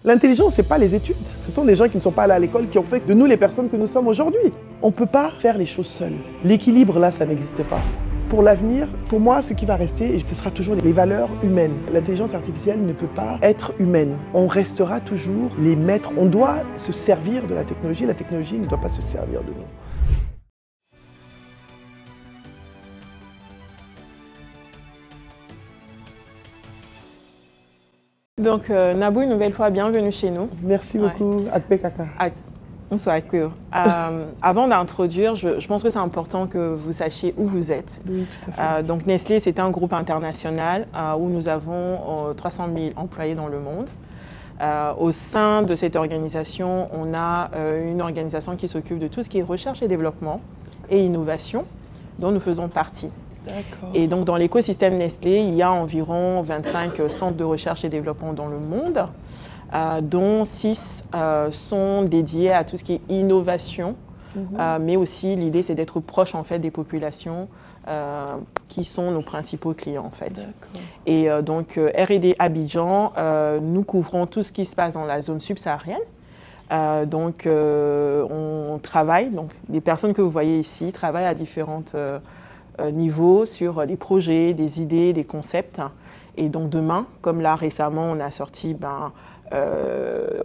L'intelligence, ce n'est pas les études. Ce sont des gens qui ne sont pas allés à l'école qui ont fait de nous les personnes que nous sommes aujourd'hui. On ne peut pas faire les choses seuls. L'équilibre, là, ça n'existe pas. Pour l'avenir, pour moi, ce qui va rester, ce sera toujours les valeurs humaines. L'intelligence artificielle ne peut pas être humaine. On restera toujours les maîtres. On doit se servir de la technologie ne doit pas se servir de nous. Donc, Nabou, une nouvelle fois, bienvenue chez nous. Merci beaucoup, Akpe Kaka. Bonsoir, Akpe. Avant d'introduire, je pense que c'est important que vous sachiez où vous êtes. Oui, tout à fait. Donc, Nestlé, c'est un groupe international où nous avons 300 000 employés dans le monde. Au sein de cette organisation, on a une organisation qui s'occupe de tout ce qui est recherche et développement et innovation, dont nous faisons partie. Et donc, dans l'écosystème Nestlé, il y a environ 25 centres de recherche et développement dans le monde, dont 6 sont dédiés à tout ce qui est innovation, mais aussi l'idée, c'est d'être proche en fait des populations qui sont nos principaux clients en fait. Et donc, R&D Abidjan, nous couvrons tout ce qui se passe dans la zone subsaharienne. Donc, on travaille, donc les personnes que vous voyez ici travaillent à différentes niveau sur des projets, des idées, des concepts. Et donc demain, comme là récemment, on a sorti,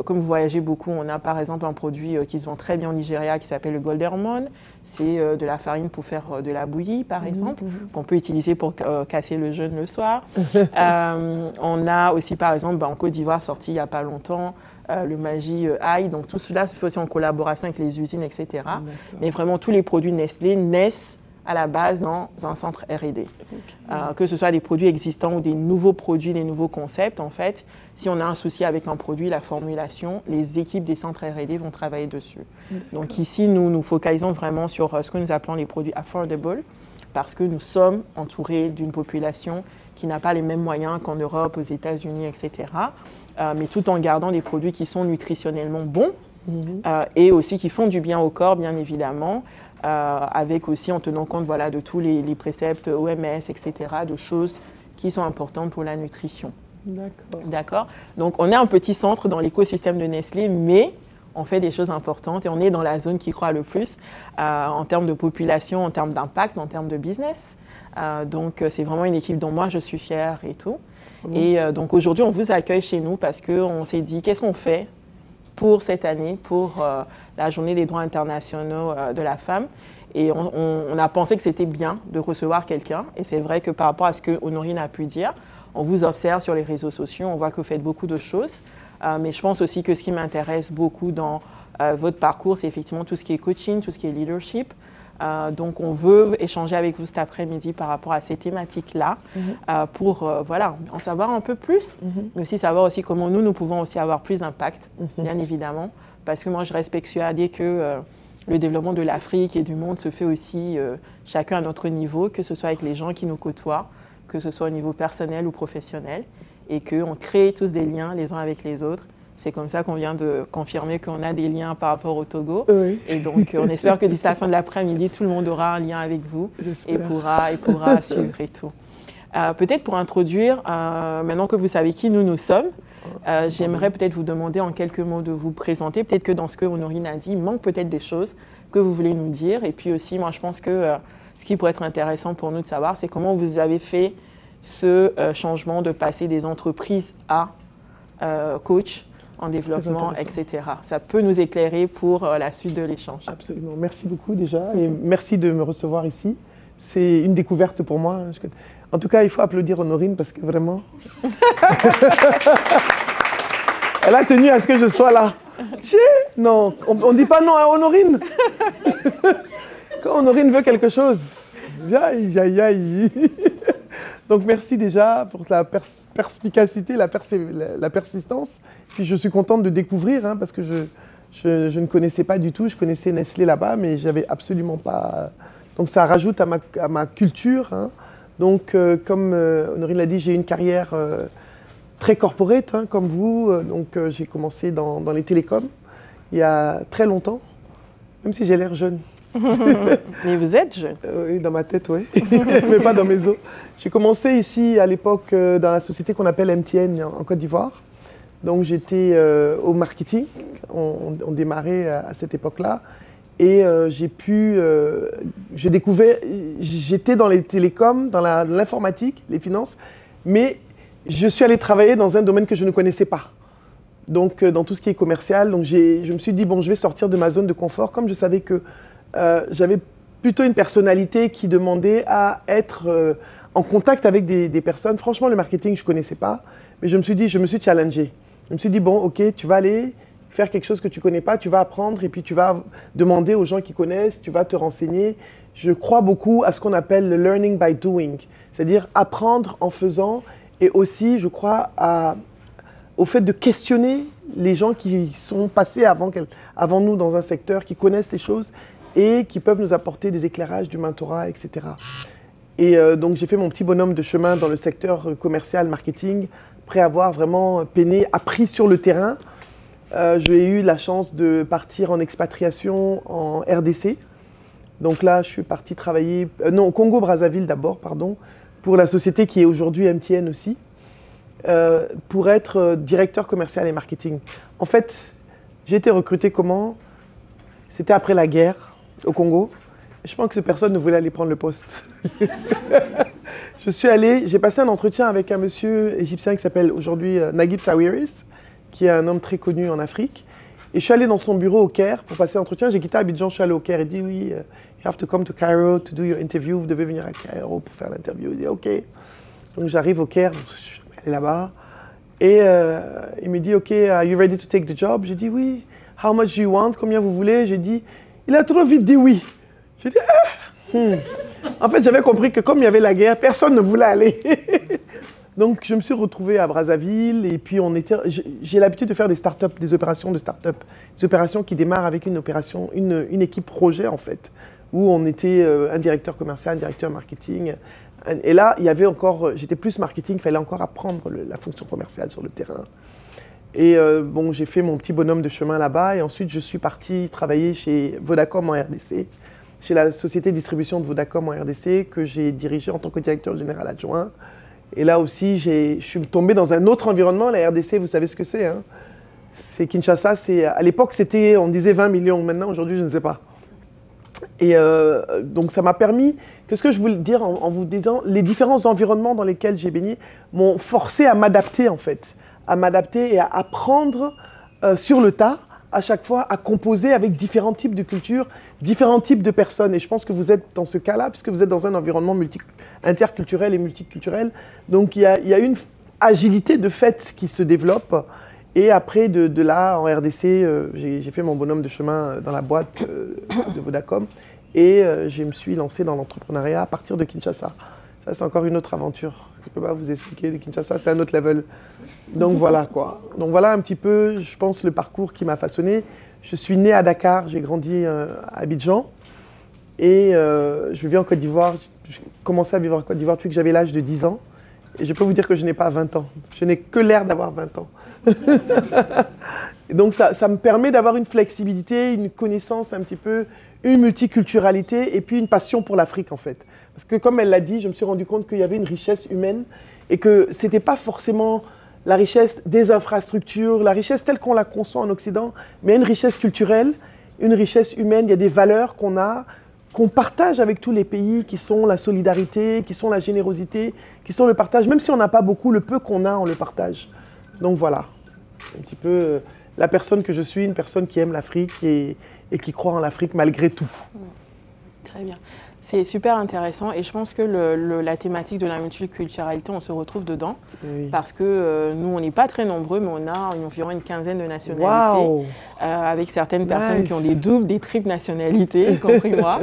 comme vous voyagez beaucoup, on a par exemple un produit qui se vend très bien au Nigeria qui s'appelle le Golden Hormone. C'est de la farine pour faire de la bouillie par exemple, qu'on peut utiliser pour casser le jeûne le soir. On a aussi par exemple en Côte d'Ivoire sorti il n'y a pas longtemps le Magi Aïe. Donc tout cela se fait aussi en collaboration avec les usines, etc. Mais vraiment tous les produits Nestlé naissent à la base dans un centre R&D. Que ce soit des produits existants ou des nouveaux produits, des nouveaux concepts, en fait, si on a un souci avec un produit, la formulation, les équipes des centres R&D vont travailler dessus. Donc ici, nous nous focalisons vraiment sur ce que nous appelons les produits affordable, parce que nous sommes entourés d'une population qui n'a pas les mêmes moyens qu'en Europe, aux États-Unis, etc. Mais tout en gardant des produits qui sont nutritionnellement bons et aussi qui font du bien au corps, bien évidemment, avec aussi en tenant compte voilà, de tous les préceptes OMS, etc., de choses qui sont importantes pour la nutrition. D'accord. Donc, on est un petit centre dans l'écosystème de Nestlé, mais on fait des choses importantes et on est dans la zone qui croît le plus en termes de population, en termes d'impact, en termes de business. Donc, c'est vraiment une équipe dont moi, je suis fière et tout. Et donc, aujourd'hui, on vous accueille chez nous parce qu'on s'est dit, qu'est-ce qu'on fait pour cette année, pour la journée des droits internationaux de la femme. Et on a pensé que c'était bien de recevoir quelqu'un. Et c'est vrai que par rapport à ce que Honorine a pu dire, on vous observe sur les réseaux sociaux, on voit que vous faites beaucoup de choses. Mais je pense aussi que ce qui m'intéresse beaucoup dans votre parcours, c'est effectivement tout ce qui est coaching, tout ce qui est leadership. Donc, on veut échanger avec vous cet après-midi par rapport à ces thématiques-là pour voilà, en savoir un peu plus, mais aussi savoir aussi comment nous pouvons aussi avoir plus d'impact, bien évidemment, parce que moi, je reste persuadée que le développement de l'Afrique et du monde se fait aussi chacun à notre niveau, que ce soit avec les gens qui nous côtoient, que ce soit au niveau personnel ou professionnel, et qu'on crée tous des liens les uns avec les autres. C'est comme ça qu'on vient de confirmer qu'on a des liens par rapport au Togo. Et donc, on espère que d'ici la fin de l'après-midi, tout le monde aura un lien avec vous et pourra suivre et tout. Peut-être pour introduire, maintenant que vous savez qui nous sommes, j'aimerais peut-être vous demander en quelques mots de vous présenter. Peut-être que dans ce que Honorine a dit, il manque peut-être des choses que vous voulez nous dire. Et puis aussi, moi, je pense que ce qui pourrait être intéressant pour nous de savoir, c'est comment vous avez fait ce changement de passer des entreprises à coach en développement, etc. Ça peut nous éclairer pour la suite de l'échange. Absolument. Merci beaucoup déjà et merci de me recevoir ici. C'est une découverte pour moi. En tout cas, il faut applaudir Honorine parce que vraiment, elle a tenu à ce que je sois là. Non, on ne dit pas non à Honorine. Quand Honorine veut quelque chose, aïe, aïe, aïe. Donc merci déjà pour la perspicacité, la persistance. Puis je suis contente de découvrir parce que je ne connaissais pas du tout. Je connaissais Nestlé là-bas, mais j'avais absolument pas. Donc ça rajoute à ma culture. Donc comme Honorine l'a dit, j'ai une carrière très corporate comme vous. Donc j'ai commencé dans les télécoms il y a très longtemps, même si j'ai l'air jeune. Mais vous êtes jeune. Oui, dans ma tête, oui. Mais pas dans mes os. J'ai commencé ici à l'époque dans la société qu'on appelle MTN en Côte d'Ivoire. Donc j'étais au marketing, on démarrait à cette époque-là. Et j'ai découvert, j'étais dans les télécoms, dans l'informatique, les finances, mais je suis allé travailler dans un domaine que je ne connaissais pas. Donc dans tout ce qui est commercial, donc je me suis dit, bon, je vais sortir de ma zone de confort, comme je savais que j'avais plutôt une personnalité qui demandait à être en contact avec des personnes. Franchement, le marketing, je ne connaissais pas, mais je me suis challengé. Je me suis dit, bon, ok, tu vas aller faire quelque chose que tu ne connais pas, tu vas apprendre et puis tu vas demander aux gens qui connaissent, tu vas te renseigner. Je crois beaucoup à ce qu'on appelle le learning by doing, c'est-à-dire apprendre en faisant, et aussi, je crois, au fait de questionner les gens qui sont passés avant nous dans un secteur, qui connaissent les choses et qui peuvent nous apporter des éclairages, du mentorat, etc. Et donc, j'ai fait mon petit bonhomme de chemin dans le secteur commercial, marketing, après avoir vraiment peiné, appris sur le terrain. J'ai eu la chance de partir en expatriation en RDC. Donc là, je suis parti travailler, au Congo-Brazzaville d'abord, pardon, pour la société qui est aujourd'hui MTN aussi, pour être directeur commercial et marketing. En fait, j'ai été recruté comment? C'était après la guerre au Congo. Je pense que personne ne voulait aller prendre le poste. Je suis allé, j'ai passé un entretien avec un monsieur égyptien qui s'appelle aujourd'hui Naguib Sawiris, qui est un homme très connu en Afrique. Et je suis allé dans son bureau au Caire pour passer l'entretien. J'ai quitté Abidjan, je suis allé au Caire. Il dit oui, you have to come to Cairo to do your interview. Vous devez venir à Cairo pour faire l'interview. Il dit ok. Donc j'arrive au Caire, je suis allé là-bas. Et il me dit ok, are you ready to take the job? J'ai dit oui. How much do you want? Combien vous voulez? J'ai dit, il a trop vite dit oui. J'ai dit En fait, j'avais compris que comme il y avait la guerre, personne ne voulait aller. Donc, je me suis retrouvé à Brazzaville et puis j'ai l'habitude de faire des startups, des opérations de startup, des opérations qui démarrent avec une équipe projet en fait, où on était un directeur commercial, un directeur marketing. Et là, j'étais plus marketing, il fallait encore apprendre la fonction commerciale sur le terrain. Et bon, j'ai fait mon petit bonhomme de chemin là-bas et ensuite je suis parti travailler chez Vodacom en RDC, chez la société de distribution de Vodacom en RDC que j'ai dirigée en tant que directeur général adjoint. Et là aussi, je suis tombé dans un autre environnement. La RDC, vous savez ce que c'est, hein? C'est Kinshasa. À l'époque, on disait 20 millions. Maintenant, aujourd'hui, je ne sais pas. Et donc, ça m'a permis, qu'est-ce que je voulais dire en vous disant, les différents environnements dans lesquels j'ai baigné m'ont forcé à m'adapter, en fait. À m'adapter et à apprendre sur le tas, à chaque fois, à composer avec différents types de cultures, différents types de personnes. Et je pense que vous êtes dans ce cas-là, puisque vous êtes dans un environnement interculturel et multiculturel. Donc, il y a une agilité de fait qui se développe. Et après, de là, en RDC, j'ai fait mon bonhomme de chemin dans la boîte de Vodacom. Et je me suis lancé dans l'entrepreneuriat à partir de Kinshasa. Ça, c'est encore une autre aventure. Je ne peux pas vous expliquer. De Kinshasa, c'est un autre level. Donc, voilà quoi. Donc, voilà un petit peu, je pense, le parcours qui m'a façonné. Je suis né à Dakar, j'ai grandi à Abidjan. Et je vis en Côte d'Ivoire. J'ai commencé à vivre en Côte d'Ivoire depuis que j'avais l'âge de 10 ans. Et je peux vous dire que je n'ai pas 20 ans. Je n'ai que l'air d'avoir 20 ans. Donc, ça me permet d'avoir une flexibilité, une connaissance un petit peu, une multiculturalité et puis une passion pour l'Afrique, en fait. Parce que, comme elle l'a dit, je me suis rendu compte qu'il y avait une richesse humaine et que ce n'était pas forcément la richesse des infrastructures, la richesse telle qu'on la conçoit en Occident, mais une richesse culturelle, une richesse humaine. Il y a des valeurs qu'on partage avec tous les pays, qui sont la solidarité, qui sont la générosité, qui sont le partage. Même si on n'a pas beaucoup, le peu qu'on a, on le partage. Donc voilà, un petit peu la personne que je suis, une personne qui aime l'Afrique et qui croit en l'Afrique malgré tout. Très bien. C'est super intéressant et je pense que la thématique de la multiculturalité, on se retrouve dedans parce que nous, on n'est pas très nombreux, mais on a environ une quinzaine de nationalités avec certaines personnes qui ont des doubles, des triples nationalités, compris moi.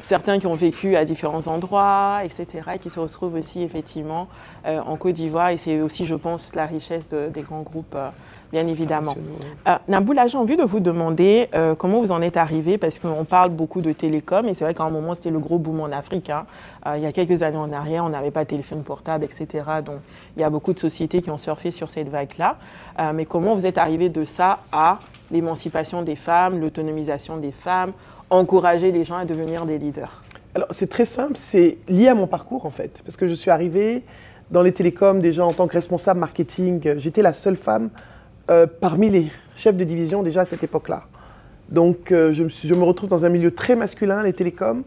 Certains qui ont vécu à différents endroits, etc. et qui se retrouvent aussi effectivement en Côte d'Ivoire et c'est aussi, je pense, la richesse des grands groupes. Bien évidemment. Naboula, j'ai envie de vous demander comment vous en êtes arrivé, parce qu'on parle beaucoup de télécom, et c'est vrai qu'à un moment, c'était le gros boom en Afrique. Hein. Il y a quelques années en arrière, on n'avait pas de téléphone portable, etc. Donc, il y a beaucoup de sociétés qui ont surfé sur cette vague-là. Mais comment vous êtes arrivé de ça à l'émancipation des femmes, l'autonomisation des femmes, encourager les gens à devenir des leaders? Alors, c'est très simple, c'est lié à mon parcours, en fait, parce que je suis arrivée dans les télécoms, déjà en tant que responsable marketing, j'étais la seule femme parmi les chefs de division déjà à cette époque-là. Donc je me retrouve dans un milieu très masculin, les télécoms,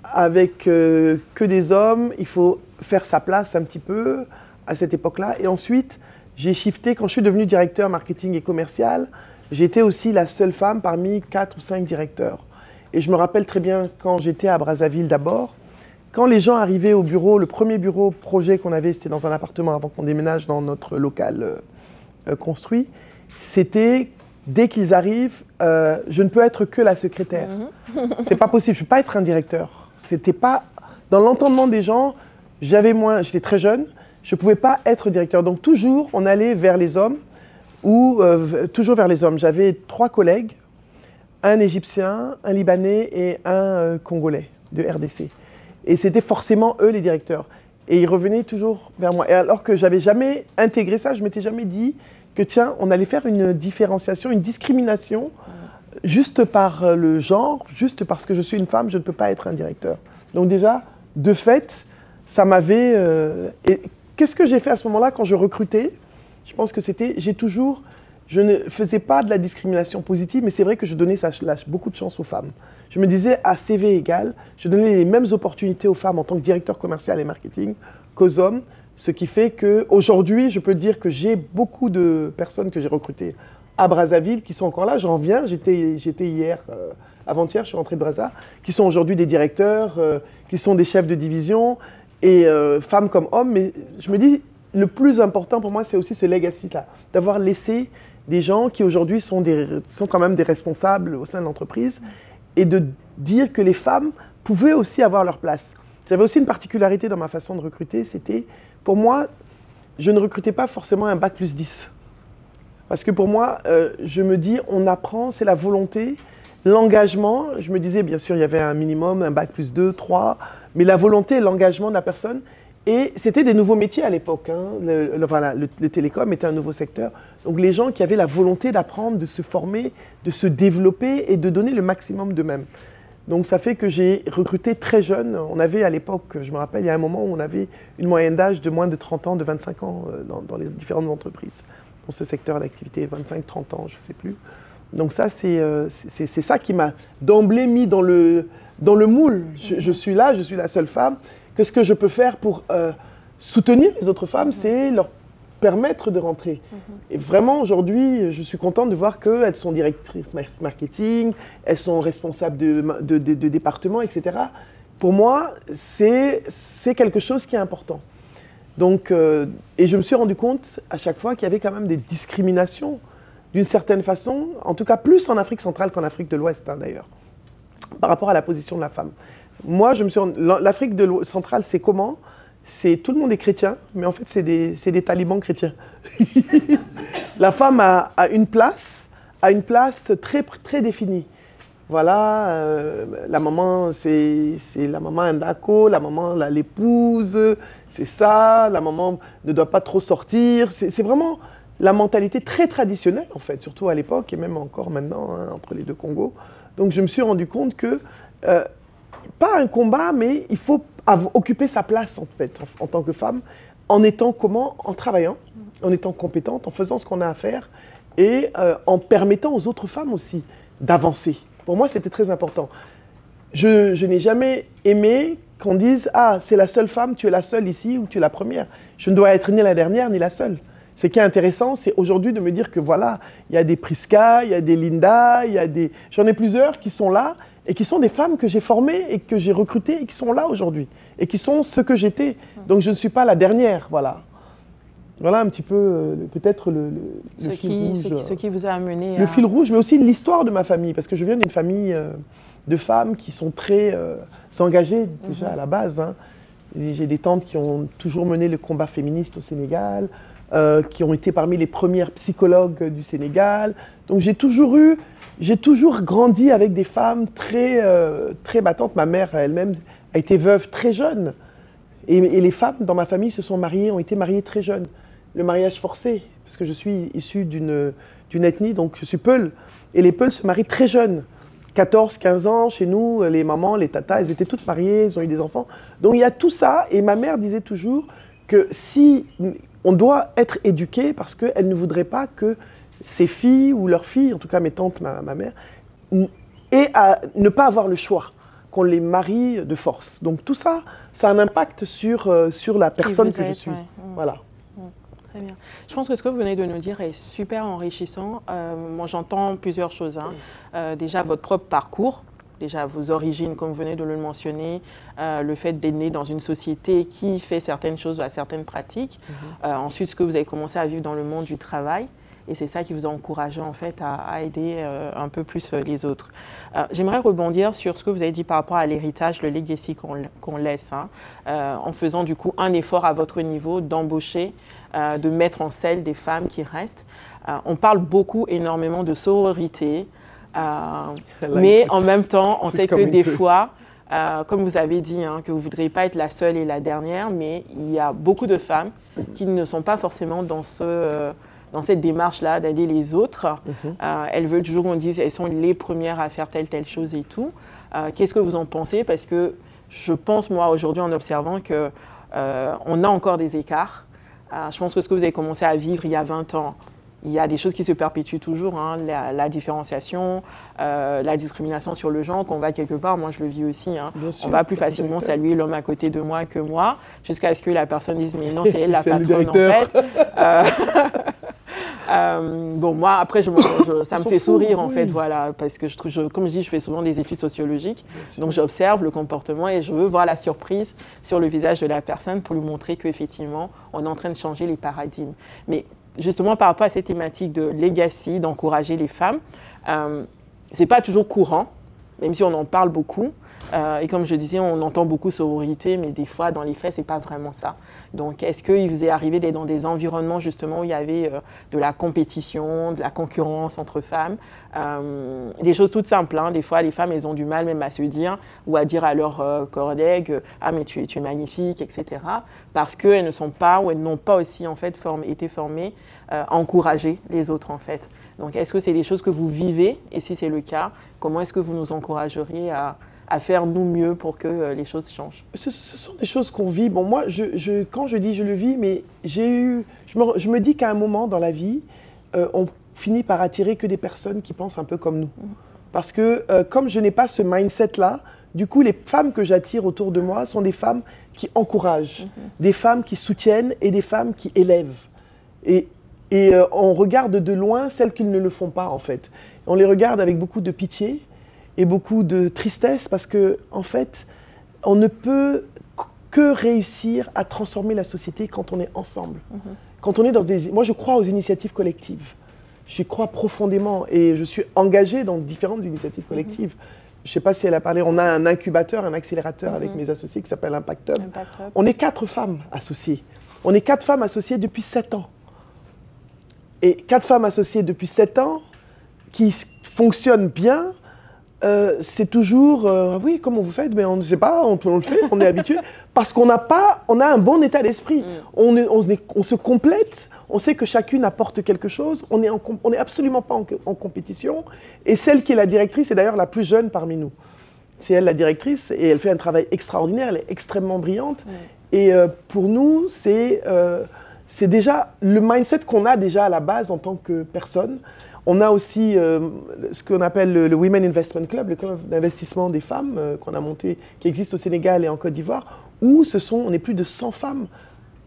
avec que des hommes. Il faut faire sa place un petit peu à cette époque-là. Et ensuite, j'ai shifté, quand je suis devenue directeur marketing et commercial, j'étais aussi la seule femme parmi 4 ou 5 directeurs. Et je me rappelle très bien quand j'étais à Brazzaville d'abord, quand les gens arrivaient au bureau, le premier bureau projet qu'on avait, c'était dans un appartement avant qu'on déménage dans notre local construit, c'était dès qu'ils arrivent, je ne peux être que la secrétaire. C'est pas possible, je ne peux pas être un directeur. C'était pas dans l'entendement des gens. J'étais très jeune, je ne pouvais pas être directeur. Donc toujours, on allait vers les hommes toujours vers les hommes. J'avais 3 collègues, un Égyptien, un Libanais et un Congolais de RDC. Et c'était forcément eux les directeurs. Et ils revenaient toujours vers moi. Et alors que j'avais jamais intégré ça, je m'étais jamais dit que tiens, on allait faire une différenciation, une discrimination, juste par le genre, juste parce que je suis une femme, je ne peux pas être un directeur. Donc déjà, de fait, ça m'avait... Et qu'est-ce que j'ai fait à ce moment-là quand je recrutais? Je pense que c'était... Je ne faisais pas de la discrimination positive, mais c'est vrai que je donnais beaucoup de chance aux femmes. Je me disais, à CV égal, je donnais les mêmes opportunités aux femmes en tant que directeur commercial et marketing qu'aux hommes, ce qui fait qu'aujourd'hui, je peux dire que j'ai beaucoup de personnes que j'ai recrutées à Brazzaville qui sont encore là. J'en viens, j'étais hier, avant-hier, je suis rentré de Brazza, qui sont aujourd'hui des directeurs, qui sont des chefs de division, et femmes comme hommes. Mais je me dis, le plus important pour moi, c'est aussi ce legacy-là, d'avoir laissé des gens qui aujourd'hui sont quand même des responsables au sein de l'entreprise, et de dire que les femmes pouvaient aussi avoir leur place. J'avais aussi une particularité dans ma façon de recruter, c'était, pour moi, je ne recrutais pas forcément un bac plus 10. Parce que pour moi, je me dis, on apprend, c'est la volonté, l'engagement. Je me disais, bien sûr, il y avait un minimum, un bac plus 2, 3, mais la volonté et l'engagement de la personne. Et c'était des nouveaux métiers à l'époque. Hein. Le télécom était un nouveau secteur. Donc les gens qui avaient la volonté d'apprendre, de se former, de se développer et de donner le maximum d'eux-mêmes. Donc ça fait que j'ai recruté très jeune. On avait à l'époque, je me rappelle, il y a un moment où on avait une moyenne d'âge de moins de 30 ans, de 25 ans dans les différentes entreprises. Dans ce secteur d'activité, 25-30 ans, je ne sais plus. Donc ça, c'est ça qui m'a d'emblée mis dans le moule. Je suis là, je suis la seule femme. Qu'est-ce que je peux faire pour soutenir les autres femmes? C'est leur permettre de rentrer. Et vraiment, aujourd'hui, je suis contente de voir qu'elles sont directrices marketing, elles sont responsables de départements, etc. Pour moi, c'est quelque chose qui est important. Donc, et je me suis rendu compte à chaque fois qu'il y avait quand même des discriminations, d'une certaine façon, en tout cas plus en Afrique centrale qu'en Afrique de l'Ouest, hein, d'ailleurs, par rapport à la position de la femme. Moi, l'Afrique centrale, c'est comment? Tout le monde est chrétien, mais en fait, c'est des talibans chrétiens. La femme a une place très, très définie. Voilà, la maman, c'est la maman Ndako, la maman, l'épouse, c'est ça, la maman ne doit pas trop sortir. C'est vraiment la mentalité très traditionnelle, en fait, surtout à l'époque et même encore maintenant, hein, entre les deux Congos. Donc, je me suis rendu compte que... pas un combat, mais il faut occuper sa place en fait, en tant que femme, en étant comment? En travaillant, en étant compétente, en faisant ce qu'on a à faire et en permettant aux autres femmes aussi d'avancer. Pour moi, c'était très important. Je n'ai jamais aimé qu'on dise « Ah, c'est la seule femme, tu es la seule ici ou tu es la première ». Je ne dois être ni la dernière ni la seule. Ce qui est intéressant, c'est aujourd'hui de me dire que voilà, il y a des Priska, il y a des Linda, j'en ai plusieurs qui sont là et qui sont des femmes que j'ai formées et que j'ai recrutées et qui sont là aujourd'hui et qui sont ce que j'étais. Donc je ne suis pas la dernière, voilà. Voilà un petit peu peut-être le fil rouge. Ce qui vous a amené à... Le fil rouge, mais aussi l'histoire de ma famille, parce que je viens d'une famille de femmes qui sont très engagées déjà à la base. Hein. J'ai des tantes qui ont toujours mené le combat féministe au Sénégal, qui ont été parmi les premières psychologues du Sénégal. Donc j'ai toujours grandi avec des femmes très, très battantes. Ma mère elle-même a été veuve très jeune. Et les femmes dans ma famille se sont mariées, ont été mariées très jeunes. Le mariage forcé, parce que je suis issue d'une ethnie, donc je suis Peul. Et les Peuls se marient très jeunes. 14, 15 ans, chez nous, les mamans, les tatas, elles étaient toutes mariées, elles ont eu des enfants. Donc il y a tout ça. Et ma mère disait toujours que si on doit être éduqué parce qu'elles ne voudraient pas que ses filles ou leurs filles, en tout cas mes tantes, ma mère, aient à ne pas avoir le choix, qu'on les marie de force. Donc tout ça, ça a un impact sur la personne que je suis. Voilà. Très bien. Je pense que ce que vous venez de nous dire est super enrichissant. Moi, j'entends plusieurs choses. Déjà, votre propre parcours, déjà vos origines, comme vous venez de le mentionner, le fait d'être né dans une société qui fait certaines choses, à certaines pratiques. Ensuite, ce que vous avez commencé à vivre dans le monde du travail. Et c'est ça qui vous a encouragé en fait à aider un peu plus les autres. J'aimerais rebondir sur ce que vous avez dit par rapport à l'héritage, le legacy qu'on laisse, en faisant du coup un effort à votre niveau d'embaucher, de mettre en selle des femmes qui restent. On parle beaucoup, énormément de sororité, mais en même temps, on sait que des fois, comme vous avez dit, que vous ne voudriez pas être la seule et la dernière, mais il y a beaucoup de femmes qui ne sont pas forcément dans cette démarche-là d'aider les autres. Elles veulent toujours qu'on dise elles sont les premières à faire telle chose et tout. Qu'est-ce que vous en pensez? Parce que je pense, moi, aujourd'hui, en observant qu'on a encore des écarts. Je pense que ce que vous avez commencé à vivre il y a 20 ans, il y a des choses qui se perpétuent toujours, la différenciation, la discrimination sur le genre, qu'on va quelque part, moi je le vis aussi, on va plus facilement saluer l'homme à côté de moi que moi, jusqu'à ce que la personne dise « mais non, c'est elle la patronne en fait ». Bon, moi, après, ça me fait sourire, en fait, voilà, parce que, comme je dis, je fais souvent des études sociologiques, donc j'observe le comportement et je veux voir la surprise sur le visage de la personne pour lui montrer qu'effectivement, on est en train de changer les paradigmes. Mais justement, par rapport à cette thématique de legacy, d'encourager les femmes, c'est pas toujours courant, même si on en parle beaucoup. Et comme je disais, on entend beaucoup sororité, mais des fois, dans les faits, c'est pas vraiment ça. Donc, est-ce qu'il vous est arrivé d'être dans des environnements, justement, où il y avait de la compétition, de la concurrence entre femmes, des choses toutes simples, des fois, les femmes, elles ont du mal même à se dire, ou à dire à leurs collègues, « Ah, mais tu es magnifique, etc. » Parce qu'elles ne sont pas, ou elles n'ont pas aussi, en fait, été formées à encourager les autres, en fait. Donc, est-ce que c'est des choses que vous vivez? Et si c'est le cas, comment est-ce que vous nous encourageriez à faire nous mieux pour que les choses changent? Ce sont des choses qu'on vit. Bon, moi, quand je dis je le vis, mais je me dis qu'à un moment dans la vie, on finit par attirer que des personnes qui pensent un peu comme nous. Parce que comme je n'ai pas ce mindset-là, du coup, les femmes que j'attire autour de moi sont des femmes qui encouragent, des femmes qui soutiennent et des femmes qui élèvent. Et on regarde de loin celles qui ne le font pas, en fait. On les regarde avec beaucoup de pitié et beaucoup de tristesse parce que, en fait, on ne peut que réussir à transformer la société quand on est ensemble. Quand on est dans moi, je crois aux initiatives collectives. J'y crois profondément et je suis engagée dans différentes initiatives collectives. Je ne sais pas si elle a parlé, on a un incubateur, un accélérateur avec mes associés qui s'appelle Impact Hub. On est 4 femmes associées. On est 4 femmes associées depuis 7 ans. Et 4 femmes associées depuis 7 ans qui fonctionnent bien. C'est toujours, oui, comment vous faites? Mais on ne sait pas, on le fait, on est habitué. Parce qu'on on a un bon état d'esprit. On se complète, on sait que chacune apporte quelque chose. On n'est absolument pas en compétition. Et celle qui est la directrice est d'ailleurs la plus jeune parmi nous. C'est elle la directrice et elle fait un travail extraordinaire, elle est extrêmement brillante. Et pour nous, c'est déjà le mindset qu'on a déjà à la base en tant que personne. On a aussi ce qu'on appelle le Women Investment Club, le club d'investissement des femmes qu'on a monté, qui existe au Sénégal et en Côte d'Ivoire, où on est plus de 100 femmes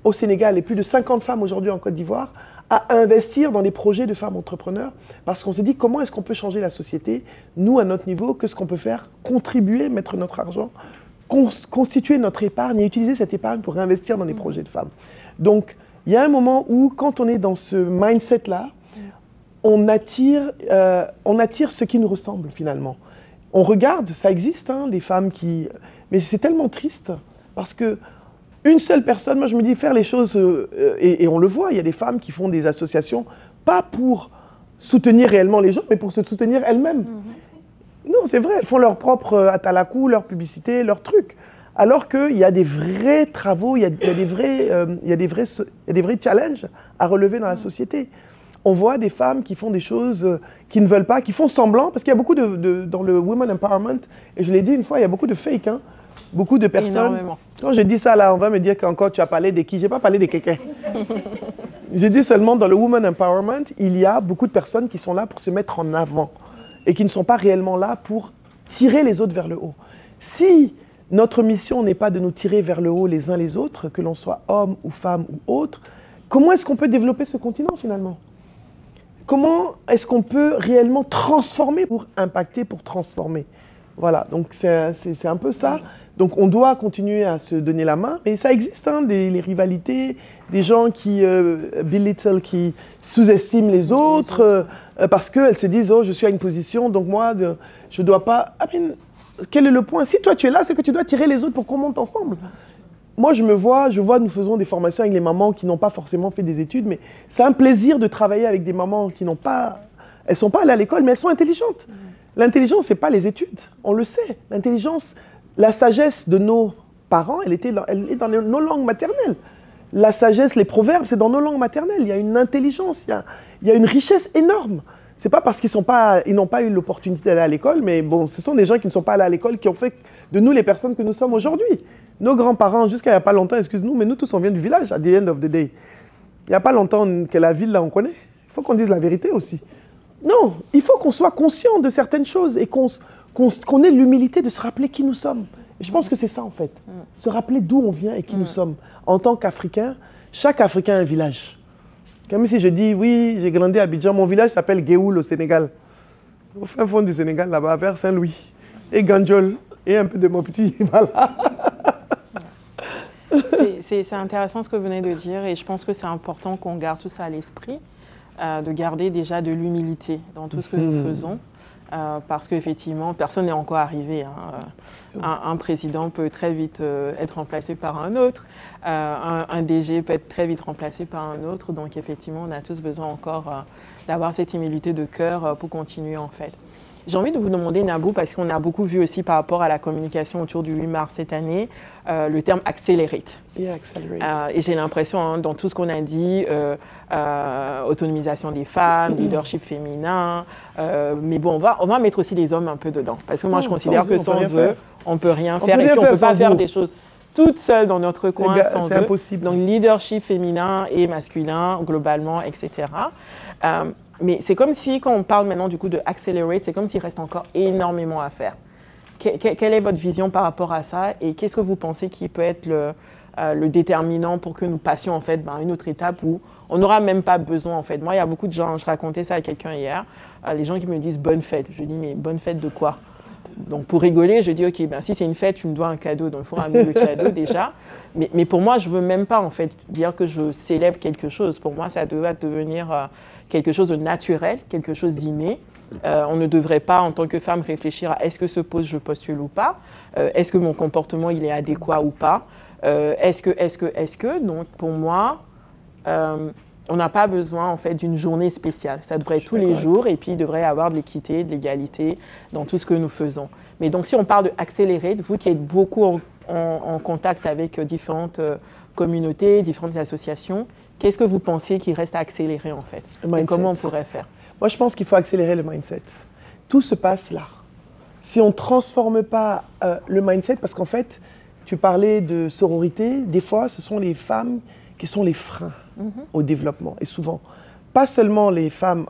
au Sénégal et plus de 50 femmes aujourd'hui en Côte d'Ivoire à investir dans des projets de femmes entrepreneurs parce qu'on s'est dit comment est-ce qu'on peut changer la société, nous à notre niveau, qu'est-ce qu'on peut faire, contribuer, mettre notre argent, constituer notre épargne et utiliser cette épargne pour réinvestir dans des projets de femmes. Donc, il y a un moment où, quand on est dans ce mindset-là, on attire ce qui nous ressemble finalement. On regarde, ça existe, les femmes qui... Mais c'est tellement triste parce que une seule personne, moi je me dis faire les choses, et on le voit, il y a des femmes qui font des associations, pas pour soutenir réellement les gens, mais pour se soutenir elles-mêmes. Non, c'est vrai, elles font leur propre atalakou, leur publicité, leur truc. Alors qu'il y a des vrais travaux, il y a des vrais challenges à relever dans la société. On voit des femmes qui font des choses qui ne veulent pas, qui font semblant, parce qu'il y a beaucoup dans le Women Empowerment, et je l'ai dit une fois, il y a beaucoup de fake. beaucoup de personnes. Énormément. Quand je dis ça là, on va me dire qu'encore tu as parlé de qui? Je n'ai pas parlé de quelqu'un. J'ai dit seulement dans le Women Empowerment, il y a beaucoup de personnes qui sont là pour se mettre en avant et qui ne sont pas réellement là pour tirer les autres vers le haut. Si notre mission n'est pas de nous tirer vers le haut les uns les autres, que l'on soit homme ou femme ou autre, comment est-ce qu'on peut développer ce continent finalement? Comment est-ce qu'on peut réellement transformer pour impacter, pour transformer? Voilà, donc c'est un peu ça. Donc on doit continuer à se donner la main, mais ça existe, hein, les rivalités, des gens qui belittle, qui sous-estiment les autres parce qu'elles se disent « Oh, je suis à une position, donc moi, je ne dois pas… » Quel est le point? Si toi tu es là, c'est que tu dois tirer les autres pour qu'on monte ensemble. Moi, je vois, nous faisons des formations avec les mamans qui n'ont pas forcément fait des études, mais c'est un plaisir de travailler avec des mamans qui n'ont pas… Elles ne sont pas allées à l'école, mais elles sont intelligentes. L'intelligence, ce n'est pas les études, on le sait. L'intelligence, la sagesse de nos parents, elle est dans nos langues maternelles. La sagesse, les proverbes, c'est dans nos langues maternelles. Il y a une intelligence, il y a une richesse énorme. Ce n'est pas parce qu'ils n'ont pas eu l'opportunité d'aller à l'école, mais bon, ce sont des gens qui ne sont pas allés à l'école qui ont fait de nous les personnes que nous sommes aujourd'hui. Nos grands-parents, jusqu'à il n'y a pas longtemps, excuse-nous, mais nous tous, on vient du village, at the end of the day. Il n'y a pas longtemps que la ville, là, on connaît. Il faut qu'on dise la vérité aussi. Non, il faut qu'on soit conscient de certaines choses et qu'on ait l'humilité de se rappeler qui nous sommes. Et je pense que c'est ça, en fait. Se rappeler d'où on vient et qui nous sommes. En tant qu'Africain, chaque Africain a un village. Comme si je dis, oui, j'ai grandi à Abidjan, mon village s'appelle Géoul au Sénégal. Au fin fond du Sénégal, là-bas, vers Saint-Louis. Et Gandiol. Et un peu de mon petit, voilà. C'est intéressant ce que vous venez de dire et je pense que c'est important qu'on garde tout ça à l'esprit, de garder déjà de l'humilité dans tout ce que nous faisons. Parce qu'effectivement, personne n'est encore arrivé. Hein. Un président peut très vite être remplacé par un autre. Un DG peut être très vite remplacé par un autre. Donc effectivement, on a tous besoin encore d'avoir cette humilité de cœur pour continuer en fait. J'ai envie de vous demander, Nabou, parce qu'on a beaucoup vu aussi par rapport à la communication autour du 8 mars cette année, le terme « accelerate ». Yeah, accelerate. Et j'ai l'impression, hein, dans tout ce qu'on a dit, autonomisation des femmes, leadership féminin, mais bon, on va mettre aussi les hommes un peu dedans. Parce que moi, je considère que sans eux, on ne peut rien faire. Et puis, on ne peut pas faire des choses toutes seules dans notre coin sans eux. C'est impossible. Donc, leadership féminin et masculin, globalement, etc. Mais c'est comme si, quand on parle maintenant du coup de accelerate, c'est comme s'il reste encore énormément à faire. Quelle est votre vision par rapport à ça et qu'est-ce que vous pensez qui peut être le déterminant pour que nous passions en fait une autre étape où on n'aura même pas besoin en fait. Moi, il y a beaucoup de gens, je racontais ça à quelqu'un hier, les gens qui me disent bonne fête. Je dis mais bonne fête de quoi? Donc pour rigoler, je dis ok, si c'est une fête, tu me dois un cadeau, donc il faut ramener le cadeau déjà. Mais pour moi, je ne veux même pas en fait dire que je célèbre quelque chose. Pour moi, ça doit devenir quelque chose de naturel, quelque chose d'inné. On ne devrait pas, en tant que femme, réfléchir à est-ce que ce poste je postule ou pas, est-ce que mon comportement il est adéquat ou pas, est-ce que. Donc pour moi, on n'a pas besoin en fait d'une journée spéciale. Ça devrait être tous les jours et puis il devrait y avoir de l'équité, de l'égalité dans tout ce que nous faisons. Mais donc si on parle de accélérer, vous qui êtes beaucoup en contact avec différentes communautés, différentes associations, qu'est-ce que vous pensez qu'il reste à accélérer en fait? Et comment on pourrait faire? Moi, je pense qu'il faut accélérer le mindset. Tout se passe là. Si on ne transforme pas le mindset, parce qu'en fait, tu parlais de sororité, des fois, ce sont les femmes qui sont les freins au développement. Et souvent, pas seulement les femmes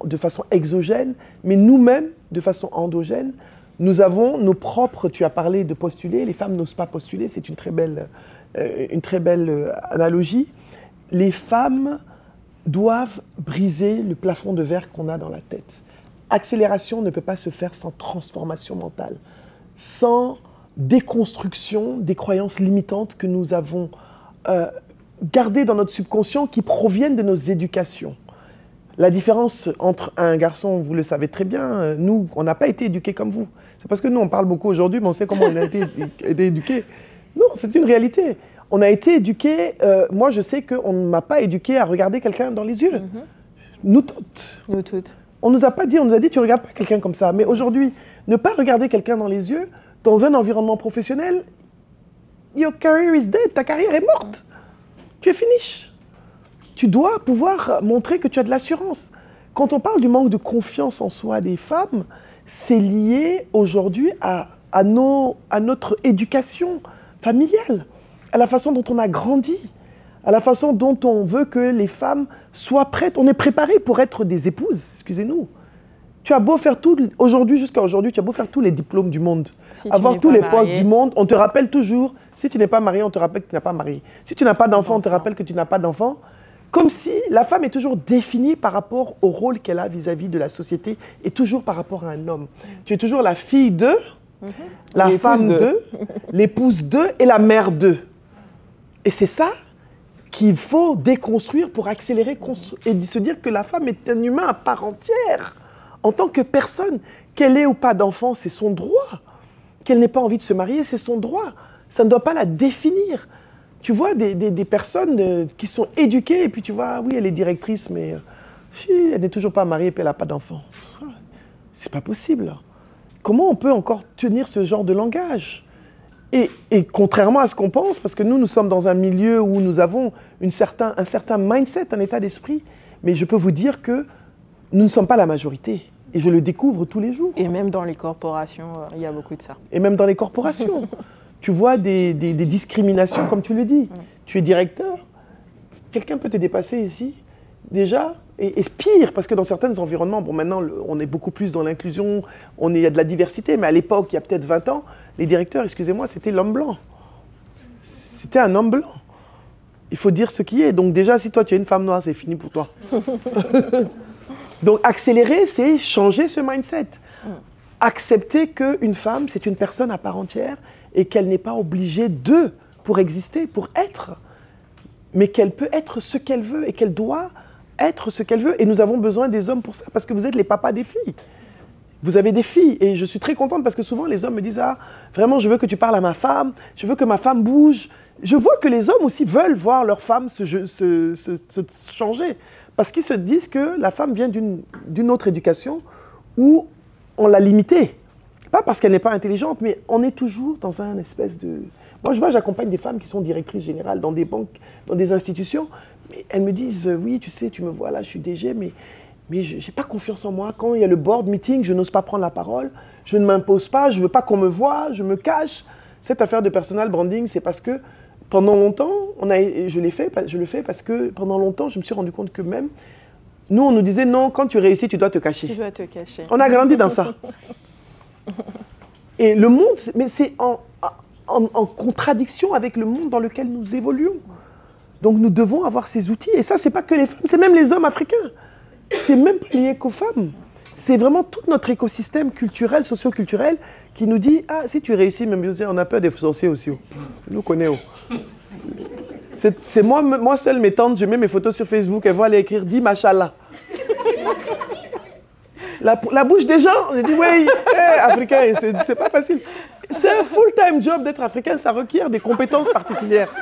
de façon exogène, mais nous-mêmes, de façon endogène, nous avons nos propres, tu as parlé de postuler, les femmes n'osent pas postuler, c'est une très belle analogie. Les femmes doivent briser le plafond de verre qu'on a dans la tête. Accélération ne peut pas se faire sans transformation mentale, sans déconstruction des croyances limitantes que nous avons gardées dans notre subconscient qui proviennent de nos éducations. La différence entre un garçon, vous le savez très bien, nous, on n'a pas été éduqués comme vous. C'est parce que nous, on parle beaucoup aujourd'hui, mais on sait comment on a été éduqués. Non, c'est une réalité. On a été éduqués, moi je sais qu'on ne m'a pas éduqué à regarder quelqu'un dans les yeux. Nous toutes. Nous toutes. On ne nous a pas dit, on nous a dit tu ne regardes pas quelqu'un comme ça. Mais aujourd'hui, ne pas regarder quelqu'un dans les yeux, dans un environnement professionnel, your career is dead, ta carrière est morte. Tu es finish. Tu dois pouvoir montrer que tu as de l'assurance. Quand on parle du manque de confiance en soi des femmes, c'est lié aujourd'hui à à notre éducation familiale, à la façon dont on a grandi, à la façon dont on veut que les femmes soient prêtes. On est préparé pour être des épouses, excusez-nous. Tu as beau faire tout, aujourd'hui, jusqu'à aujourd'hui, tu as beau faire tous les diplômes du monde, si avoir tous les postes du monde, on te rappelle toujours, si tu n'es pas marié, on te rappelle que tu n'es pas marié. Si tu n'as pas d'enfant, on te rappelle que tu n'as pas d'enfant. Comme si la femme est toujours définie par rapport au rôle qu'elle a vis-à-vis de la société et toujours par rapport à un homme. Tu es toujours la fille de, la femme de, l'épouse de et la mère de. Et c'est ça qu'il faut déconstruire pour accélérer et se dire que la femme est un humain à part entière. En tant que personne, qu'elle ait ou pas d'enfant, c'est son droit. Qu'elle n'ait pas envie de se marier, c'est son droit. Ça ne doit pas la définir. Tu vois des personnes qui sont éduquées et puis tu vois, oui, elle est directrice, mais elle n'est toujours pas mariée et puis elle n'a pas d'enfant. C'est pas possible. Comment on peut encore tenir ce genre de langage ? Et contrairement à ce qu'on pense, parce que nous sommes dans un milieu où nous avons un certain mindset, un état d'esprit, mais je peux vous dire que nous ne sommes pas la majorité. Et je le découvre tous les jours. Et même dans les corporations, il y a beaucoup de ça. Et même dans les corporations. Tu vois des discriminations, comme tu le dis. Tu es directeur, quelqu'un peut te dépasser ici, déjà, et pire, parce que dans certains environnements, bon maintenant on est beaucoup plus dans l'inclusion, il y a de la diversité, mais à l'époque, il y a peut-être 20 ans, les directeurs, excusez-moi, c'était l'homme blanc. C'était un homme blanc. Il faut dire ce qui est. Donc déjà, si toi tu es une femme noire, c'est fini pour toi. Donc accélérer, c'est changer ce mindset. Accepter qu'une femme, c'est une personne à part entière et qu'elle n'est pas obligée pour exister, pour être, mais qu'elle peut être ce qu'elle veut et qu'elle doit être ce qu'elle veut. Et nous avons besoin des hommes pour ça, parce que vous êtes les papas des filles. Vous avez des filles et je suis très contente parce que souvent les hommes me disent « Ah, vraiment, je veux que tu parles à ma femme, je veux que ma femme bouge. » Je vois que les hommes aussi veulent voir leur femme se changer. Parce qu'ils se disent que la femme vient d'une autre éducation où on l'a limitée. Pas parce qu'elle n'est pas intelligente, mais on est toujours dans un espèce de... Moi, je vois, j'accompagne des femmes qui sont directrices générales dans des banques, dans des institutions. Mais elles me disent, oui, tu sais, tu me vois là, je suis DG, mais je n'ai pas confiance en moi. Quand il y a le board meeting, je n'ose pas prendre la parole. Je ne m'impose pas, je ne veux pas qu'on me voie, je me cache. Cette affaire de personal branding, c'est parce que pendant longtemps, je le fais parce que pendant longtemps, je me suis rendu compte que même, nous, on nous disait, non, quand tu réussis, tu dois te cacher. Tu dois te cacher. On a grandi dans ça. Et le monde, mais c'est en contradiction avec le monde dans lequel nous évoluons. Donc nous devons avoir ces outils. Et ça, c'est pas que les femmes, c'est même les hommes africains. C'est même pas lié qu'aux femmes. C'est vraiment tout notre écosystème culturel, socio-culturel, qui nous dit, ah, si tu réussis, même on a peur des sorciers aussi. Nous connaissons. C'est moi seule, mes tantes, je mets mes photos sur Facebook, elles vont aller écrire « Dis Machallah ». La bouche des gens, on dit « Oui, africain, c'est pas facile ». C'est un full-time job d'être africain, ça requiert des compétences particulières.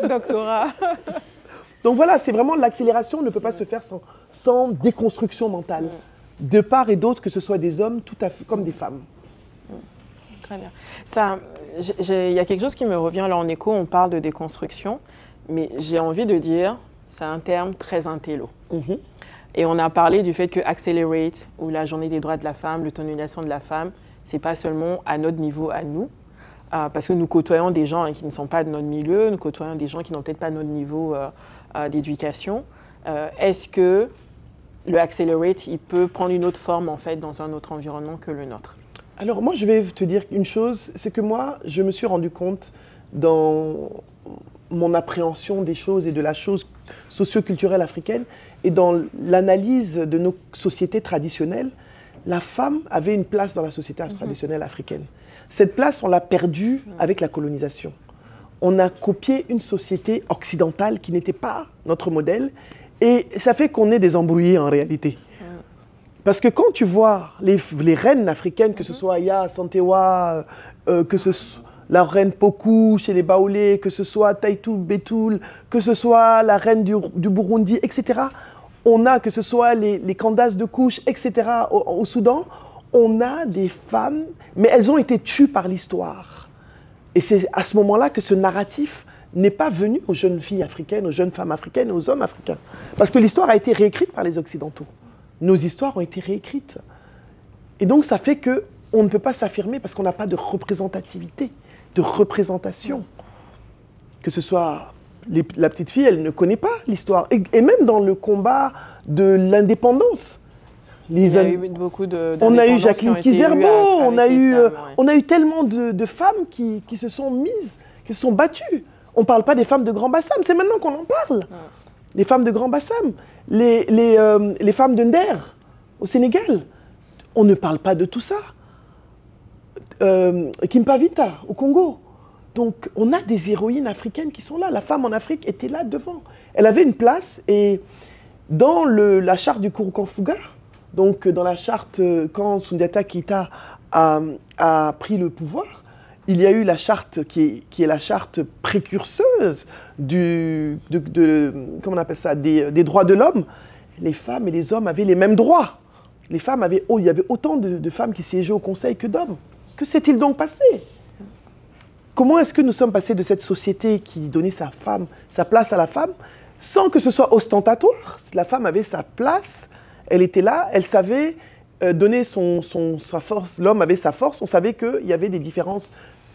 Doctorat. Donc voilà, c'est vraiment l'accélération ne peut pas se faire sans déconstruction mentale. De part et d'autre, que ce soit des hommes tout à fait comme des femmes. Très bien. Il y a quelque chose qui me revient là en écho, on parle de déconstruction, mais j'ai envie de dire, c'est un terme très intello. Et on a parlé du fait que Accelerate, ou la journée des droits de la femme, l'autonomisation de la femme, c'est pas seulement à notre niveau, à nous, parce que nous côtoyons des gens qui ne sont pas de notre milieu, nous côtoyons des gens qui n'ont peut-être pas notre niveau d'éducation. Est-ce que le Accelerate, il peut prendre une autre forme en fait dans un autre environnement que le nôtre? Alors moi, je vais te dire une chose, c'est que moi, je me suis rendu compte dans mon appréhension des choses et de la chose socio-culturelle africaine et dans l'analyse de nos sociétés traditionnelles, la femme avait une place dans la société traditionnelle africaine. Cette place, on l'a perdue avec la colonisation. On a copié une société occidentale qui n'était pas notre modèle et ça fait qu'on est des embrouillés en réalité. Parce que quand tu vois les reines africaines, que ce soit Aya Santewa, que ce soit la reine Pokou chez les Baoulés, que ce soit Taitou Betoul, que ce soit la reine du Burundi, etc. On a, que ce soit les Candace de Couche, etc. au Soudan, on a des femmes, mais elles ont été tues par l'histoire. Et c'est à ce moment-là que ce narratif n'est pas venu aux jeunes filles africaines, aux jeunes femmes africaines et aux hommes africains. Parce que l'histoire a été réécrite par les Occidentaux. Nos histoires ont été réécrites. Et donc, ça fait que on ne peut pas s'affirmer parce qu'on n'a pas de représentativité, de représentation. Que ce soit la petite fille, elle ne connaît pas l'histoire. Et même dans le combat de l'indépendance. Il y a eu beaucoup on a eu Jacqueline Kizerbo, on a eu tellement de femmes qui se sont mises, qui se sont battues. On ne parle pas des femmes de Grand Bassam, c'est maintenant qu'on en parle. Les femmes de Grand Bassam, les femmes de Nder au Sénégal. On ne parle pas de tout ça. Kimpavita au Congo. Donc, on a des héroïnes africaines qui sont là. La femme en Afrique était là devant. Elle avait une place et dans la charte du Kouroukanfouga, donc dans la charte, quand Soundiata Keïta a pris le pouvoir, il y a eu la charte qui est la charte précurseuse comment on appelle ça, des droits de l'homme. Les femmes et les hommes avaient les mêmes droits. Les femmes avaient, il y avait autant de femmes qui siégeaient au conseil que d'hommes. Que s'est-il donc passé? Comment est-ce que nous sommes passés de cette société qui donnait sa place à la femme, sans que ce soit ostentatoire? La femme avait sa place, elle était là, elle savait donner sa force, l'homme avait sa force, on savait qu'il y avait des différences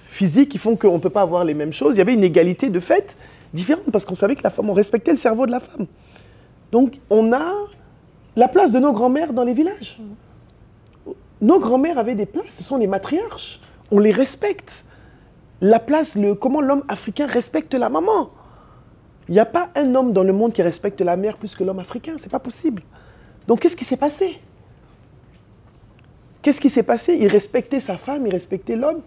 physiques qui font qu'on ne peut pas avoir les mêmes choses. Il y avait une égalité de fait différente, parce qu'on savait que la femme, on respectait le cerveau de la femme. Donc on a la place de nos grands-mères dans les villages. Nos grands-mères avaient des places, ce sont les matriarches, on les respecte. La place, comment l'homme africain respecte la maman. Il n'y a pas un homme dans le monde qui respecte la mère plus que l'homme africain, c'est pas possible. Donc qu'est-ce qui s'est passé? Qu'est-ce qui s'est passé? Il respectait sa femme, il respectait l'homme.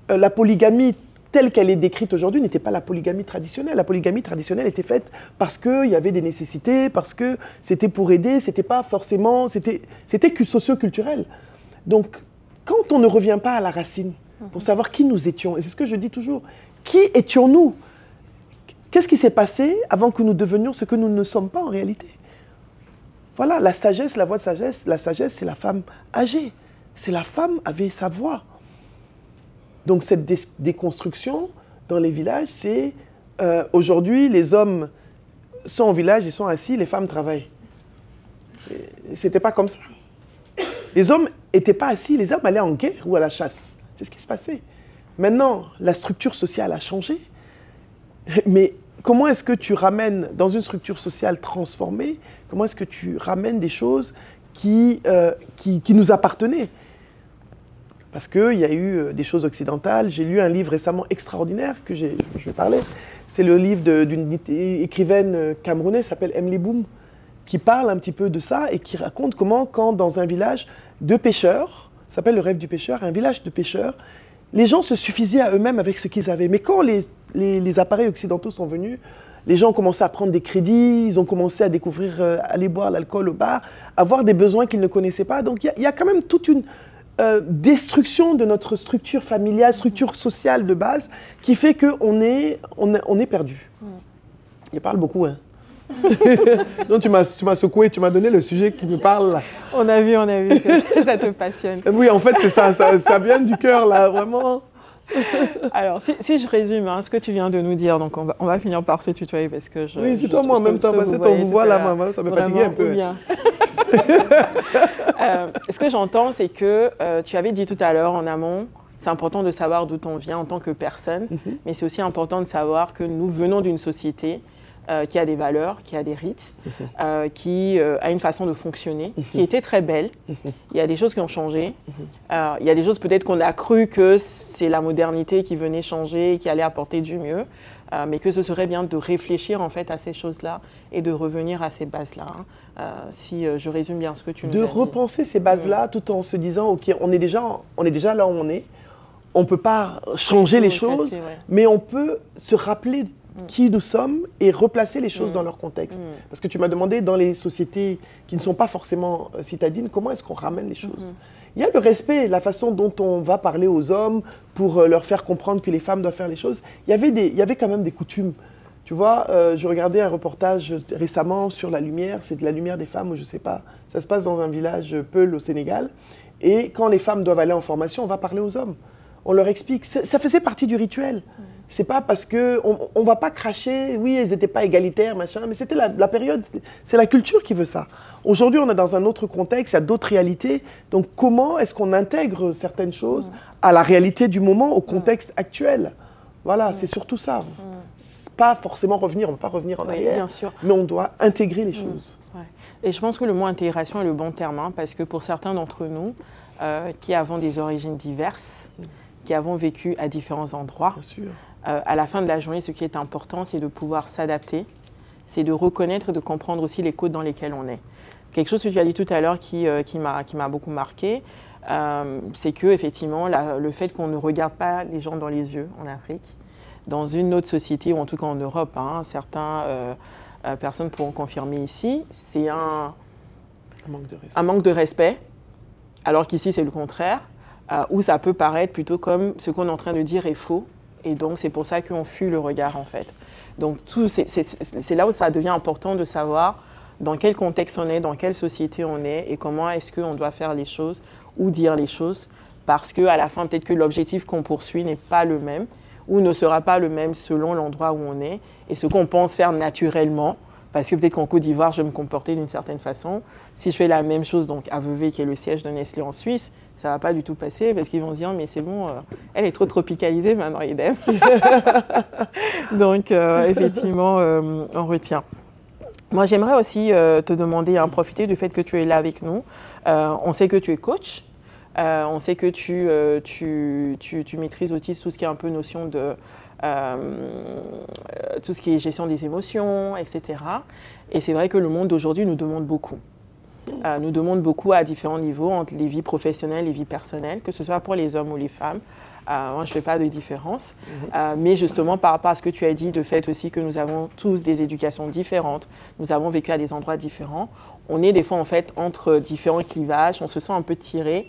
La polygamie telle qu'elle est décrite aujourd'hui n'était pas la polygamie traditionnelle. La polygamie traditionnelle était faite parce qu'il y avait des nécessités, parce que c'était pour aider, c'était pas forcément, c'était socio-culturel. Donc, quand on ne revient pas à la racine, pour savoir qui nous étions, et c'est ce que je dis toujours, qui étions-nous? Qu'est-ce qui s'est passé avant que nous devenions ce que nous ne sommes pas en réalité? Voilà, la sagesse, la voix de sagesse, la sagesse, c'est la femme âgée. C'est la femme avait sa voix. Donc cette déconstruction dans les villages, c'est aujourd'hui, les hommes sont au village, ils sont assis, les femmes travaillent. C'était pas comme ça. Les hommes n'étaient pas assis, les hommes allaient en guerre ou à la chasse. C'est ce qui se passait. Maintenant, la structure sociale a changé. Mais comment est-ce que tu ramènes, dans une structure sociale transformée, comment est-ce que tu ramènes des choses qui nous appartenaient? Parce qu'il y a eu des choses occidentales. J'ai lu un livre récemment extraordinaire que je vais parler. C'est le livre d'une écrivaine camerounaise qui s'appelle Emily Boom, qui parle un petit peu de ça et qui raconte comment, quand dans un village de pêcheurs, ça s'appelle le rêve du pêcheur, un village de pêcheurs, les gens se suffisaient à eux-mêmes avec ce qu'ils avaient. Mais quand les appareils occidentaux sont venus, les gens ont commencé à prendre des crédits, ils ont commencé à découvrir, aller boire l'alcool au bar, avoir des besoins qu'ils ne connaissaient pas. Donc il y a quand même toute une destruction de notre structure familiale, structure sociale de base, qui fait qu'on est perdu. Il parle beaucoup, hein. Donc tu m'as secoué, tu m'as donné le sujet qui me parle là. On a vu que ça te passionne. Oui, en fait, c'est ça vient du cœur là, vraiment. Alors, si je résume ce que tu viens de nous dire, donc on va finir par se tutoyer parce que je... Oui, c'est toi moi en même temps, parce que ton voix là, maman, ça me fatiguait un peu. Bien. Ce que j'entends, c'est que tu avais dit tout à l'heure en amont, c'est important de savoir d'où on vient en tant que personne, mais c'est aussi important de savoir que nous venons d'une société qui a des valeurs, qui a des rites, qui a une façon de fonctionner, qui était très belle. Il y a des choses qui ont changé. Il y a des choses peut-être qu'on a cru que c'est la modernité qui venait changer, qui allait apporter du mieux, mais que ce serait bien de réfléchir en fait à ces choses-là et de revenir à ces bases-là. Si je résume bien ce que tu nous as dit. De repenser ces bases-là tout en se disant, ok, on est déjà là où on est. On ne peut pas changer les choses, mais on peut se rappeler qui nous sommes et replacer les choses dans leur contexte. Parce que tu m'as demandé, dans les sociétés qui ne sont pas forcément citadines, comment est-ce qu'on ramène les choses? Il y a le respect, la façon dont on va parler aux hommes pour leur faire comprendre que les femmes doivent faire les choses. Il y avait quand même des coutumes. Tu vois, je regardais un reportage récemment sur la lumière, c'est de la lumière des femmes, ou je ne sais pas, ça se passe dans un village Peul au Sénégal. Et quand les femmes doivent aller en formation, on va parler aux hommes. On leur explique, ça faisait partie du rituel. c'est pas parce qu'on va pas cracher, oui, ils n'étaient pas égalitaires, machin, mais c'était la période, c'est la culture qui veut ça. Aujourd'hui, on est dans un autre contexte, il y a d'autres réalités. Donc, comment est-ce qu'on intègre certaines choses à la réalité du moment, au contexte actuel? Voilà, c'est surtout ça. Pas forcément revenir, on ne va pas revenir en arrière, bien sûr, mais on doit intégrer les choses. Ouais. Et je pense que le mot intégration est le bon terme, hein, parce que pour certains d'entre nous, qui avons des origines diverses, qui avons vécu à différents endroits, bien sûr. À la fin de la journée, ce qui est important, c'est de pouvoir s'adapter, c'est de reconnaître et de comprendre aussi les codes dans lesquels on est. Quelque chose que tu as dit tout à l'heure qui m'a beaucoup marqué, c'est que effectivement, le fait qu'on ne regarde pas les gens dans les yeux en Afrique, dans une autre société, ou en tout cas en Europe, hein, certaines personnes pourront confirmer ici, c'est un manque de respect, alors qu'ici c'est le contraire, où ça peut paraître plutôt comme ce qu'on est en train de dire est faux, et donc c'est pour ça qu'on fuit le regard en fait. Donc c'est là où ça devient important de savoir dans quel contexte on est, dans quelle société on est, et comment est-ce qu'on doit faire les choses ou dire les choses, parce qu'à la fin, peut-être que l'objectif qu'on poursuit n'est pas le même, ou ne sera pas le même selon l'endroit où on est, et ce qu'on pense faire naturellement, parce que peut-être qu'en Côte d'Ivoire, je vais me comporter d'une certaine façon. Si je fais la même chose donc à Vevey, qui est le siège de Nestlé en Suisse, ça ne va pas du tout passer, parce qu'ils vont se dire, mais c'est bon, elle est trop tropicalisée maintenant, idem. Donc, effectivement, on retient. Moi, j'aimerais aussi te demander, profiter du fait que tu es là avec nous. On sait que tu es coach. On sait que tu maîtrises aussi tout ce qui est un peu notion de tout ce qui est gestion des émotions, etc. Et c'est vrai que le monde d'aujourd'hui nous demande beaucoup. Nous demande beaucoup à différents niveaux, entre les vies professionnelles et les vies personnelles, que ce soit pour les hommes ou les femmes. Moi, je ne fais pas de différence. Mais justement, par rapport à ce que tu as dit, de fait aussi que nous avons tous des éducations différentes, nous avons vécu à des endroits différents, on est des fois en fait entre différents clivages, on se sent un peu tiré.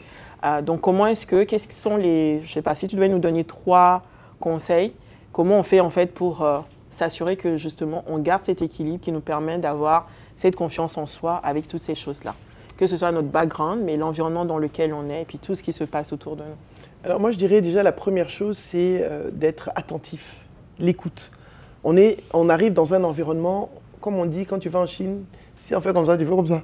Donc, qu'est-ce que sont les, je ne sais pas, si tu devais nous donner 3 conseils, comment on fait en fait pour s'assurer que justement on garde cet équilibre qui nous permet d'avoir cette confiance en soi avec toutes ces choses-là, que ce soit notre background, mais l'environnement dans lequel on est, et puis tout ce qui se passe autour de nous. Alors moi, je dirais déjà la première chose, c'est d'être attentif, l'écoute. On arrive dans un environnement, comme on dit, quand tu vas en Chine, si on fait comme ça, tu fais comme ça.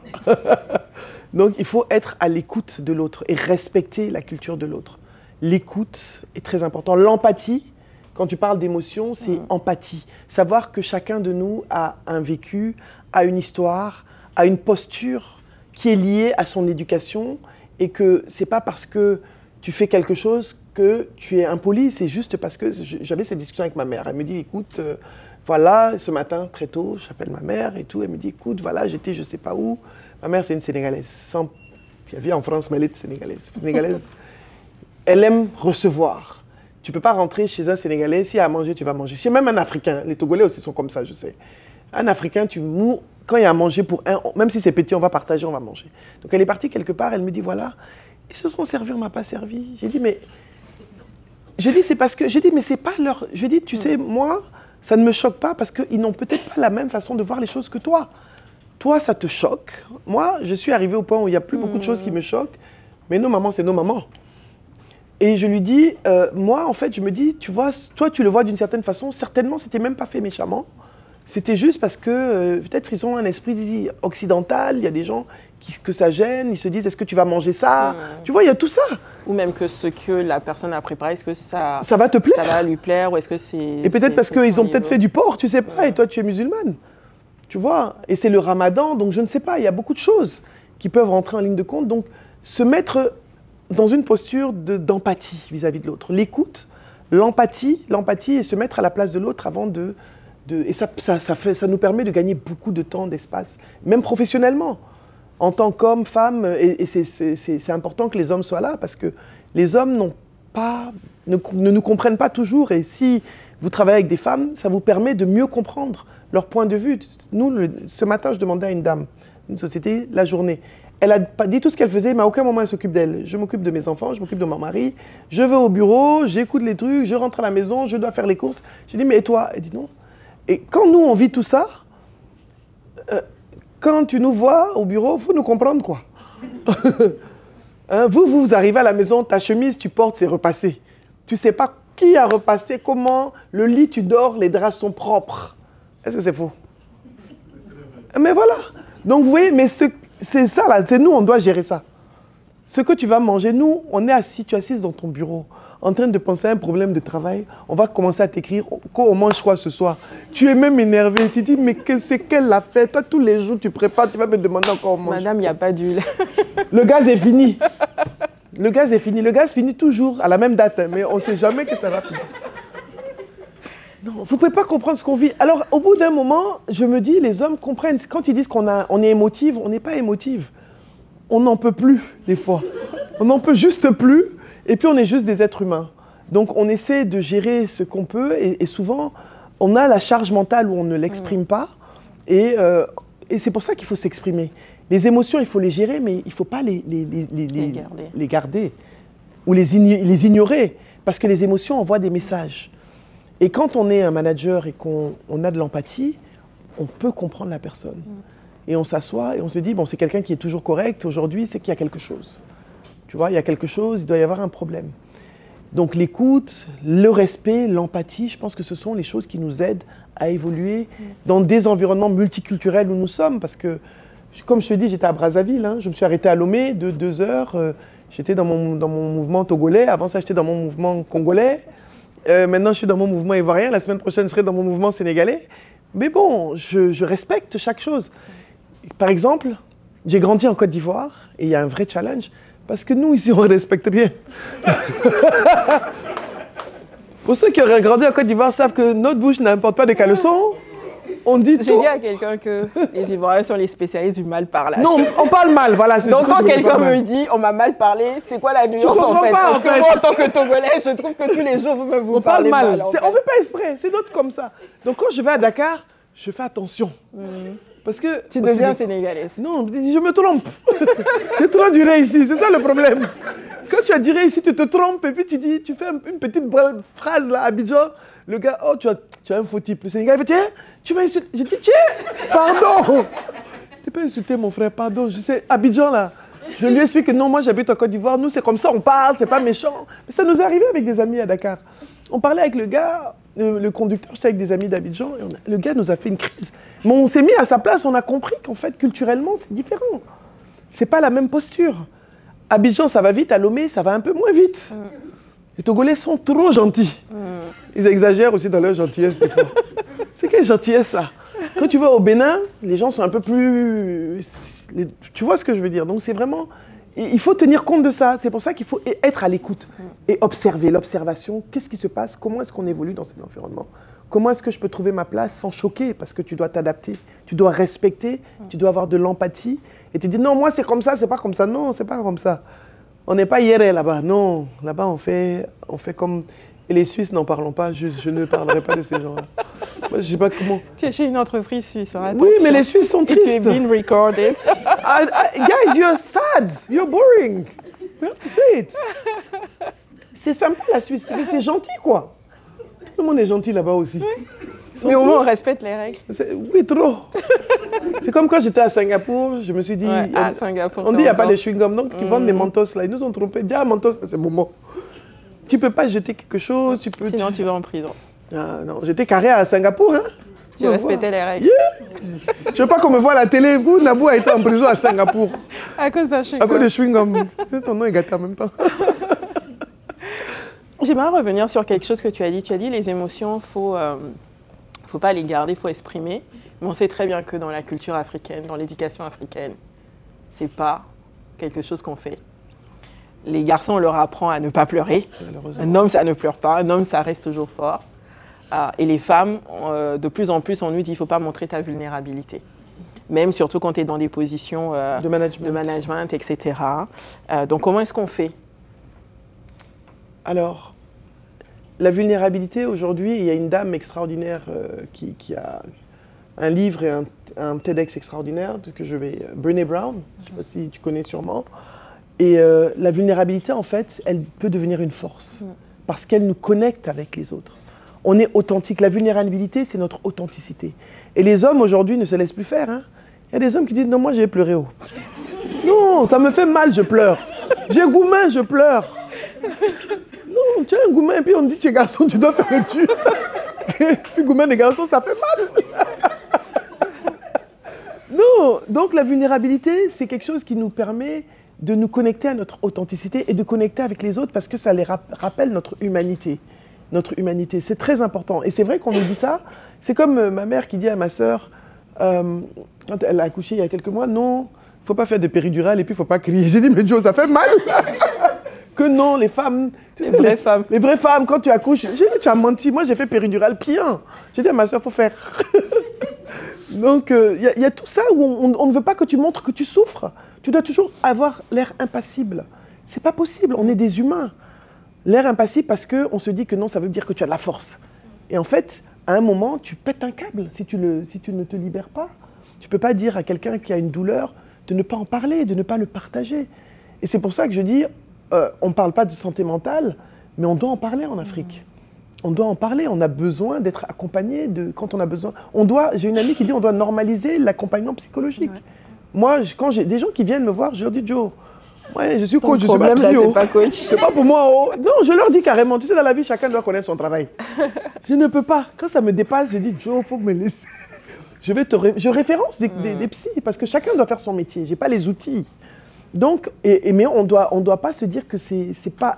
Donc, il faut être à l'écoute de l'autre et respecter la culture de l'autre. L'écoute est très important. L'empathie, quand tu parles d'émotion, c'est empathie. Savoir que chacun de nous a un vécu, a une histoire, a une posture qui est liée à son éducation et que c'est pas parce que tu fais quelque chose que tu es impoli, c'est juste parce que j'avais cette discussion avec ma mère. Elle me dit, écoute, voilà, ce matin, très tôt, j'appelle ma mère et tout. Elle me dit, écoute, voilà, j'étais je sais pas où. Ma mère, c'est une Sénégalaise. Elle vit en France, mais elle est sénégalaise. Sénégalaise, elle aime recevoir. Tu ne peux pas rentrer chez un Sénégalais, s'il y a à manger, tu vas manger. C'est même un Africain. Les Togolais aussi sont comme ça, je sais. Un Africain, quand il y a à manger pour un, même si c'est petit, on va partager, on va manger. Donc elle est partie quelque part, elle me dit, voilà, ils se sont servis, on ne m'a pas servi. J'ai dit, mais... c'est parce que... J'ai dit, mais c'est pas leur... Je dis, tu sais, moi, ça ne me choque pas parce qu'ils n'ont peut-être pas la même façon de voir les choses que toi. Toi, ça te choque. Moi, je suis arrivée au point où il n'y a plus beaucoup de choses qui me choquent. Mais nos mamans, c'est nos mamans. Et je lui dis, moi, en fait, je me dis, tu vois, toi, tu le vois d'une certaine façon. Certainement, ce n'était même pas fait méchamment. C'était juste parce que peut-être ils ont un esprit occidental. Il y a des gens que ça gêne. Ils se disent, est-ce que tu vas manger ça? Tu vois, il y a tout ça. Ou même que ce que la personne a préparé, est-ce que ça va te plaire? Ça va lui plaire ou est-ce que c'est... Et peut-être parce qu'ils ont peut-être fait du porc, tu sais pas. Et toi, tu es musulmane. Tu vois, et c'est le ramadan, donc je ne sais pas, il y a beaucoup de choses qui peuvent rentrer en ligne de compte. Donc, se mettre dans une posture d'empathie vis-à-vis de l'autre. L'écoute, l'empathie et se mettre à la place de l'autre avant et ça nous permet de gagner beaucoup de temps, d'espace, même professionnellement. En tant qu'homme, femme, et c'est important que les hommes soient là parce que les hommes ne nous comprennent pas toujours. Et si vous travaillez avec des femmes, ça vous permet de mieux comprendre leur point de vue. Nous, ce matin, je demandais à une dame, une société, la journée. Elle a pas dit tout ce qu'elle faisait, mais à aucun moment elle s'occupe d'elle. Je m'occupe de mes enfants, je m'occupe de mon mari, je vais au bureau, j'écoute les trucs, je rentre à la maison, je dois faire les courses. Je dis, mais et toi? Elle dit non. Et quand nous, on vit tout ça, quand tu nous vois au bureau, il faut nous comprendre quoi. Hein, vous arrivez à la maison, ta chemise, tu portes, c'est repassé. Tu ne sais pas Qui a repassé comment le lit, tu dors, les draps sont propres? Est-ce que c'est faux? Mais voilà. Donc vous voyez, mais c'est ça là, c'est nous, on doit gérer ça. Ce que tu vas manger, nous, on est assis, tu es assise dans ton bureau, en train de penser à un problème de travail, on va commencer à t'écrire, on mange quoi ce soir? Tu es même énervé, tu dis, mais c'est qu'elle l'a fait? Toi, tous les jours, tu prépares, tu vas me demander encore on mange. Madame, il n'y a pas d'huile. Le gaz est fini. Le gaz est fini. Le gaz finit toujours à la même date, mais on ne sait jamais que ça va finir. Non, vous ne pouvez pas comprendre ce qu'on vit. Alors, au bout d'un moment, je me dis, les hommes comprennent. Quand ils disent on est émotive, on n'est pas émotive. On n'en peut plus, des fois. On n'en peut juste plus. Et puis, on est juste des êtres humains. Donc, on essaie de gérer ce qu'on peut. Et souvent, on a la charge mentale où on ne l'exprime pas. Et c'est pour ça qu'il faut s'exprimer. Les émotions, il faut les gérer, mais il ne faut pas les garder. Ou les ignorer. Parce que les émotions envoient des messages. Et quand on est un manager et qu'on a de l'empathie, on peut comprendre la personne. Et on s'assoit et on se dit, bon, c'est quelqu'un qui est toujours correct. Aujourd'hui, c'est qu'il y a quelque chose. Tu vois, il y a quelque chose, il doit y avoir un problème. Donc l'écoute, le respect, l'empathie, je pense que ce sont les choses qui nous aident à évoluer dans des environnements multiculturels où nous sommes. Parce que, comme je te dis, j'étais à Brazzaville, hein, je me suis arrêtée à Lomé de 2 heures. J'étais dans mon mouvement togolais. Avant ça, j'étais dans mon mouvement congolais. Maintenant, je suis dans mon mouvement ivoirien. La semaine prochaine, je serai dans mon mouvement sénégalais. Mais bon, je respecte chaque chose. Par exemple, j'ai grandi en Côte d'Ivoire et il y a un vrai challenge parce que nous, ici, on ne respecte rien. Pour ceux qui auraient grandi en Côte d'Ivoire savent que notre bouche n'importe pas de caleçon. On dit tout. J'ai dit à quelqu'un que les Ivoiriens sont les spécialistes du mal parlage. Non, on parle mal, voilà. Donc quand quelqu'un me dit on m'a mal parlé, c'est quoi la nuance en fait? Parce que moi, en tant que Togolais, je trouve que tous les jours, vous parlez mal. On ne fait pas exprès, c'est d'autres comme ça. Donc quand je vais à Dakar, je fais attention. Parce que tu deviens sénégalaise. Non, je me trompe. J'ai trop duré ici, c'est ça le problème. Quand tu as duré ici, tu te trompes et puis tu fais une petite phrase là, à Abidjan. Le gars, oh, tu as un faux type. Le Sénégal, il fait, tiens, tu m'as insulté. J'ai dit, tiens, pardon. Je t'ai pas insulté, mon frère, pardon. Je sais, Abidjan, là, je lui explique que non, moi, j'habite en Côte d'Ivoire. Nous, c'est comme ça, on parle, c'est pas méchant. Mais ça nous est arrivé avec des amis à Dakar. On parlait avec le gars, le conducteur, j'étais avec des amis d'Abidjan. Le gars nous a fait une crise. Mais on s'est mis à sa place, on a compris qu'en fait, culturellement, c'est différent. C'est pas la même posture. Abidjan, ça va vite, à Lomé, ça va un peu moins vite. Les Togolais sont trop gentils. Ils exagèrent aussi dans leur gentillesse des fois. C'est quelle gentillesse ça? Quand tu vas au Bénin, les gens sont un peu plus... Tu vois ce que je veux dire? Donc c'est vraiment... Il faut tenir compte de ça. C'est pour ça qu'il faut être à l'écoute et observer. L'observation, qu'est-ce qui se passe? Comment est-ce qu'on évolue dans cet environnement? Comment est-ce que je peux trouver ma place sans choquer? Parce que tu dois t'adapter, tu dois respecter, tu dois avoir de l'empathie. Et tu dis non, moi c'est comme ça, c'est pas comme ça. Non, c'est pas comme ça. On n'est pas hier là-bas. Non, là-bas on fait comme... Et les Suisses, n'en parlons pas. Je ne parlerai pas de ces gens-là. Moi, je sais pas comment... Tu es chez une entreprise suisse, hein, oui, mais les Suisses sont tristes. Et tu es being recorded. Guys, you're sad. You're boring. We have to say it. C'est sympa la Suisse, mais c'est gentil quoi. Tout le monde est gentil là-bas aussi. Oui. Mais au moins on respecte les règles. Oui, trop. C'est comme quand j'étais à Singapour, je me suis dit... Ouais, à Singapour, on dit qu'il n'y a pas de chewing-gum, donc ils vendent des mentos là. Ils nous ont trompés. Dis mentos, c'est bon mot. Tu ne peux pas jeter quelque chose, tu peux... Sinon tu vas en prison. Ah, non, j'étais carré à Singapour. Hein. Tu respectais les règles. Yeah. Je ne veux pas qu'on me voit à la télé. Vous, Nabou a été en prison à Singapour. À cause d'un chewing-gum. À cause de chewing-gum. Ton nom est gâté en même temps. J'aimerais revenir sur quelque chose que tu as dit. Tu as dit les émotions, faut pas les garder, il faut exprimer. Mais on sait très bien que dans la culture africaine, dans l'éducation africaine, c'est pas quelque chose qu'on fait. Les garçons, on leur apprend à ne pas pleurer. Un homme, ça ne pleure pas. Un homme, ça reste toujours fort. Et les femmes, de plus en plus, on nous dit qu'il ne faut pas montrer ta vulnérabilité. Même surtout quand tu es dans des positions de management, etc. Donc, comment est-ce qu'on fait? Alors, la vulnérabilité, aujourd'hui, il y a une dame extraordinaire qui a un livre et un TEDx extraordinaire que je vais... Brené Brown, je ne sais pas si tu connais sûrement. Et la vulnérabilité, en fait, elle peut devenir une force parce qu'elle nous connecte avec les autres. On est authentique. La vulnérabilité, c'est notre authenticité. Et les hommes, aujourd'hui, ne se laissent plus faire. Hein. Il y a des hommes qui disent « Non, moi, je vais pleurer. Oh. Non, ça me fait mal, je pleure. J'ai gourmand, je pleure. » Non, tu as un gourmet et puis on dit tu es garçon, tu dois faire le cul. Puis gourmet des garçons, ça fait mal. Non, donc la vulnérabilité, c'est quelque chose qui nous permet de nous connecter à notre authenticité et de connecter avec les autres parce que ça les rappelle notre humanité. Notre humanité, c'est très important. Et c'est vrai qu'on nous dit ça. C'est comme ma mère qui dit à ma sœur, quand elle a accouché il y a quelques mois, non, il ne faut pas faire de péridurale et puis il ne faut pas crier. J'ai dit, mais Joe, ça fait mal. Que non, les femmes, tu sais, les vraies femmes, quand tu accouches, j'ai dit, tu as menti, moi j'ai fait péridurale bien. J'ai dit à ma soeur, il faut faire. Donc, il y a tout ça où on ne veut pas que tu montres que tu souffres. Tu dois toujours avoir l'air impassible. C'est pas possible, on est des humains. L'air impassible parce qu'on se dit que non, ça veut dire que tu as de la force. Et en fait, à un moment, tu pètes un câble si tu ne te libères pas. Tu ne peux pas dire à quelqu'un qui a une douleur de ne pas en parler, de ne pas le partager. Et c'est pour ça que je dis, on ne parle pas de santé mentale, mais on doit en parler en Afrique. On doit en parler, on a besoin d'être accompagné quand on a besoin. J'ai une amie qui dit on doit normaliser l'accompagnement psychologique. Ouais. Moi, quand j'ai des gens qui viennent me voir, je leur dis Joe, ouais, je suis coach, je suis pas psy. C'est pas coach. C'est pas pour moi. Oh. Non, je leur dis carrément, tu sais, dans la vie, chacun doit connaître son travail. Je ne peux pas. Quand ça me dépasse, je dis Joe, il faut me laisser. Je référence des psys parce que chacun doit faire son métier. Je n'ai pas les outils. Donc, mais on doit pas se dire que c'est pas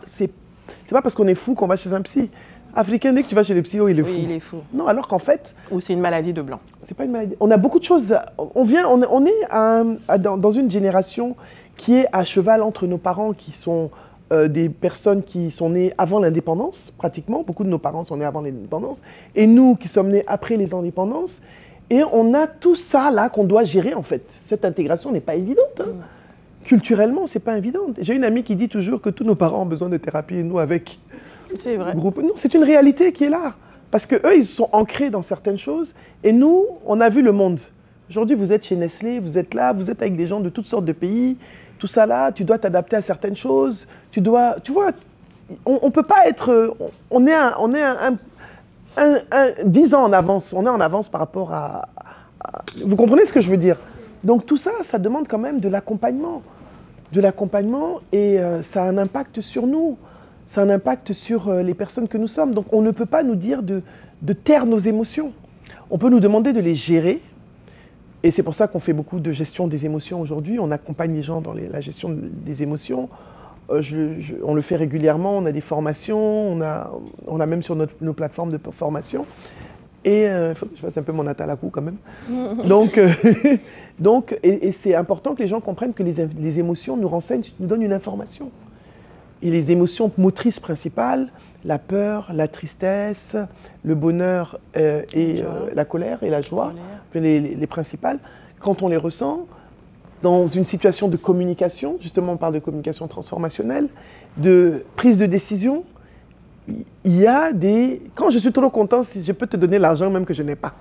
parce qu'on est fou qu'on va chez un psy. Africain, dès que tu vas chez le psy, il est fou. Oui, il est fou. Non, alors qu'en fait... Ou c'est une maladie de blanc. C'est pas une maladie. On a beaucoup de choses. On est dans une génération qui est à cheval entre nos parents qui sont des personnes qui sont nées avant l'indépendance, pratiquement. Beaucoup de nos parents sont nés avant l'indépendance. Et nous qui sommes nés après les indépendances. Et on a tout ça là qu'on doit gérer en fait. Cette intégration n'est pas évidente. Hein. Culturellement, c'est pas évident. J'ai une amie qui dit toujours que tous nos parents ont besoin de thérapie et nous avec. C'est vrai. Non, c'est une réalité qui est là. Parce qu'eux, ils sont ancrés dans certaines choses. Et nous, on a vu le monde. Aujourd'hui, vous êtes chez Nestlé, vous êtes là, vous êtes avec des gens de toutes sortes de pays. Tout ça là, tu dois t'adapter à certaines choses. Tu vois, on ne peut pas être... On est 10 ans en avance. On est en avance par rapport à... Vous comprenez ce que je veux dire? Donc tout ça, ça demande quand même de l'accompagnement. De l'accompagnement et ça a un impact sur nous. Ça a un impact sur les personnes que nous sommes. Donc on ne peut pas nous dire de taire nos émotions. On peut nous demander de les gérer. Et c'est pour ça qu'on fait beaucoup de gestion des émotions aujourd'hui. On accompagne les gens dans la gestion des émotions. On le fait régulièrement, on a des formations, on a même sur nos plateformes de formation. Et il faut que je fasse un peu mon atalakou quand même. Donc, c'est important que les gens comprennent que les émotions nous renseignent, nous donnent une information. Et les émotions motrices principales, la peur, la tristesse, le bonheur et la colère et la joie, les principales, quand on les ressent, dans une situation de communication, justement on parle de communication transformationnelle, de prise de décision, il y a des... Quand je suis trop content, je peux te donner l'argent même que je n'ai pas.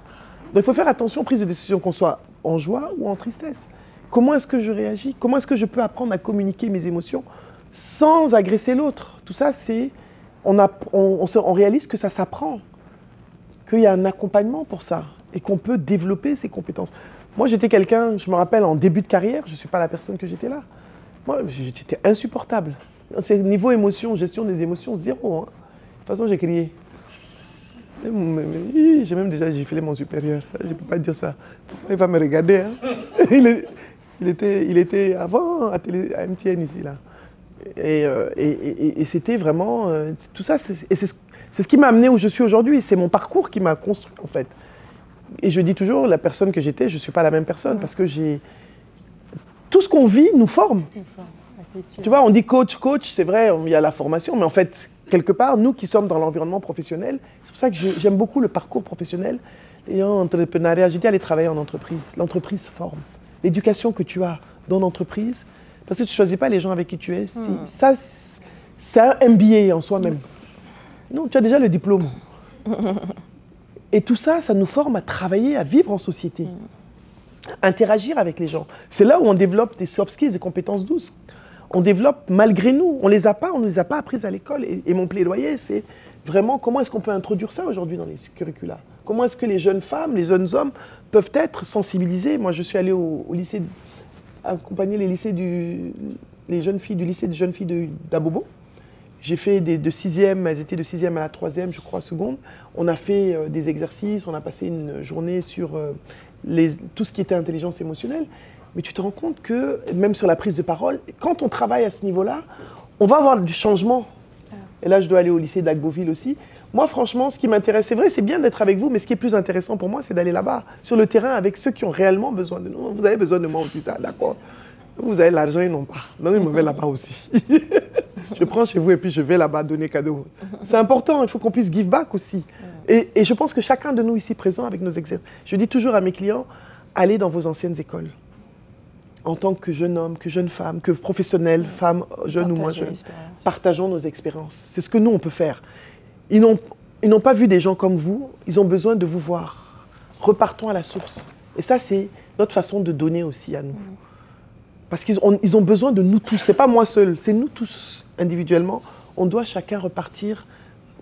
Donc il faut faire attention, prise de décision, qu'on soit en joie ou en tristesse. Comment est-ce que je réagis? Comment est-ce que je peux apprendre à communiquer mes émotions sans agresser l'autre? Tout ça, c'est... On réalise que ça s'apprend, qu'il y a un accompagnement pour ça et qu'on peut développer ses compétences. Moi, j'étais quelqu'un, je me rappelle, en début de carrière, je ne suis pas la personne que j'étais là. Moi, j'étais insupportable. C'est niveau émotion, gestion des émotions, zéro. Hein. De toute façon, j'ai crié. J'ai même déjà giflé mon supérieur. Ça, je ne peux pas dire ça. Il va me regarder. Hein. Il était avant à MTN ici, là. Et c'était vraiment... tout ça, c'est ce qui m'a amené où je suis aujourd'hui. C'est mon parcours qui m'a construit, en fait. Et je dis toujours, la personne que j'étais, je ne suis pas la même personne parce que tout ce qu'on vit nous forme. Tu vois, on dit coach, c'est vrai, il y a la formation, mais en fait, quelque part, nous qui sommes dans l'environnement professionnel, c'est pour ça que j'aime beaucoup le parcours professionnel et en entrepreneuriat. J'ai dit aller travailler en entreprise. L'entreprise forme. L'éducation que tu as dans l'entreprise, parce que tu ne choisis pas les gens avec qui tu es. Ça, c'est un MBA en soi-même. Non, tu as déjà le diplôme. Et tout ça, ça nous forme à travailler, à vivre en société, interagir avec les gens. C'est là où on développe des soft skills, des compétences douces. On développe malgré nous. On ne les a pas apprises à l'école. Et mon plaidoyer, c'est vraiment comment est-ce qu'on peut introduire ça aujourd'hui dans les curricula? Comment est-ce que les jeunes femmes, les jeunes hommes peuvent être sensibilisés? Moi, je suis allé au lycée, accompagner les jeunes filles du lycée des jeunes filles d'Abobo. J'ai fait de 6e, elles étaient de 6e à la 3e, je crois, seconde. On a fait des exercices, on a passé une journée sur tout ce qui était intelligence émotionnelle. Mais tu te rends compte que, même sur la prise de parole, quand on travaille à ce niveau-là, on va avoir du changement. Et là, je dois aller au lycée d'Agboville aussi. Moi, franchement, ce qui m'intéresse, c'est vrai, c'est bien d'être avec vous, mais ce qui est plus intéressant pour moi, c'est d'aller là-bas, sur le terrain, avec ceux qui ont réellement besoin de nous. Vous avez besoin de moi aussi, ça, d'accord? Vous avez l'argent, ils n'ont pas. Non, ils me veulent là-bas aussi. Je prends chez vous et puis je vais là-bas donner cadeau. C'est important, il faut qu'on puisse give back aussi. Et je pense que chacun de nous ici présent avec nos exercices, je dis toujours à mes clients, allez dans vos anciennes écoles. En tant que jeune homme, que jeune femme, que professionnel, femme, jeune ou moins jeune, partageons nos expériences. C'est ce que nous, on peut faire. Ils n'ont pas vu des gens comme vous, ils ont besoin de vous voir. Repartons à la source. Et ça, c'est notre façon de donner aussi à nous. Parce qu'ils ont besoin de nous tous. Ce n'est pas moi seul, c'est nous tous individuellement. On doit chacun repartir,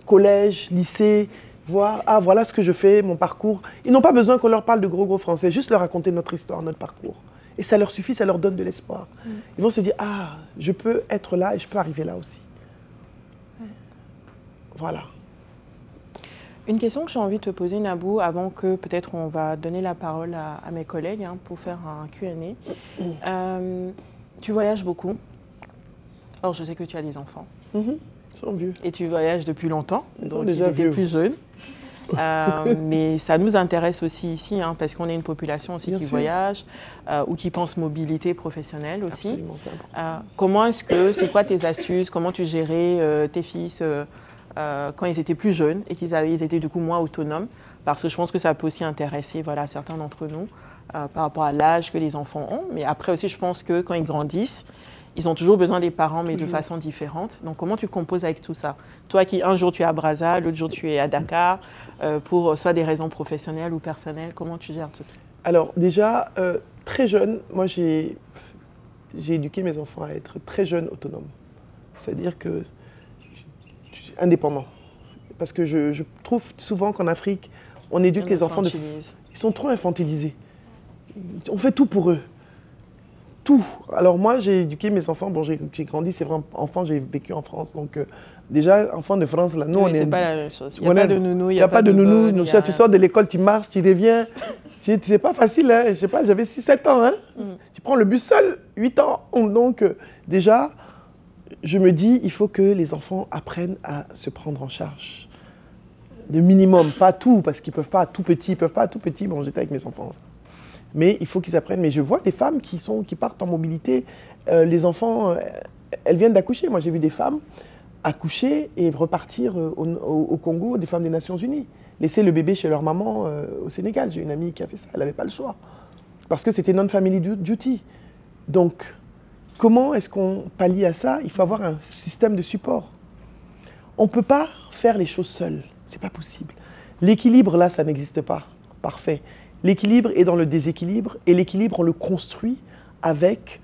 collège, lycée, voir, ah voilà ce que je fais, mon parcours. Ils n'ont pas besoin qu'on leur parle de gros français, juste leur raconter notre histoire, notre parcours. Et ça leur suffit, ça leur donne de l'espoir. Ils vont se dire, ah, je peux être là et je peux arriver là aussi. Voilà. Une question que j'ai envie de te poser, Nabou, avant que peut-être on va donner la parole à mes collègues pour faire un Q&A. Tu voyages beaucoup. Or, je sais que tu as des enfants. Ils sont vieux. Et tu voyages depuis longtemps. Ils sont déjà vieux. Plus jeunes. Mais ça nous intéresse aussi ici, parce qu'on est une population aussi qui voyage ou qui pense mobilité professionnelle aussi. Absolument, c'est important. Comment est-ce que, c'est quoi tes astuces, comment tu gérais tes fils quand ils étaient plus jeunes et qu'ils étaient du coup moins autonomes? Parce que je pense que ça peut aussi intéresser certains d'entre nous par rapport à l'âge que les enfants ont. Mais après aussi, je pense que quand ils grandissent, ils ont toujours besoin des parents, mais de façon différente. Donc, comment tu composes avec tout ça? Toi qui, un jour, tu es à Brazza, l'autre jour, tu es à Dakar, pour soit des raisons professionnelles ou personnelles, comment tu gères tout ça? Alors, déjà, très jeune, moi, j'ai éduqué mes enfants à être très jeunes, autonomes. C'est-à-dire que indépendants. Parce que je trouve souvent qu'en Afrique, on éduque les enfants, ils sont trop infantilisés. On fait tout pour eux. Tout. Alors moi, j'ai éduqué mes enfants. Bon, j'ai grandi, c'est vrai, enfant, j'ai vécu en France. Donc déjà, enfant de France, là, nous, on est... c'est pas la même chose. Il n'y a pas de nounou, il n'y a pas de nounou. Tu sors de l'école, tu marches, tu reviens. C'est pas facile, hein. Je sais pas, j'avais 6-7 ans. Hein. Tu prends le bus seul, 8 ans. Donc déjà, je me dis, il faut que les enfants apprennent à se prendre en charge. Le minimum, pas tout, parce qu'ils ne peuvent pas tout petit. Ils peuvent pas tout petit. Bon, j'étais avec mes enfants. Mais il faut qu'ils apprennent. Mais je vois des femmes qui partent en mobilité. Les enfants, elles viennent d'accoucher. Moi, j'ai vu des femmes accoucher et repartir au Congo, des femmes des Nations Unies. Laisser le bébé chez leur maman au Sénégal. J'ai une amie qui a fait ça. Elle n'avait pas le choix. Parce que c'était non-family duty. Donc, comment est-ce qu'on pallie à ça? Il faut avoir un système de support. On ne peut pas faire les choses seuls. Ce n'est pas possible. L'équilibre, là, ça n'existe pas. Parfait. L'équilibre est dans le déséquilibre et l'équilibre, on le construit avec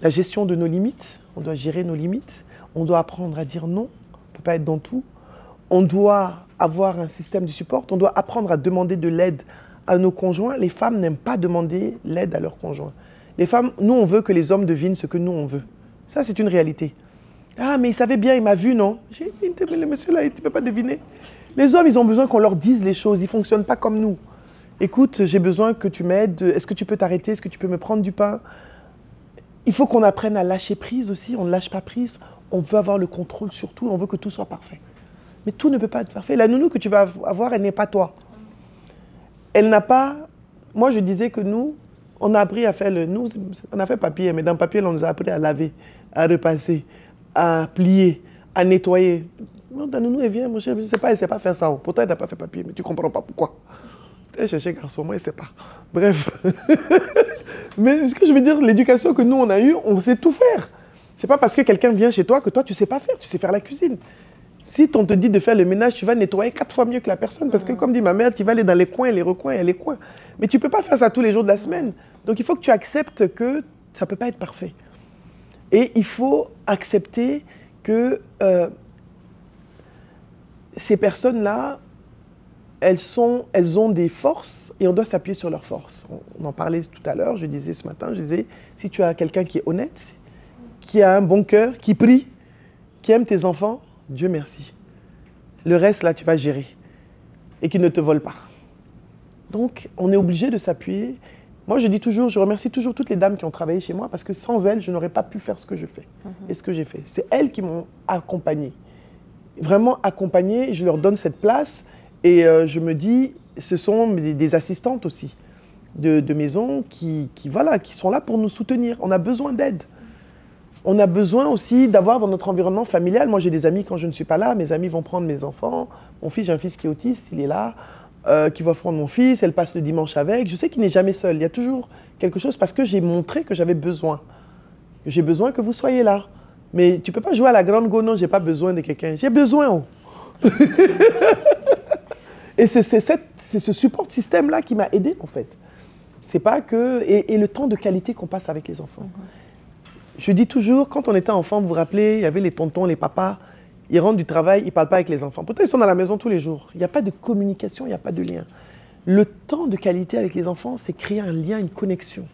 la gestion de nos limites. On doit gérer nos limites. On doit apprendre à dire non. On ne peut pas être dans tout. On doit avoir un système de support. On doit apprendre à demander de l'aide à nos conjoints. Les femmes n'aiment pas demander l'aide à leurs conjoints. Les femmes, nous, on veut que les hommes devinent ce que nous, on veut. Ça, c'est une réalité. Ah, mais il savait bien, il m'a vu, non? J'ai dit, mais le monsieur là, il ne peut pas deviner. Les hommes, ils ont besoin qu'on leur dise les choses. Ils ne fonctionnent pas comme nous. Écoute, j'ai besoin que tu m'aides. Est-ce que tu peux t'arrêter? Est-ce que tu peux me prendre du pain? Il faut qu'on apprenne à lâcher prise aussi. On ne lâche pas prise. On veut avoir le contrôle sur tout. On veut que tout soit parfait. Mais tout ne peut pas être parfait. La nounou que tu vas avoir, elle n'est pas toi. Elle n'a pas... Moi, je disais que nous, on a appris à faire le... Nous, on a fait papier, mais dans le papier, on nous a appris à laver, à repasser, à plier, à nettoyer. Non, ta nounou, elle vient, mon cher, je ne sais pas, elle ne sait pas faire ça. Pourtant, elle n'a pas fait papier, mais tu ne comprends pas pourquoi. Elle cherchait garçon, moi, elle ne sait pas. Bref. Mais ce que je veux dire, l'éducation que nous, on a eue, on sait tout faire. Ce n'est pas parce que quelqu'un vient chez toi que toi, tu ne sais pas faire. Tu sais faire la cuisine. Si on te dit de faire le ménage, tu vas nettoyer 4 fois mieux que la personne. Parce que, comme dit ma mère, tu vas aller dans les coins, les recoins et les coins. Mais tu ne peux pas faire ça tous les jours de la semaine. Donc, il faut que tu acceptes que ça ne peut pas être parfait. Et il faut accepter que ces personnes-là, elles ont des forces et on doit s'appuyer sur leurs forces. On en parlait tout à l'heure, je disais ce matin, je disais, si tu as quelqu'un qui est honnête, qui a un bon cœur, qui prie, qui aime tes enfants, Dieu merci. Le reste, là, tu vas gérer. Et qui ne te vole pas. Donc, on est obligé de s'appuyer. Moi, je dis toujours, je remercie toujours toutes les dames qui ont travaillé chez moi parce que sans elles, je n'aurais pas pu faire ce que je fais et ce que j'ai fait. C'est elles qui m'ont accompagné. Vraiment accompagné, je leur donne cette place et je me dis, ce sont des assistantes aussi de maison qui sont là pour nous soutenir. On a besoin d'aide. On a besoin aussi d'avoir dans notre environnement familial. Moi, j'ai des amis quand je ne suis pas là. Mes amis vont prendre mes enfants. Mon fils, j'ai un fils qui est autiste, il est là, qui va prendre mon fils. Elle passe le dimanche avec. Je sais qu'il n'est jamais seul. Il y a toujours quelque chose parce que j'ai montré que j'avais besoin. J'ai besoin que vous soyez là. Mais tu ne peux pas jouer à la grande go, non, je n'ai pas besoin de quelqu'un. J'ai besoin. Oh. Et c'est ce support système-là qui m'a aidé, en fait. C'est pas que... Et le temps de qualité qu'on passe avec les enfants. Je dis toujours, quand on était enfant, vous vous rappelez, il y avait les tontons, les papas, ils rentrent du travail, ils ne parlent pas avec les enfants. Pourtant, ils sont dans la maison tous les jours. Il n'y a pas de communication, il n'y a pas de lien. Le temps de qualité avec les enfants, c'est créer un lien, une connexion.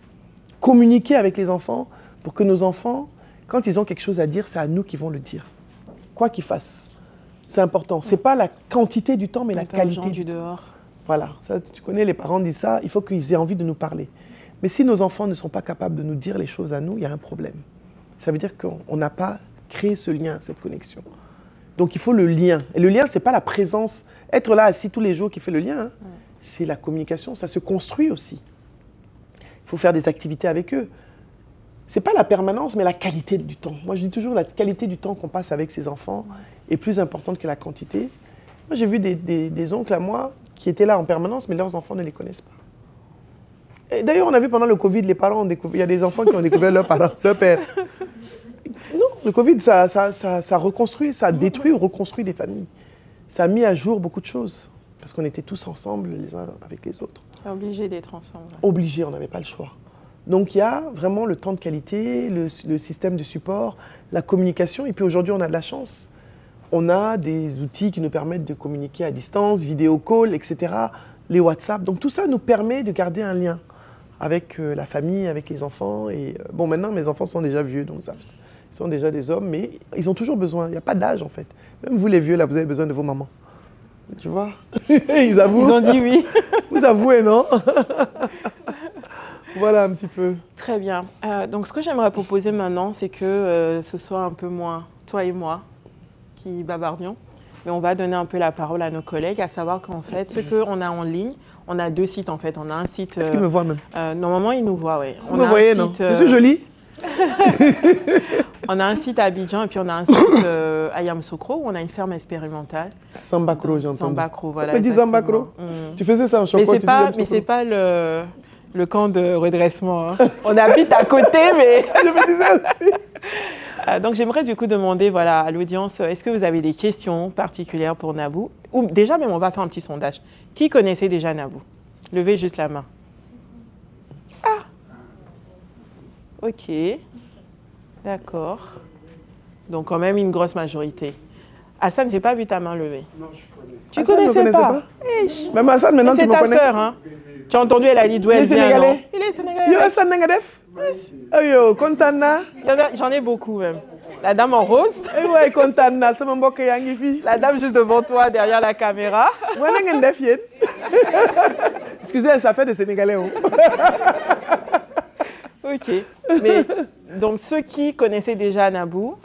Communiquer avec les enfants pour que nos enfants, quand ils ont quelque chose à dire, c'est à nous qu'ils vont le dire. Quoi qu'ils fassent. C'est important. Ce n'est pas la quantité du temps, mais la qualité du dehors. Voilà. Ça, tu connais, les parents disent ça, il faut qu'ils aient envie de nous parler. Mais si nos enfants ne sont pas capables de nous dire les choses à nous, il y a un problème. Ça veut dire qu'on n'a pas créé ce lien, cette connexion. Donc il faut le lien. Et le lien, ce n'est pas la présence, être là assis tous les jours qui fait le lien. Hein. C'est la communication, ça se construit aussi. Il faut faire des activités avec eux. Ce n'est pas la permanence, mais la qualité du temps. Moi, je dis toujours, la qualité du temps qu'on passe avec ses enfants est plus importante que la quantité. Moi, j'ai vu des oncles à moi qui étaient là en permanence, mais leurs enfants ne les connaissent pas. D'ailleurs, on a vu pendant le Covid, les parents ont découvert, il y a des enfants qui ont découvert leurs parents, leur père. Non, le Covid, ça reconstruit, ça détruit ou reconstruit des familles. Ça a mis à jour beaucoup de choses, parce qu'on était tous ensemble, les uns avec les autres. Obligé d'être ensemble. Obligé, on n'avait pas le choix. Donc il y a vraiment le temps de qualité, le système de support, la communication, et puis aujourd'hui, on a de la chance. On a des outils qui nous permettent de communiquer à distance, vidéo call, etc., les WhatsApp. Donc tout ça nous permet de garder un lien avec la famille, avec les enfants. Et bon, maintenant, mes enfants sont déjà vieux, donc ça, ils sont déjà des hommes, mais ils ont toujours besoin. Il n'y a pas d'âge, en fait. Même vous, les vieux, là, vous avez besoin de vos mamans. Tu vois? Ils avouent. Ils ont dit oui. Vous avouez, non? Voilà un petit peu. Très bien. Donc, ce que j'aimerais proposer maintenant, c'est que ce soit un peu moins toi et moi qui bavardions. Mais on va donner un peu la parole à nos collègues, à savoir qu'en fait, ce qu'on a en ligne, on a deux sites en fait. On a un site... Est-ce qu'ils me voient même? Normalement, ils nous voient, oui. Vous me voyez, non? Je suis jolie. On a un site à Abidjan et puis on a un site à Yamoussoukro où on a une ferme expérimentale. Zambakro, j'ai entendu. Zambakro, voilà. Pourquoi tu dis Zambakro? Tu faisais ça en Choco? Mais c'est pas le camp de redressement. Hein. On habite à côté, mais... Je me disais aussi. Donc j'aimerais du coup demander voilà, à l'audience, est-ce que vous avez des questions particulières pour Nabou? Ou déjà même on va faire un petit sondage. Qui connaissait déjà Nabou? Levez juste la main. Ah! Ok. D'accord. Donc quand même une grosse majorité. Hassan, j'ai pas vu ta main levée. Non, je connais. Tu connaissais pas? Même Hassan, maintenant tu me connais. C'est ta sœur, hein? Tu as entendu, elle a dit d'où elle vient, non? Il est sénégalais. Yo, Hassan Nangadef? Yo, Kontana. J'en ai beaucoup même. La dame en rose. Ouais, Kontana, c'est mon bokeh yangifi. La dame juste devant toi, derrière la caméra. Ouais, Nangadef yen. Excusez, ça fait des Sénégalais. Ok. Mais donc ceux qui connaissaient déjà Nabou,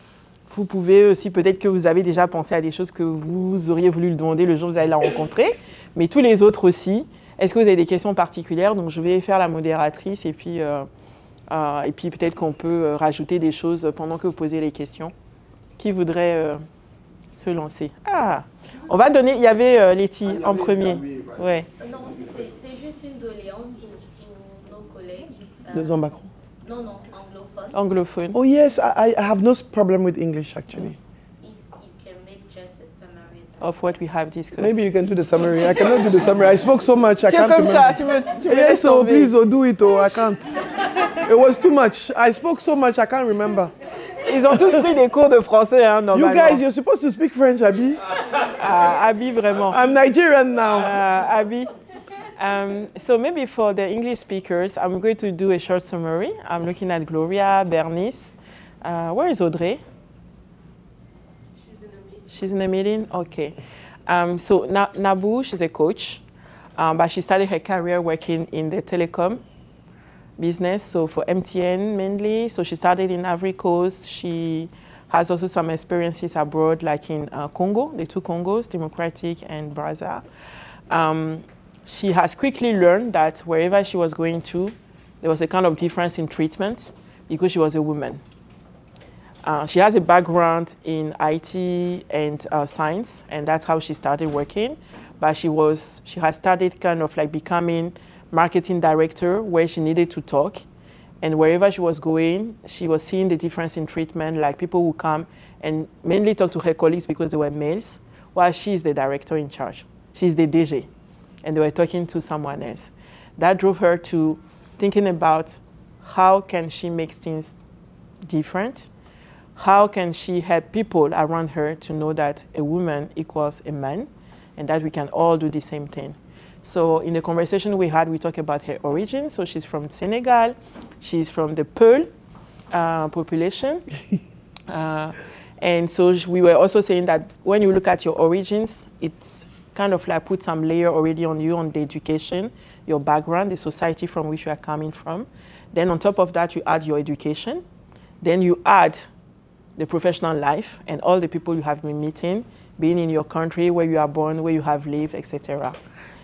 vous pouvez aussi, peut-être que vous avez déjà pensé à des choses que vous auriez voulu lui demander le jour où vous allez la rencontrer. Mais tous les autres aussi. Est-ce que vous avez des questions particulières? Donc je vais faire la modératrice et puis peut-être qu'on peut rajouter des choses pendant que vous posez les questions. Qui voudrait se lancer? Ah, on va donner, il y avait Letty en premier. Ouais. Non, c'est juste une doléance pour nos collègues. De Zambakro? Non, anglophone. Anglophone. Oh yes, I have no problem with English actually. If you can make just a summary. Of what we have discussed. Maybe you can do the summary. I cannot do the summary. I spoke so much, I can't comme remember. ça, tu me Yes, so please do it, I can't. It was too much. I spoke so much, I can't remember. Ils ont tous pris des cours de français, hein, normalement. You guys, you're supposed to speak French, Abi. Abi, vraiment. I'm Nigerian now. Abi. So maybe for the English speakers, I'm going to do a short summary. I'm looking at Gloria, Bernice. Where is Audrey? She's in the meeting? Okay. So Nabu, she's a coach, but she started her career working in the telecom business, so for MTN mainly. So she started in Ivory Coast. She has also some experiences abroad, like in Congo, the two Congos, Democratic and Brazza. She has quickly learned that wherever she was going to, there was a kind of difference in treatment because she was a woman. She has a background in IT and science, and that's how she started working. But she has started kind of like becoming marketing director where she needed to talk. And wherever she was going, she was seeing the difference in treatment, like people who come and mainly talk to her colleagues because they were males, while she's the director in charge. She's the DG, and they were talking to someone else. That drove her to thinking about how can she make things different. How can she help people around her to know that a woman equals a man and that we can all do the same thing? So in the conversation we had, we talked about her origin. So she's from Senegal. She's from the Peul population. And so we were also saying that when you look at your origins, it's kind of like put some layer already on you on the education, your background, the society from which you are coming from. Then on top of that, you add your education. Then you add the professional life and all the people you have been meeting, being in your country, where you are born, where you have lived, etc.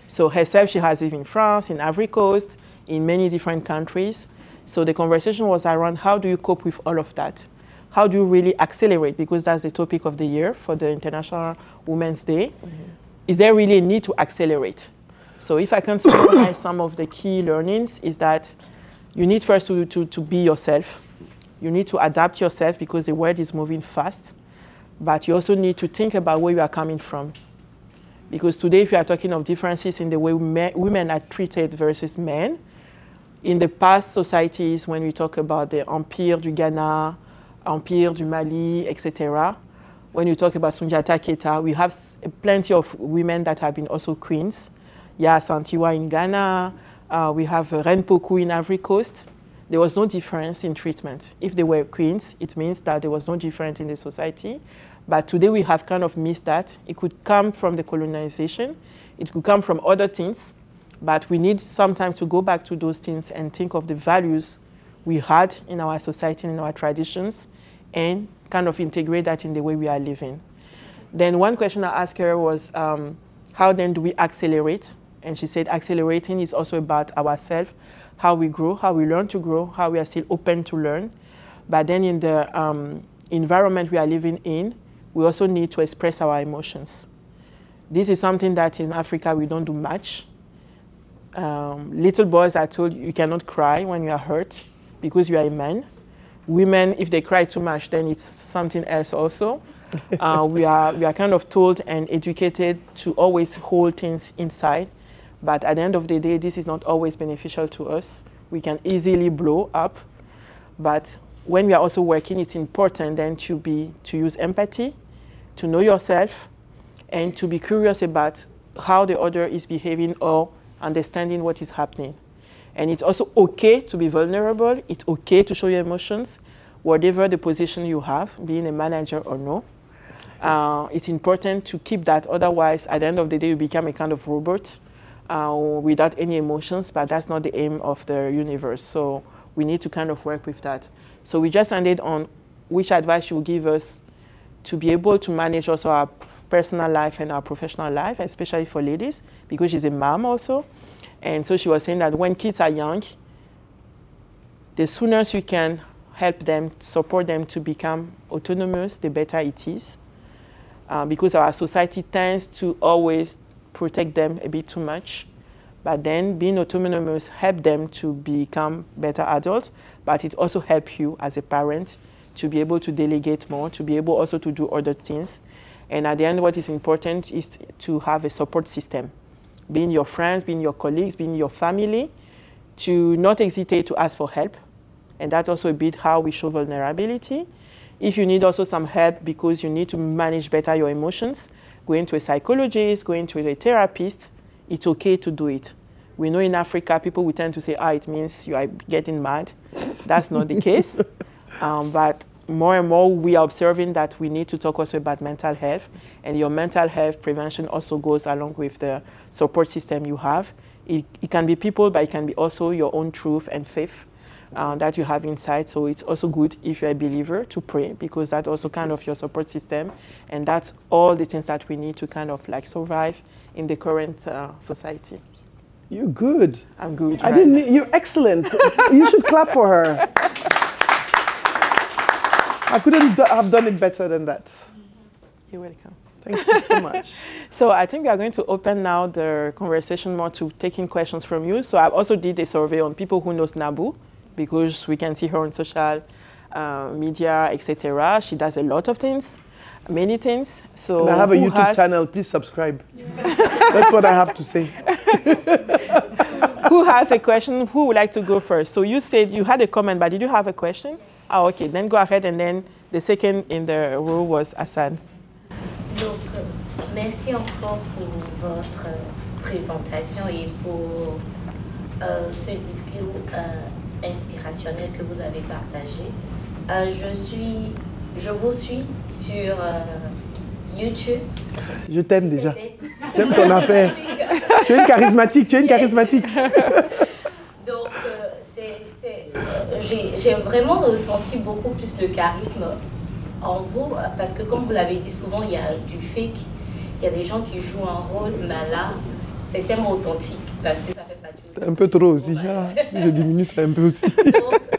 So herself, she has lived in France, in Ivory Coast, in many different countries. So the conversation was around how do you cope with all of that? How do you really accelerate? Because that's the topic of the year for the International Women's Day. Mm-hmm. Is there really a need to accelerate? So if I can summarize some of the key learnings is that you need first to be yourself. You need to adapt yourself because the world is moving fast, but you also need to think about where you are coming from. Because today, if you are talking of differences in the way women are treated versus men, in the past societies, when we talk about the Empire du Ghana, Empire du Mali, etc., when you talk about Sundiata Keita, we have plenty of women that have been also queens. Yeah, Santiwa in Ghana, we have Reine Pokou in Ivory Coast. There was no difference in treatment. If they were queens, it means that there was no difference in the society. But today we have kind of missed that. It could come from the colonization. It could come from other things. But we need sometimes to go back to those things and think of the values we had in our society and in our traditions and kind of integrate that in the way we are living. Then one question I asked her was, how then do we accelerate? And she said accelerating is also about ourselves, how we grow, how we learn to grow, how we are still open to learn. But then in the environment we are living in, we also need to express our emotions. This is something that in Africa we don't do much. Little boys are told you cannot cry when you are hurt because you are a man. Women, if they cry too much, then it's something else also. We are kind of told and educated to always hold things inside. But at the end of the day, this is not always beneficial to us. We can easily blow up. But when we are also working, it's important then to use empathy, to know yourself, and to be curious about how the other is behaving or understanding what is happening. And it's also okay to be vulnerable. It's okay to show your emotions, whatever the position you have, being a manager or no. It's important to keep that. Otherwise, at the end of the day, you become a kind of robot without any emotions, but that's not the aim of the universe. So we need to kind of work with that. So we just ended on which advice you will give us to be able to manage also our personal life and our professional life, especially for ladies, because she's a mom also. And so she was saying that when kids are young, the sooner you can help them, support them to become autonomous, the better it is. Because our society tends to always protect them a bit too much. But then being autonomous helps them to become better adults, but it also helps you as a parent to be able to delegate more, to be able also to do other things. And at the end, what is important is to have a support system, being your friends, being your colleagues, being your family, to not hesitate to ask for help. And that's also a bit how we show vulnerability. If you need also some help because you need to manage better your emotions, going to a psychologist, going to a therapist, it's okay to do it. We know in Africa, people will tend to say, it means you are getting mad. That's not the case. But more and more we are observing that we need to talk also about mental health, and your mental health prevention also goes along with the support system you have. It can be people, but it can be also your own truth and faith that you have inside. So it's also good if you're a believer to pray, because that's also kind of your support system, and that's all the things that we need to kind of like survive in the current society. You're good. I'm good. I didn't. You're excellent. You should clap for her. I couldn't have done it better than that. You're welcome. Thank you so much. So I think we are going to open now the conversation more to taking questions from you. So I also did a survey on people who knows Naboo, because we can see her on social media, etc. She does a lot of things, many things. So and I have a YouTube channel. Please subscribe. That's what I have to say. Who has a question? Who would like to go first? So you said you had a comment, but did you have a question? Ah, okay. Then go ahead, and then the second in the row was Hassan. Donc, merci encore pour votre présentation et pour ce discours inspirationnel que vous avez partagé. Je vous suis sur YouTube. Je t'aime déjà. J'aime ton affaire. Tu es une charismatique, tu es une charismatique. Donc, j'ai vraiment ressenti beaucoup plus de charisme en vous, parce que comme vous l'avez dit souvent, il y a du fake, il y a des gens qui jouent un rôle, mais là, c'est tellement authentique, parce que ça fait pas du tout. Un peu trop aussi, ah, je diminue ça un peu aussi.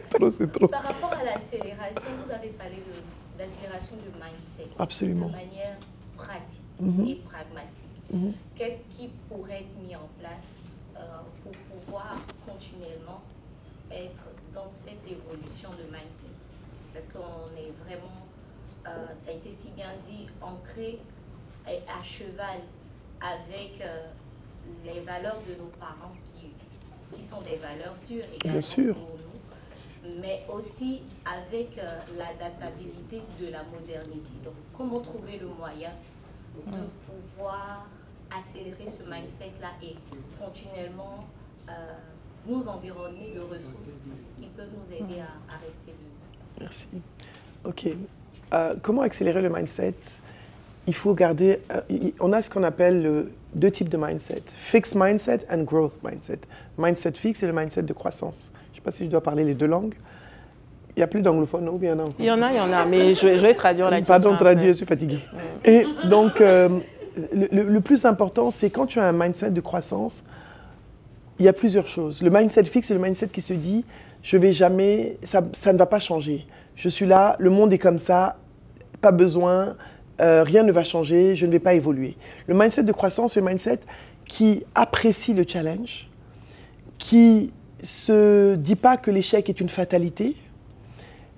Trop, c'est trop. Par rapport à l'accélération, vous avez parlé d'accélération du mindset. Absolument. De manière pratique et pragmatique. Qu'est-ce qui pourrait être mis en place pour pouvoir continuellement être dans cette évolution de mindset? Parce qu'on est vraiment, ça a été si bien dit, ancré et à cheval avec les valeurs de nos parents qui sont des valeurs sûres également pour nous, mais aussi avec l'adaptabilité de la modernité. Donc, comment trouver le moyen de pouvoir accélérer ce mindset-là et continuellement nous environner de ressources qui peuvent nous aider à rester vivants. Merci. OK. Comment accélérer le mindset? Il faut garder... on a ce qu'on appelle deux types de mindset. Fixed mindset and growth mindset. Mindset fixe et le mindset de croissance. Je ne sais pas si je dois parler les deux langues. Il n'y a plus d'anglophones ou bien non? Il y en a, mais je vais traduire la question. Pardon, traduire, je suis fatiguée. Et donc, le plus important, c'est quand tu as un mindset de croissance, il y a plusieurs choses. Le mindset fixe, c'est le mindset qui se dit, je vais jamais, ça ne va pas changer. Je suis là, le monde est comme ça, pas besoin, rien ne va changer, je ne vais pas évoluer. Le mindset de croissance, c'est le mindset qui apprécie le challenge, qui ne se dit pas que l'échec est une fatalité.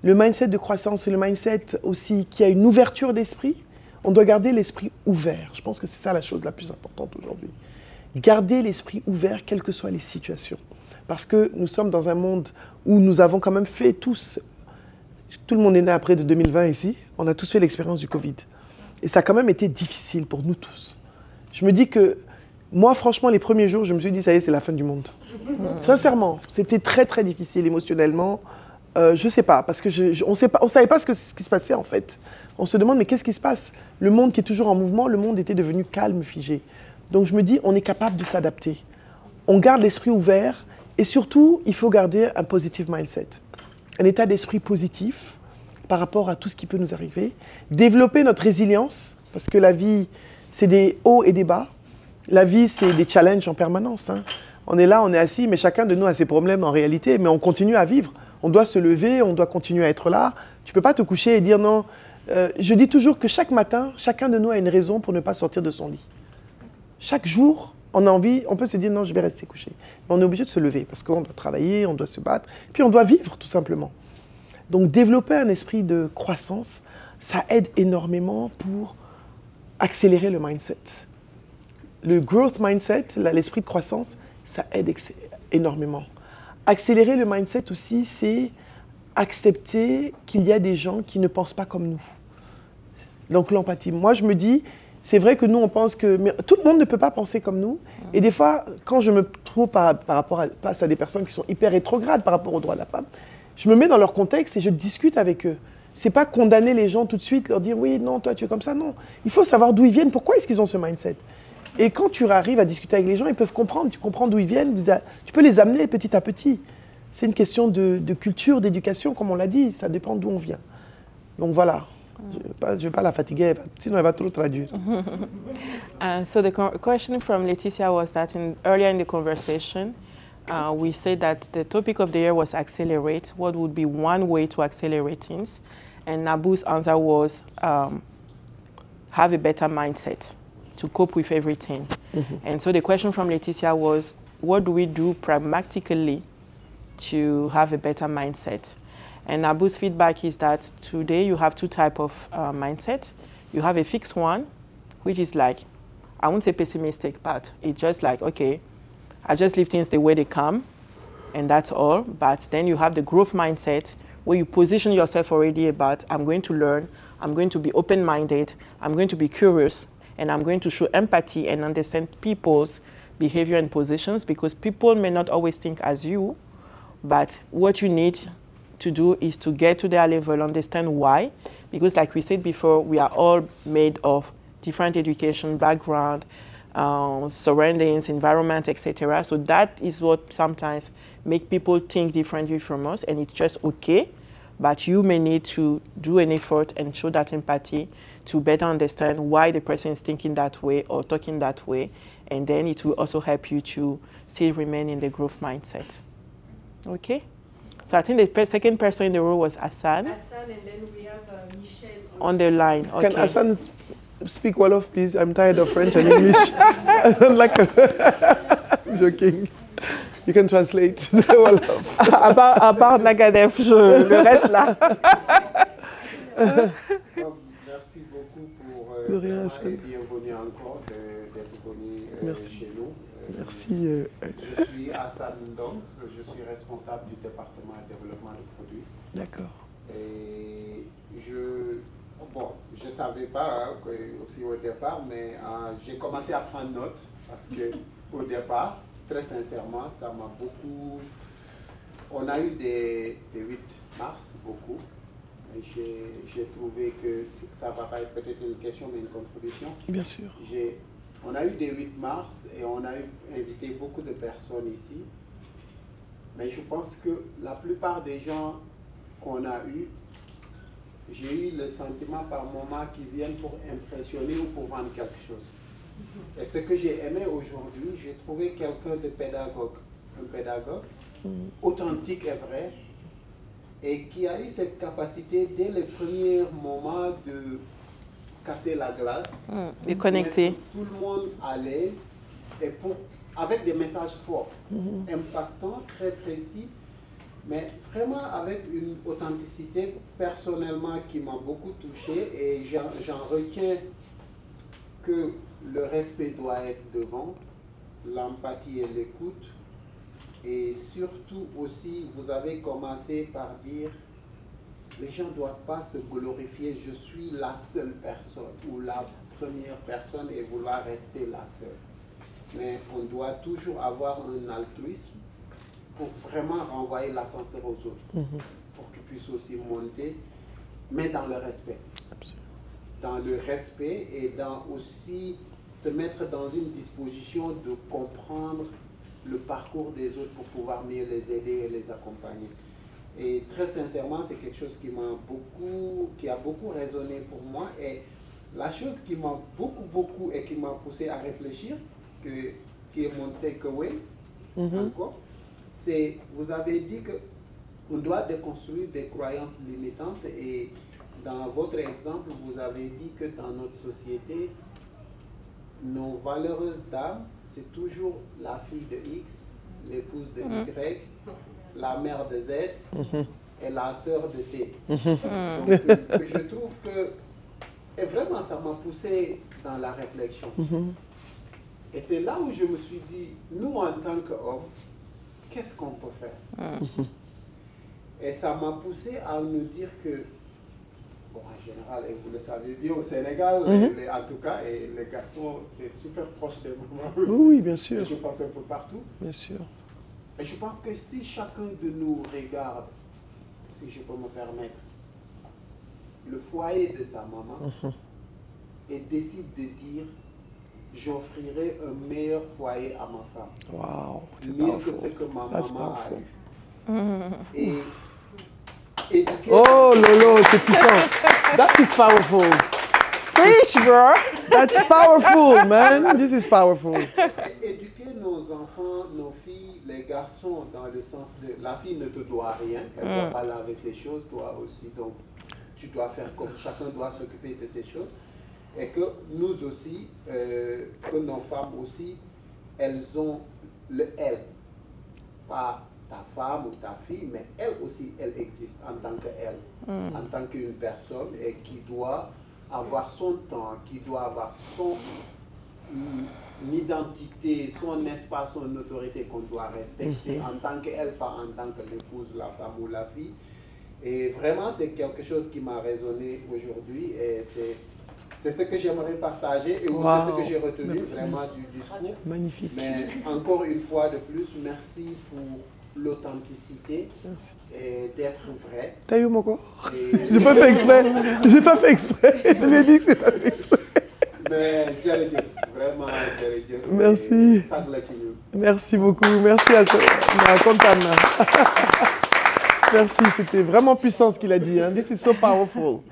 Le mindset de croissance, c'est le mindset aussi qui a une ouverture d'esprit. On doit garder l'esprit ouvert. Je pense que c'est ça la chose la plus importante aujourd'hui. Garder l'esprit ouvert, quelles que soient les situations. Parce que nous sommes dans un monde où nous avons quand même fait tous, tout le monde est né après de 2020 ici, on a tous fait l'expérience du Covid. Et ça a quand même été difficile pour nous tous. Je me dis que, moi franchement, les premiers jours, je me suis dit, ça y est, c'est la fin du monde. Sincèrement, c'était très très difficile émotionnellement. Je ne sais pas, parce que on ne savait pas ce qui se passait en fait. On se demande, mais qu'est-ce qui se passe? Le monde qui est toujours en mouvement, le monde était devenu calme, figé. Donc je me dis, on est capable de s'adapter. On garde l'esprit ouvert et surtout, il faut garder un positive mindset. Un état d'esprit positif par rapport à tout ce qui peut nous arriver. Développer notre résilience, parce que la vie, c'est des hauts et des bas. La vie, c'est des challenges en permanence. Hein. On est là, on est assis, mais chacun de nous a ses problèmes en réalité, mais on continue à vivre. On doit se lever, on doit continuer à être là. Tu ne peux pas te coucher et dire non. Je dis toujours que chaque matin, chacun de nous a une raison pour ne pas sortir de son lit. Chaque jour, on a envie, on peut se dire non, je vais rester couché. Mais on est obligé de se lever parce qu'on doit travailler, on doit se battre, puis on doit vivre tout simplement. Donc développer un esprit de croissance, ça aide énormément pour accélérer le mindset. Le growth mindset, l'esprit de croissance, ça aide énormément. Accélérer le mindset aussi, c'est accepter qu'il y a des gens qui ne pensent pas comme nous. Donc l'empathie. Moi, je me dis, c'est vrai que nous, on pense que... Mais tout le monde ne peut pas penser comme nous. Et des fois, quand je me trouve par rapport à des personnes qui sont hyper rétrogrades par rapport aux droits de la femme, je me mets dans leur contexte et je discute avec eux. c'est pas condamner les gens tout de suite, leur dire oui, non, toi tu es comme ça, non. Il faut savoir d'où ils viennent, pourquoi est-ce qu'ils ont ce mindset. Et quand tu arrives à discuter avec les gens, ils peuvent comprendre, tu comprends d'où ils viennent, tu peux les amener petit à petit. C'est une question de culture, d'éducation, comme on l'a dit, ça dépend d'où on vient. Donc voilà, je ne vais pas la fatiguer, sinon elle va trop traduire. So the question from Laetitia was that earlier in the conversation, we said that the topic of the year was accelerate. What would be one way to accelerate things? And Nabu's answer was have a better mindset to cope with everything. And so the question from Laetitia was, what do we do pragmatically to have a better mindset? And Nabu's feedback is that today you have two types of mindset. You have a fixed one, which is like, I won't say pessimistic, but it's just like, okay, I just leave things the way they come, and that's all. But then you have the growth mindset, where you position yourself already about, I'm going to learn, I'm going to be open-minded, I'm going to be curious, and I'm going to show empathy and understand people's behavior and positions, because people may not always think as you, but what you need to do is to get to their level, understand why, because like we said before, we are all made of different education background, surroundings, environment, etc. So that is what sometimes make people think differently from us, and it's just okay. But you may need to do an effort and show that empathy to better understand why the person is thinking that way or talking that way, and then it will also help you to still remain in the growth mindset. Okay? So I think the second person in the row was Hassan. Hassan, and then we have Michelle on the line. Okay. Can Hassan speak Wolof, please? I'm tired of French and English. I don't like I'm joking. You can translate Wolof. à part Nagadef, le reste là. Merci beaucoup pour et bienvenue encore d'être venu chez nous. Merci. Je suis Hassan Ndong, je suis responsable du département de développement de produits. D'accord. Et je ne savais pas aussi au départ, mais j'ai commencé à prendre note parce qu'au départ, très sincèrement, ça m'a beaucoup... On a eu des 8 mars, beaucoup. J'ai trouvé que ça va pas être peut-être une question, mais une contribution. Bien sûr. On a eu des 8 mars et on a invité beaucoup de personnes ici. Mais je pense que la plupart des gens qu'on a eus, j'ai eu le sentiment par moment qu'ils viennent pour impressionner ou pour vendre quelque chose. Et ce que j'ai aimé aujourd'hui, j'ai trouvé quelqu'un de pédagogue, un pédagogue authentique et vrai, et qui a eu cette capacité dès les premiers moments de casser la glace, de connecter tout le monde à l'aise, et avec des messages forts, impactants, très précis, mais vraiment avec une authenticité personnellement qui m'a beaucoup touché, et j'en retiens que le respect doit être devant, l'empathie et l'écoute, et surtout aussi, vous avez commencé par dire, les gens ne doivent pas se glorifier, je suis la seule personne ou la première personne et vouloir rester la seule. Mais on doit toujours avoir un altruisme pour vraiment renvoyer l'ascenseur aux autres, pour qu'ils puissent aussi monter, mais dans le respect. Absolument. Dans le respect et dans aussi se mettre dans une disposition de comprendre le parcours des autres pour pouvoir mieux les aider et les accompagner. Et très sincèrement, c'est quelque chose qui a beaucoup résonné pour moi. Et la chose qui m'a beaucoup et qui m'a poussé à réfléchir, qui est mon takeaway encore, c'est, vous avez dit qu'on doit déconstruire des croyances limitantes, et dans votre exemple, vous avez dit que dans notre société, nos valeureuses dames, c'est toujours la fille de X, l'épouse de Y, la mère de Z et la sœur de T. Donc, je trouve que, et vraiment, ça m'a poussé dans la réflexion. Et c'est là où je me suis dit, nous en tant qu'hommes, qu'est-ce qu'on peut faire? Et ça m'a poussé à nous dire que, bon, en général, et vous le savez bien, au Sénégal, en tout cas, et les garçons, c'est super proche des mamans aussi. Oui, bien sûr. Et je pense un peu partout. Bien sûr. Et je pense que si chacun de nous regarde, si je peux me permettre, le foyer de sa maman et décide de dire j'offrirai un meilleur foyer à ma femme. Wow, mieux que ce que ma maman a eu. Et éduquer, oh Lolo, c'est puissant. That is powerful. Preach, bro. That's powerful, man. This is powerful. éduquer nos enfants, nos filles, les garçons, dans le sens de la fille ne te doit rien, elle doit pas laver tes choses, toi aussi, donc tu dois faire comme chacun doit s'occuper de ses choses. Et que nous aussi, que nos femmes aussi, elles ont le elle. Pas ta femme ou ta fille, mais elle aussi, elle existe en tant qu'elle, en tant qu'une personne et qui doit avoir son temps, qui doit avoir son identité, son espace, son autorité qu'on doit respecter en tant qu'elle, pas en tant que l'épouse, la femme ou la fille. Et vraiment, c'est quelque chose qui m'a résonné aujourd'hui et c'est ce que j'aimerais partager et c'est ce que j'ai retenu vraiment du discours. Magnifique. Mais encore une fois de plus, merci pour l'authenticité et d'être vrai. T'as eu mon corps? J'ai pas fait exprès. J'ai pas fait exprès. Je lui ai dit que c'est pas fait exprès. Mais vraiment, merci. Merci beaucoup. Merci à toi. Merci, c'était vraiment puissant ce qu'il a dit. Hein. This is so powerful.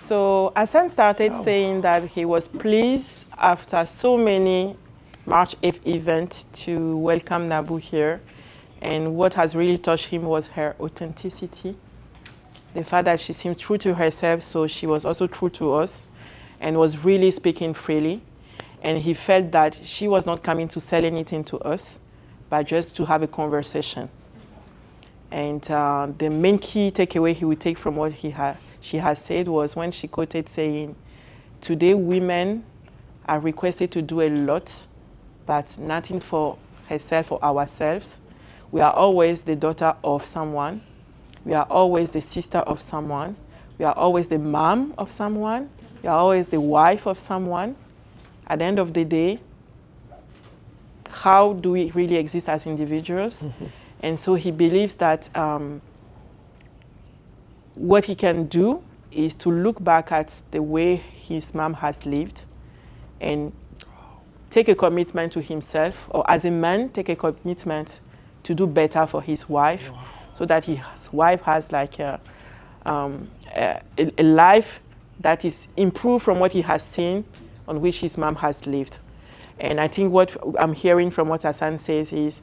So Hassan started saying that he was pleased after so many March 8th events to welcome Naboo here. And what has really touched him was her authenticity. The fact that she seemed true to herself, so she was also true to us and was really speaking freely. And he felt that she was not coming to sell anything to us, but just to have a conversation. And the main key takeaway he would take from what she has said was when she quoted saying, today women are requested to do a lot, but nothing for herself or ourselves. We are always the daughter of someone. We are always the sister of someone. We are always the mom of someone. We are always the wife of someone. At the end of the day, how do we really exist as individuals? And so he believes that what he can do is to look back at the way his mom has lived and take a commitment to himself, or as a man, take a commitment to do better for his wife, so that his wife has like a life that is improved from what he has seen on which his mom has lived. And I think what I'm hearing from what Hassan says is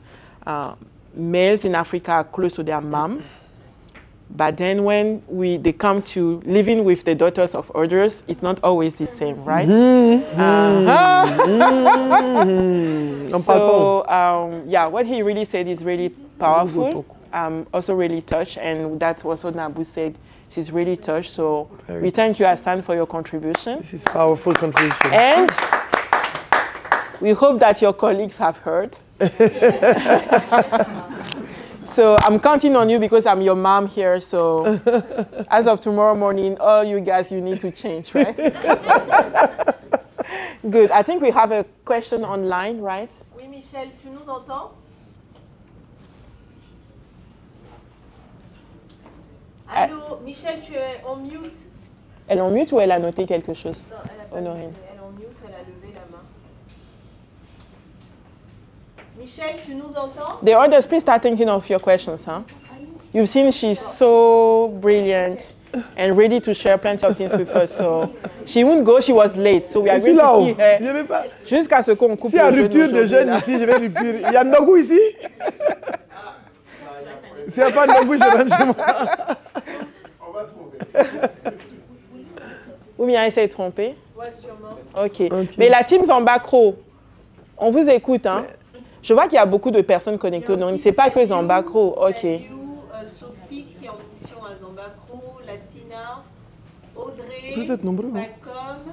males in Africa are close to their mom, but then when they come to living with the daughters of others, it's not always the same, right? So yeah, what he really said is really powerful. I'm also really touched, and that's also Naboo said. She's really touched. So we thank you, Hassan, for your contribution. This is powerful contribution. And we hope that your colleagues have heard. So I'm counting on you because I'm your mom here. So as of tomorrow morning, all you guys, you need to change, right? Good. I think we have a question online, right? Oui, Michel, tu nous entends? Allô, Michel, tu es en mute? Elle est en mute ou elle a noté quelque chose? Non, elle a pas Honorine. Elle est en mute, elle a levé la main. Michel, tu nous entends? The others, please start thinking of your questions, huh? You've seen she's so brilliant and ready to share plenty of things with us. So she won't go, she was late. So we are going to keep her jusqu'à ce qu'on coupe le jeu. S'il y a rupture de de jeunes ici, je vais rupture. Il y a Ndogou ici? S'il n'y a pas de Ndogou, je rentre chez moi. On va trouver. Ou bien elle s'est trompée? Ouais, sûrement. OK. Mais la team Zambacro, on vous écoute, hein? Je vois qu'il y a beaucoup de personnes connectées. Donc, c'est pas que Zambacro. OK. Sophie qui est en mission à Zambacro, Lassina, Audrey, Vous êtes nombreux. Malcolm,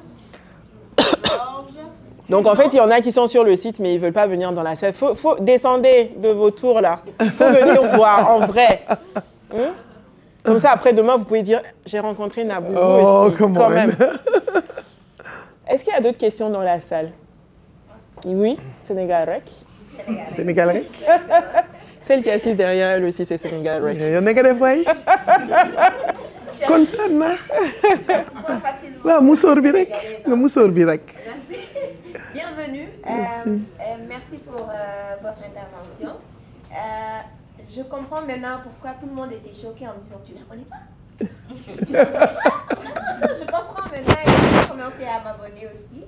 Georges. Donc, en fait, il y en a qui sont sur le site, mais ils ne veulent pas venir dans la salle. Faut descendez de vos tours, là. Il faut venir voir, en vrai. Comme ça, après, demain, vous pouvez dire, j'ai rencontré Naboo aussi, quand même. Est-ce qu'il y a d'autres questions dans la salle? Oui, Sénégal Rec. Sénégal Rec. Celle qui est assise derrière elle aussi, c'est Sénégal Rec. Il y en a qui des fois. Tu kontaan naa. facilement. waaw musóor bi rek nga musóor bi rek. Merci. Bienvenue. Merci pour votre intervention. Je comprends maintenant pourquoi tout le monde était choqué en me disant tu ne la connais pas. Je comprends maintenant et j'ai commencé à m'abonner aussi.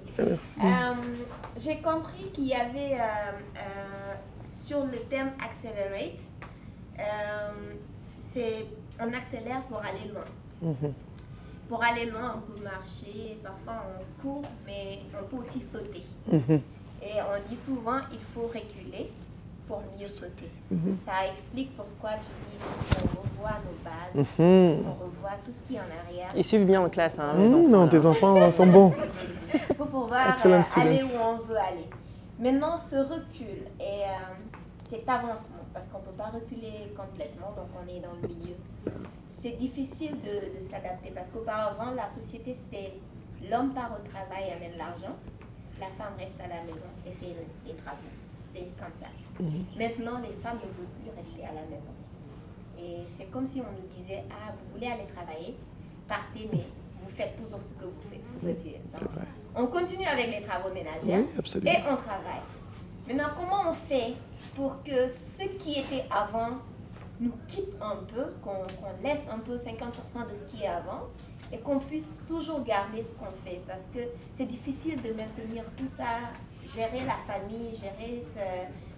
J'ai compris qu'il y avait sur le thème Accelerate, on accélère pour aller loin. Pour aller loin, on peut marcher, parfois on court, mais on peut aussi sauter. Et on dit souvent il faut reculer pour mieux sauter. Ça explique pourquoi tu dis qu'on revoit nos bases, on revoit tout ce qui est en arrière. Ils suivent bien en classe, hein, les enfants. Non, tes enfants sont bons. Pour pouvoir aller où on veut aller. Maintenant, ce recul et cet avancement, parce qu'on ne peut pas reculer complètement, donc on est dans le milieu. C'est difficile de s'adapter parce qu'auparavant, la société, c'était l'homme part au travail et amène l'argent, la femme reste à la maison et fait les travaux. C'était comme ça. Maintenant, les femmes ne veulent plus rester à la maison. Et c'est comme si on nous disait, ah, vous voulez aller travailler, partez, mais vous faites toujours ce que vous faisiez. On continue avec les travaux ménagers et on travaille. Maintenant, comment on fait pour que ce qui était avant nous quitte un peu, qu'on laisse un peu 50% de ce qui est avant et qu'on puisse toujours garder ce qu'on fait? Parce que c'est difficile de maintenir tout ça, gérer la famille, gérer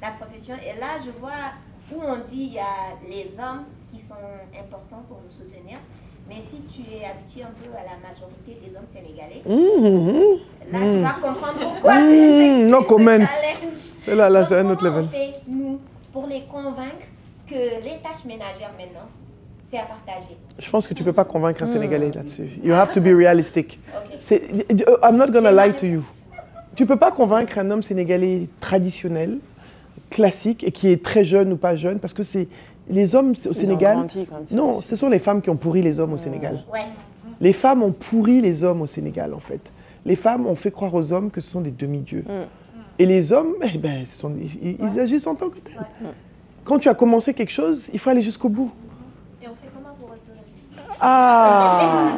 la profession. Et là, je vois où on dit il y a les hommes qui sont importants pour nous soutenir. Mais si tu es habitué un peu à la majorité des hommes sénégalais, là, tu vas comprendre pourquoi c'est no comment. C'est là, c'est un autre level. Comment on fait, nous, pour les convaincre que les tâches ménagères maintenant, c'est à partager? Je pense que tu ne peux pas convaincre un Sénégalais là-dessus. You have to be realistic. Okay. I'm not going to lie to you. Tu ne peux pas convaincre un homme sénégalais traditionnel, classique, et qui est très jeune ou pas jeune, parce que c'est les hommes au Sénégal. Non, ce sont les femmes qui ont pourri les hommes au Sénégal. Ouais. Les femmes ont pourri les hommes au Sénégal, en fait. Les femmes ont fait croire aux hommes que ce sont des demi-dieux. Et les hommes, eh ben, ils agissent en tant que tels. Quand tu as commencé quelque chose, il faut aller jusqu'au bout. Et on fait comment pour retourner? Ah!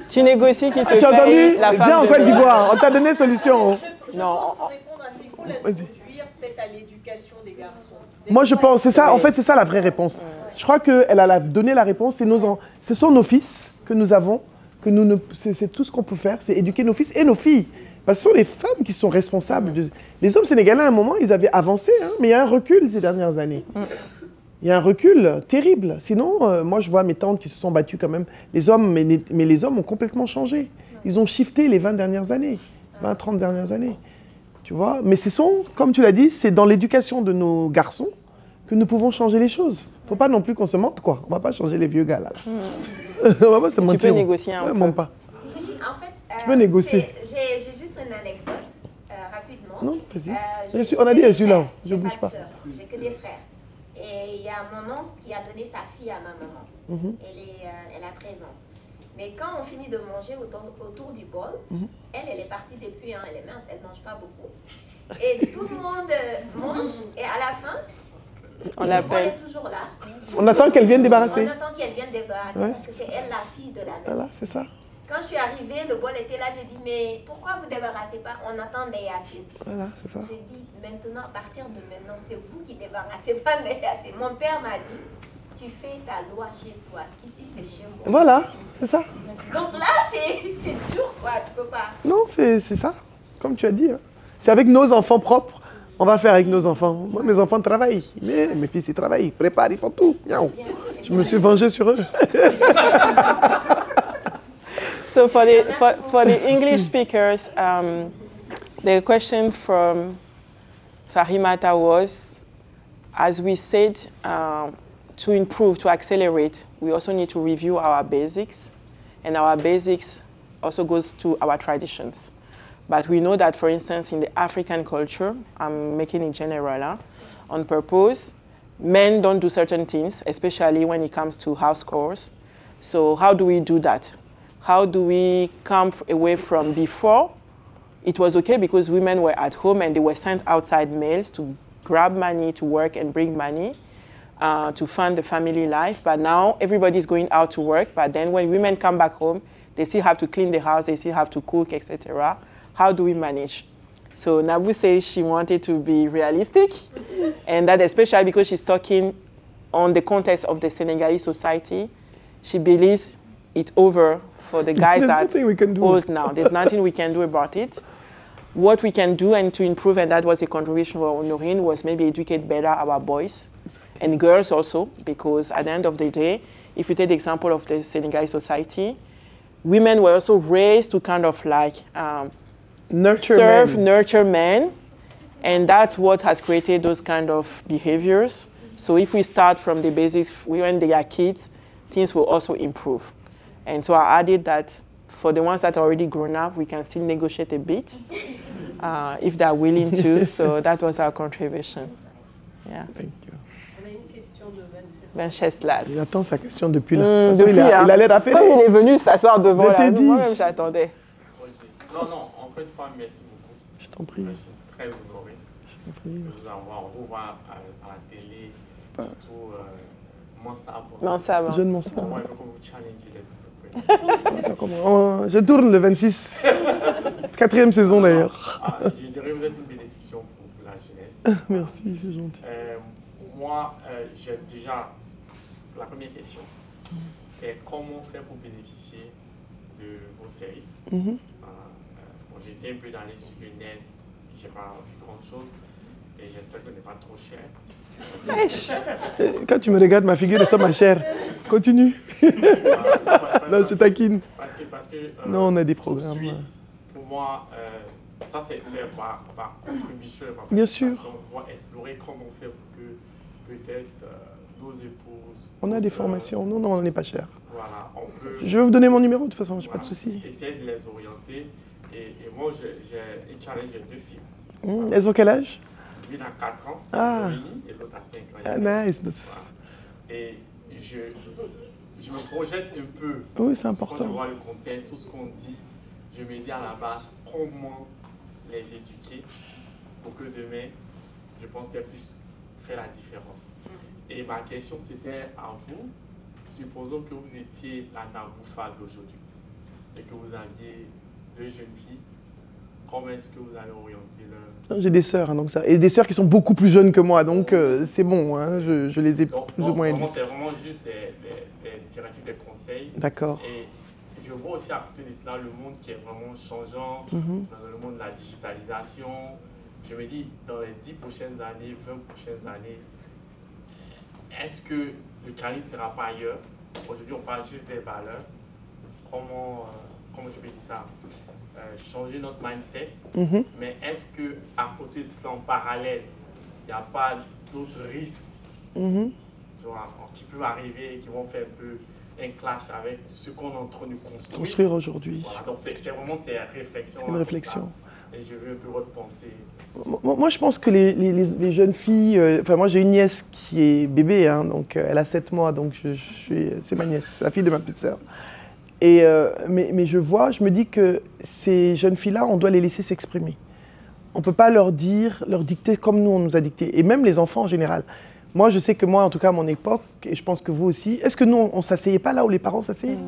Tu négocies qui te Tu as paye entendu? la femme Viens en de Côte l'autre. d'Ivoire, on t'a donné solution. Je Non. pense pour répondre à ça, il faut l'introduire peut-être à l'éducation des garçons. Moi, je pense, c'est ça, en fait, c'est ça la vraie réponse. Je crois qu'elle a donné la réponse, ce sont nos fils que nous avons, c'est tout ce qu'on peut faire, c'est éduquer nos fils et nos filles. Parce que ce sont les femmes qui sont responsables. Les hommes sénégalais, à un moment, ils avaient avancé, hein, mais il y a un recul ces dernières années. Il y a un recul terrible. Sinon, moi, je vois mes tantes qui se sont battues quand même. Les hommes, mais les hommes ont complètement changé. Ils ont shifté les 20 dernières années, 20, 30 dernières années. Tu vois? Mais comme tu l'as dit, c'est dans l'éducation de nos garçons que nous pouvons changer les choses. Il ne faut pas non plus qu'on se mente, quoi. On ne va pas changer les vieux gars, là. On va pas se mentir. Tu peux négocier un peu. Pas. Oui, en fait, tu peux négocier. J'ai juste une anecdote, rapidement. Non, vas-y. On a dit, je suis là, je ne bouge pas. J'ai que des frères. Et il y a un maman qui a donné sa fille à ma maman. Elle a 13 ans. Mais quand on finit de manger autour du bol, elle est partie depuis, elle est mince, elle ne mange pas beaucoup. Et tout le monde mange, et à la fin, on l'appelle. Elle est toujours là. On attend qu'elle vienne débarrasser. On attend qu'elle vienne débarrasser, parce que c'est elle la fille de la maison. Voilà, c'est ça. Quand je suis arrivée, le bol était là, j'ai dit, mais pourquoi vous ne débarrassez pas? On attend Neyassi. Voilà, c'est ça. J'ai dit, maintenant, à partir de maintenant, c'est vous qui débarrassez pas Neyassi. Mon père m'a dit, tu fais ta loi chez toi. Ici, c'est chez moi. Voilà, c'est ça. Donc là, c'est dur, quoi. Tu peux pas. Non, c'est ça. Comme tu as dit. Hein. C'est avec nos enfants propres. On va faire avec nos enfants. Moi, mes enfants travaillent. Mais mes fils, ils travaillent. Ils préparent, ils font tout. Je me suis vengé sur eux. So for the English speakers, the question from Fahimata was, as we said, to improve, to accelerate, we also need to review our basics. And our basics also goes to our traditions. But we know that, for instance, in the African culture, I'm making it general, on purpose, men don't do certain things, especially when it comes to house chores. So how do we do that? How do we come away from before? It was okay because women were at home and they were sent outside males to grab money, to work and bring money. to fund the family life. But now everybody's going out to work. But then when women come back home, they still have to clean the house, they still have to cook, etc. How do we manage? So Nabou says she wanted to be realistic, and that especially because she's talking on the context of the Senegalese society. She believes it's over for the guys that are old now. There's nothing we can do about it. What we can do and to improve, and that was a contribution for Honorine, was maybe educate better our boys and girls also, because at the end of the day, if you take the example of the Senegalese society, women were also raised to kind of like nurture men, and that's what has created those kind of behaviors. So if we start from the basics, when they are kids, things will also improve. And so I added that for the ones that are already grown up, we can still negotiate a bit if they're willing to. So that was our contribution. Yeah. Thank you. On a une question de Venceslas. Il attend sa question depuis là. Il a l'air affairé. Comme il est venu s'asseoir devant là, moi-même j'attendais. Non, encore une fois, merci beaucoup. Je t'en prie. Je suis très honoré de vous voir à la télé, surtout Mansab. Jeune Mansab. Moi, je veux que vous challengez les entrepreneurs. Je tourne le 26. 4e saison d'ailleurs. Je dirais que vous êtes une bénédiction pour la jeunesse. Merci, c'est gentil. Moi, j'ai déjà la première question. C'est comment faire pour bénéficier de vos services. J'essaie un peu d'aller sur le net, je n'ai pas vu grand chose et j'espère que ce n'est pas trop cher. Quand tu me regardes, ma figure est ça, ma chère. Continue. Non, je taquine. Parce que non, on a des programmes. Suite, pour moi, ça c'est ma contribution. Bien sûr. On va explorer comment faire pour que peut-être nos épouses. On a des formations. Non, on n'est pas cher. Voilà, on peut. Je vais vous donner mon numéro de toute façon, je n'ai pas de souci. Essayer de les orienter. Et moi, j'ai un challenge, j'ai 2 filles. Elles ont quel âge? L'une a 4 ans, et l'autre a 5 ans. Ah, nice. Voilà. Et je me projette un peu. Oui, c'est important. Quand je vois le contexte, tout ce qu'on dit, je me dis à la base comment les éduquer pour que demain, je pense qu'elles puissent faire la différence. Et ma question c'était à vous, supposons que vous étiez la Naboufa d'aujourd'hui et que vous aviez 2 jeunes filles, comment est-ce que vous allez orienter leur... J'ai des sœurs, hein, donc ça. Et des sœurs qui sont beaucoup plus jeunes que moi, donc c'est bon, hein, je les ai plus ou moins aidées. C'est vraiment juste des directives, des conseils. D'accord. Et je vois aussi à côté de cela le monde qui est vraiment changeant, dans le monde de la digitalisation. Je me dis, dans les 10 prochaines années, 20 prochaines années, est-ce que le challenge ne sera pas ailleurs? Aujourd'hui, on parle juste des valeurs. Comment je peux dire ça? Changer notre mindset, mais est-ce qu'à côté de cela, en parallèle, il n'y a pas d'autres risques tu vois, qui peuvent arriver et qui vont faire un peu un clash avec ce qu'on est en train de construire aujourd'hui? Voilà, donc c'est vraiment ces réflexions. C'est une réflexion. Et je veux un peu votre pensée. Moi, je pense que les jeunes filles... Enfin, moi, j'ai une nièce qui est bébé, hein, donc elle a 7 mois, donc c'est ma nièce, la fille de ma petite sœur. Et, mais je me dis que ces jeunes filles-là, on doit les laisser s'exprimer. On ne peut pas leur dicter comme nous, on nous a dicté. Et même les enfants en général. Moi, je sais que moi, en tout cas, à mon époque, et je pense que vous aussi, est-ce que nous, on ne s'asseyait pas là où les parents s'asseyaient?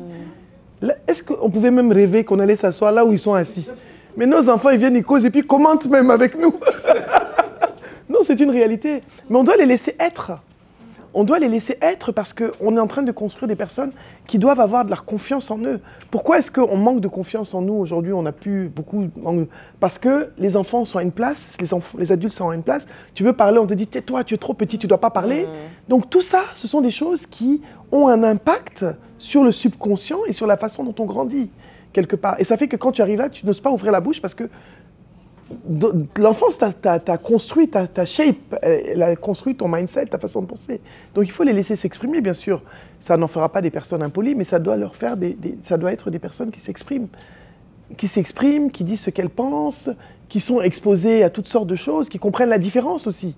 Est-ce qu'on pouvait même rêver qu'on allait s'asseoir là où ils sont assis? Mais nos enfants, ils viennent, ils causent et puis ils commentent même avec nous. Non, c'est une réalité. Mais on doit les laisser être. On doit les laisser être parce qu'on est en train de construire des personnes qui doivent avoir de la confiance en eux. Pourquoi est-ce qu'on manque de confiance en nous aujourd'hui? On n'a plus beaucoup... Parce que les enfants sont à une place, les adultes sont à une place. Tu veux parler, on te dit, tais-toi, tu es trop petit, tu ne dois pas parler. Donc tout ça, ce sont des choses qui ont un impact sur le subconscient et sur la façon dont on grandit, quelque part. Et ça fait que quand tu arrives là, tu n'oses pas ouvrir la bouche parce que l'enfance t'a construit, ta shape, elle a construit ton mindset, ta façon de penser. Donc il faut les laisser s'exprimer, bien sûr. Ça n'en fera pas des personnes impolies, mais ça doit leur faire ça doit être des personnes qui s'expriment, qui disent ce qu'elles pensent, qui sont exposées à toutes sortes de choses, qui comprennent la différence aussi.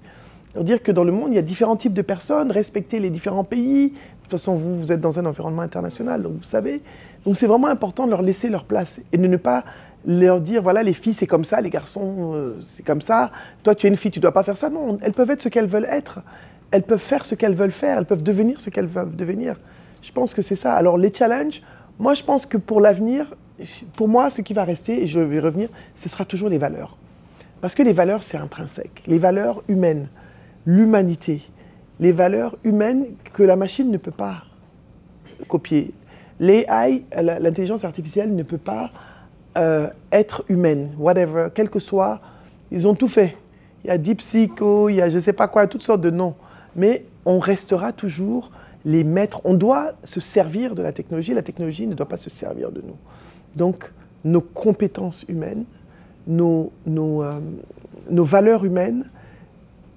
Alors dire que dans le monde, il y a différents types de personnes, respecter les différents pays. De toute façon, vous êtes dans un environnement international, donc vous savez. Donc c'est vraiment important de leur laisser leur place et de ne pas leur dire, voilà, les filles, c'est comme ça, les garçons, c'est comme ça. Toi, tu es une fille, tu ne dois pas faire ça. Non, elles peuvent être ce qu'elles veulent être. elles peuvent faire ce qu'elles veulent faire, elles peuvent devenir ce qu'elles veulent devenir. Je pense que c'est ça. Alors les challenges, moi je pense que pour l'avenir, pour moi ce qui va rester, et je vais revenir, ce sera toujours les valeurs. Parce que les valeurs c'est intrinsèque. Les valeurs humaines, l'humanité, les valeurs humaines que la machine ne peut pas copier. L'AI, l'intelligence artificielle ne peut pas être humaine, whatever, quel que soit, ils ont tout fait. Il y a DeepSeek, il y a je ne sais pas quoi, toutes sortes de noms. Mais on restera toujours les maîtres. On doit se servir de la technologie ne doit pas se servir de nous. Donc, nos compétences humaines, nos valeurs humaines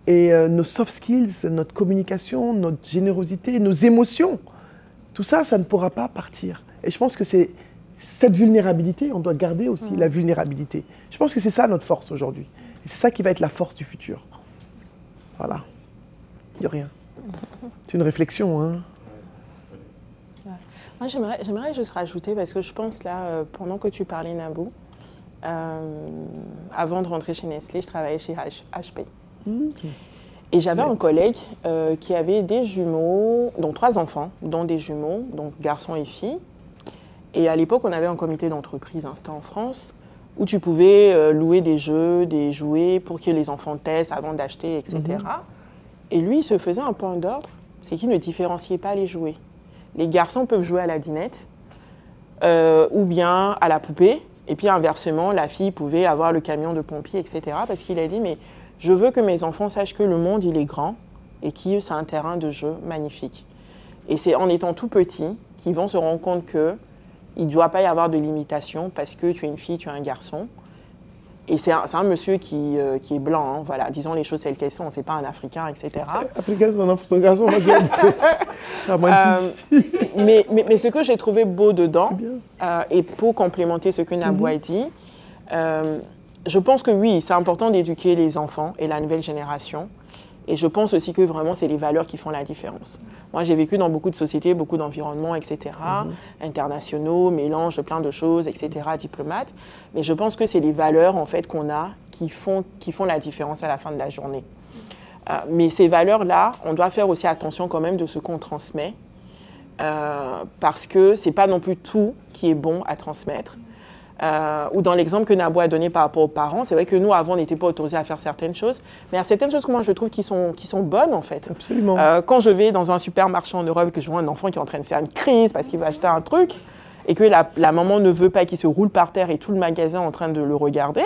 et nos soft skills, notre communication, notre générosité, nos émotions, tout ça, ça ne pourra pas partir. Et je pense que c'est cette vulnérabilité, on doit garder aussi la vulnérabilité. Je pense que c'est ça notre force aujourd'hui. Et c'est ça qui va être la force du futur. Voilà. Il n'y a rien. C'est une réflexion, hein. Moi, j'aimerais juste rajouter, parce que je pense là, pendant que tu parlais, Nabou, avant de rentrer chez Nestlé, je travaillais chez HP. Et j'avais un collègue qui avait des jumeaux, dont 3 enfants, dont des jumeaux, donc garçons et filles. Et à l'époque, on avait un comité d'entreprise, hein, c'était en France, où tu pouvais louer des jeux, des jouets pour que les enfants testent avant d'acheter, etc. Et lui, il se faisait un point d'ordre, c'est qu'il ne différenciait pas les jouets. Les garçons peuvent jouer à la dinette ou bien à la poupée. Et puis inversement, la fille pouvait avoir le camion de pompier, etc. Parce qu'il a dit, mais je veux que mes enfants sachent que le monde, il est grand et que c'est un terrain de jeu magnifique. Et c'est en étant tout petits qu'ils vont se rendre compte qu'il ne doit pas y avoir de limitation parce que tu es une fille, tu es un garçon. Et c'est un monsieur qui est blanc, hein, voilà, disons les choses telles qu'elles sont, c'est pas un Africain, etc. Africain, c'est un garçon, mais ce que j'ai trouvé beau dedans, et pour complémenter ce que Nabou a dit, je pense que oui, c'est important d'éduquer les enfants et la nouvelle génération. Et je pense aussi que vraiment, c'est les valeurs qui font la différence. Moi, j'ai vécu dans beaucoup de sociétés, beaucoup d'environnements, etc., internationaux, mélange de plein de choses, etc., diplomates. Mais je pense que c'est les valeurs, en fait, qu'on a qui font la différence à la fin de la journée. Mais ces valeurs-là, on doit faire aussi attention quand même de ce qu'on transmet, parce que ce n'est pas non plus tout qui est bon à transmettre. Ou dans l'exemple que Nabou a donné par rapport aux parents, c'est vrai que nous, avant, on n'était pas autorisés à faire certaines choses, mais il y a certaines choses que moi, je trouve qui sont bonnes, en fait. Absolument. Quand je vais dans un supermarché en Europe et que je vois un enfant qui est en train de faire une crise parce qu'il veut acheter un truc, et que la maman ne veut pas qu'il se roule par terre et tout le magasin est en train de le regarder,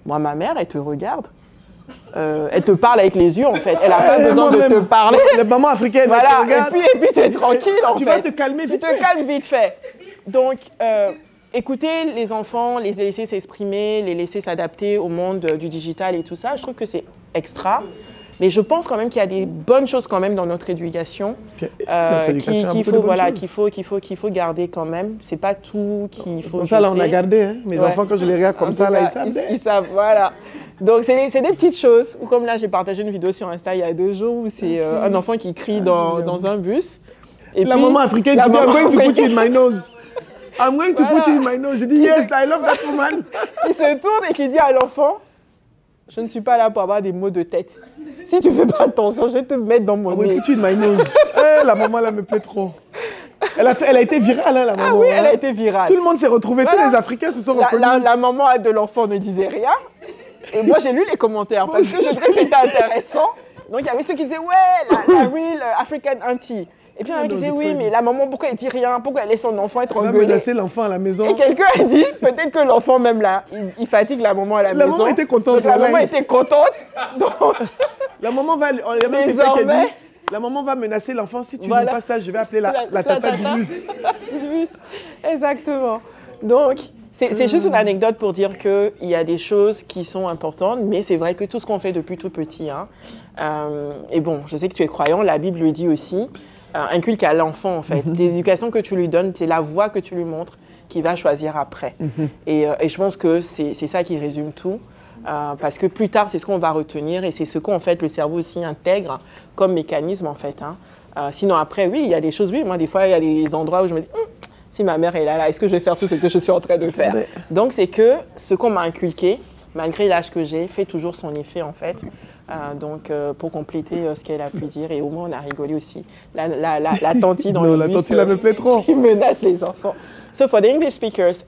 moi, ma mère, elle te regarde. Elle te parle avec les yeux, en fait. Elle n'a pas besoin de te parler. Les mamans africaines, voilà, et puis tu es tranquille, en fait. Tu vas te calmer vite fait. Tu te calmes vite fait. Donc... écouter les enfants, les laisser s'exprimer, les laisser s'adapter au monde du digital et tout ça, je trouve que c'est extra. Mais je pense quand même qu'il y a des bonnes choses quand même dans notre éducation qu'il faut garder quand même. C'est pas tout qu'il faut jeter. Ça, là, on a gardé. Hein. Mes enfants, quand je les regarde comme ça, là, ils savent. Voilà. Donc, c'est des petites choses. Ou comme là, j'ai partagé une vidéo sur Insta il y a 2 jours où c'est un enfant qui crie dans un bus. Et la maman africaine qui dit « I'm going to put you in my nose ». I'm going to put you in my nose. J'ai dit, yes, I love that woman. Il se tourne et qui dit à l'enfant, je ne suis pas là pour avoir des maux de tête. Si tu ne fais pas attention, je vais te mettre dans mon nez. I'm going to put you in my nose. La maman, là, me plaît trop. Elle a été virale, hein, la maman. Ah oui, elle a été virale. Tout le monde s'est retrouvé, tous les Africains se sont reconnus. La maman de l'enfant ne disait rien. Et moi, j'ai lu les commentaires parce que je trouvais que c'était intéressant. Donc, il y avait ceux qui disaient, ouais, la real African auntie. Et puis, un qui disait, oui, mais la maman, pourquoi elle dit rien? Pourquoi elle laisse son enfant être engueulé? Elle a menacé l'enfant à la maison. Et quelqu'un a dit, peut-être que l'enfant, même là, il fatigue la maman à la maison. La maman était contente. Donc, la maman était contente. Donc, la maman va... Désormais... La maman va menacer l'enfant, si tu ne dis pas ça, je vais appeler la tata du bus. Exactement. Donc, c'est juste une anecdote pour dire qu'il y a des choses qui sont importantes, mais c'est vrai que tout ce qu'on fait depuis tout petit, hein, et bon, je sais que tu es croyant, la Bible le dit aussi, inculque à l'enfant, en fait. L'éducation que tu lui donnes, c'est la voie que tu lui montres qu'il va choisir après. Et je pense que c'est ça qui résume tout. Parce que plus tard, c'est ce qu'on va retenir et c'est ce qu'en fait le cerveau aussi intègre comme mécanisme, en fait. Hein. Sinon, après, oui, il y a des choses, oui. Moi, des fois, il y a des endroits où je me dis, si ma mère est là, est-ce que je vais faire tout ce que je suis en train de faire? Donc, c'est que ce qu'on m'a inculqué, malgré l'âge que j'ai, fait toujours son effet en fait. Donc, pour compléter ce qu'elle a pu dire, et au moins on a rigolé aussi. La tante dans le bus me plaît trop. qui menace les enfants. So for the English speakers,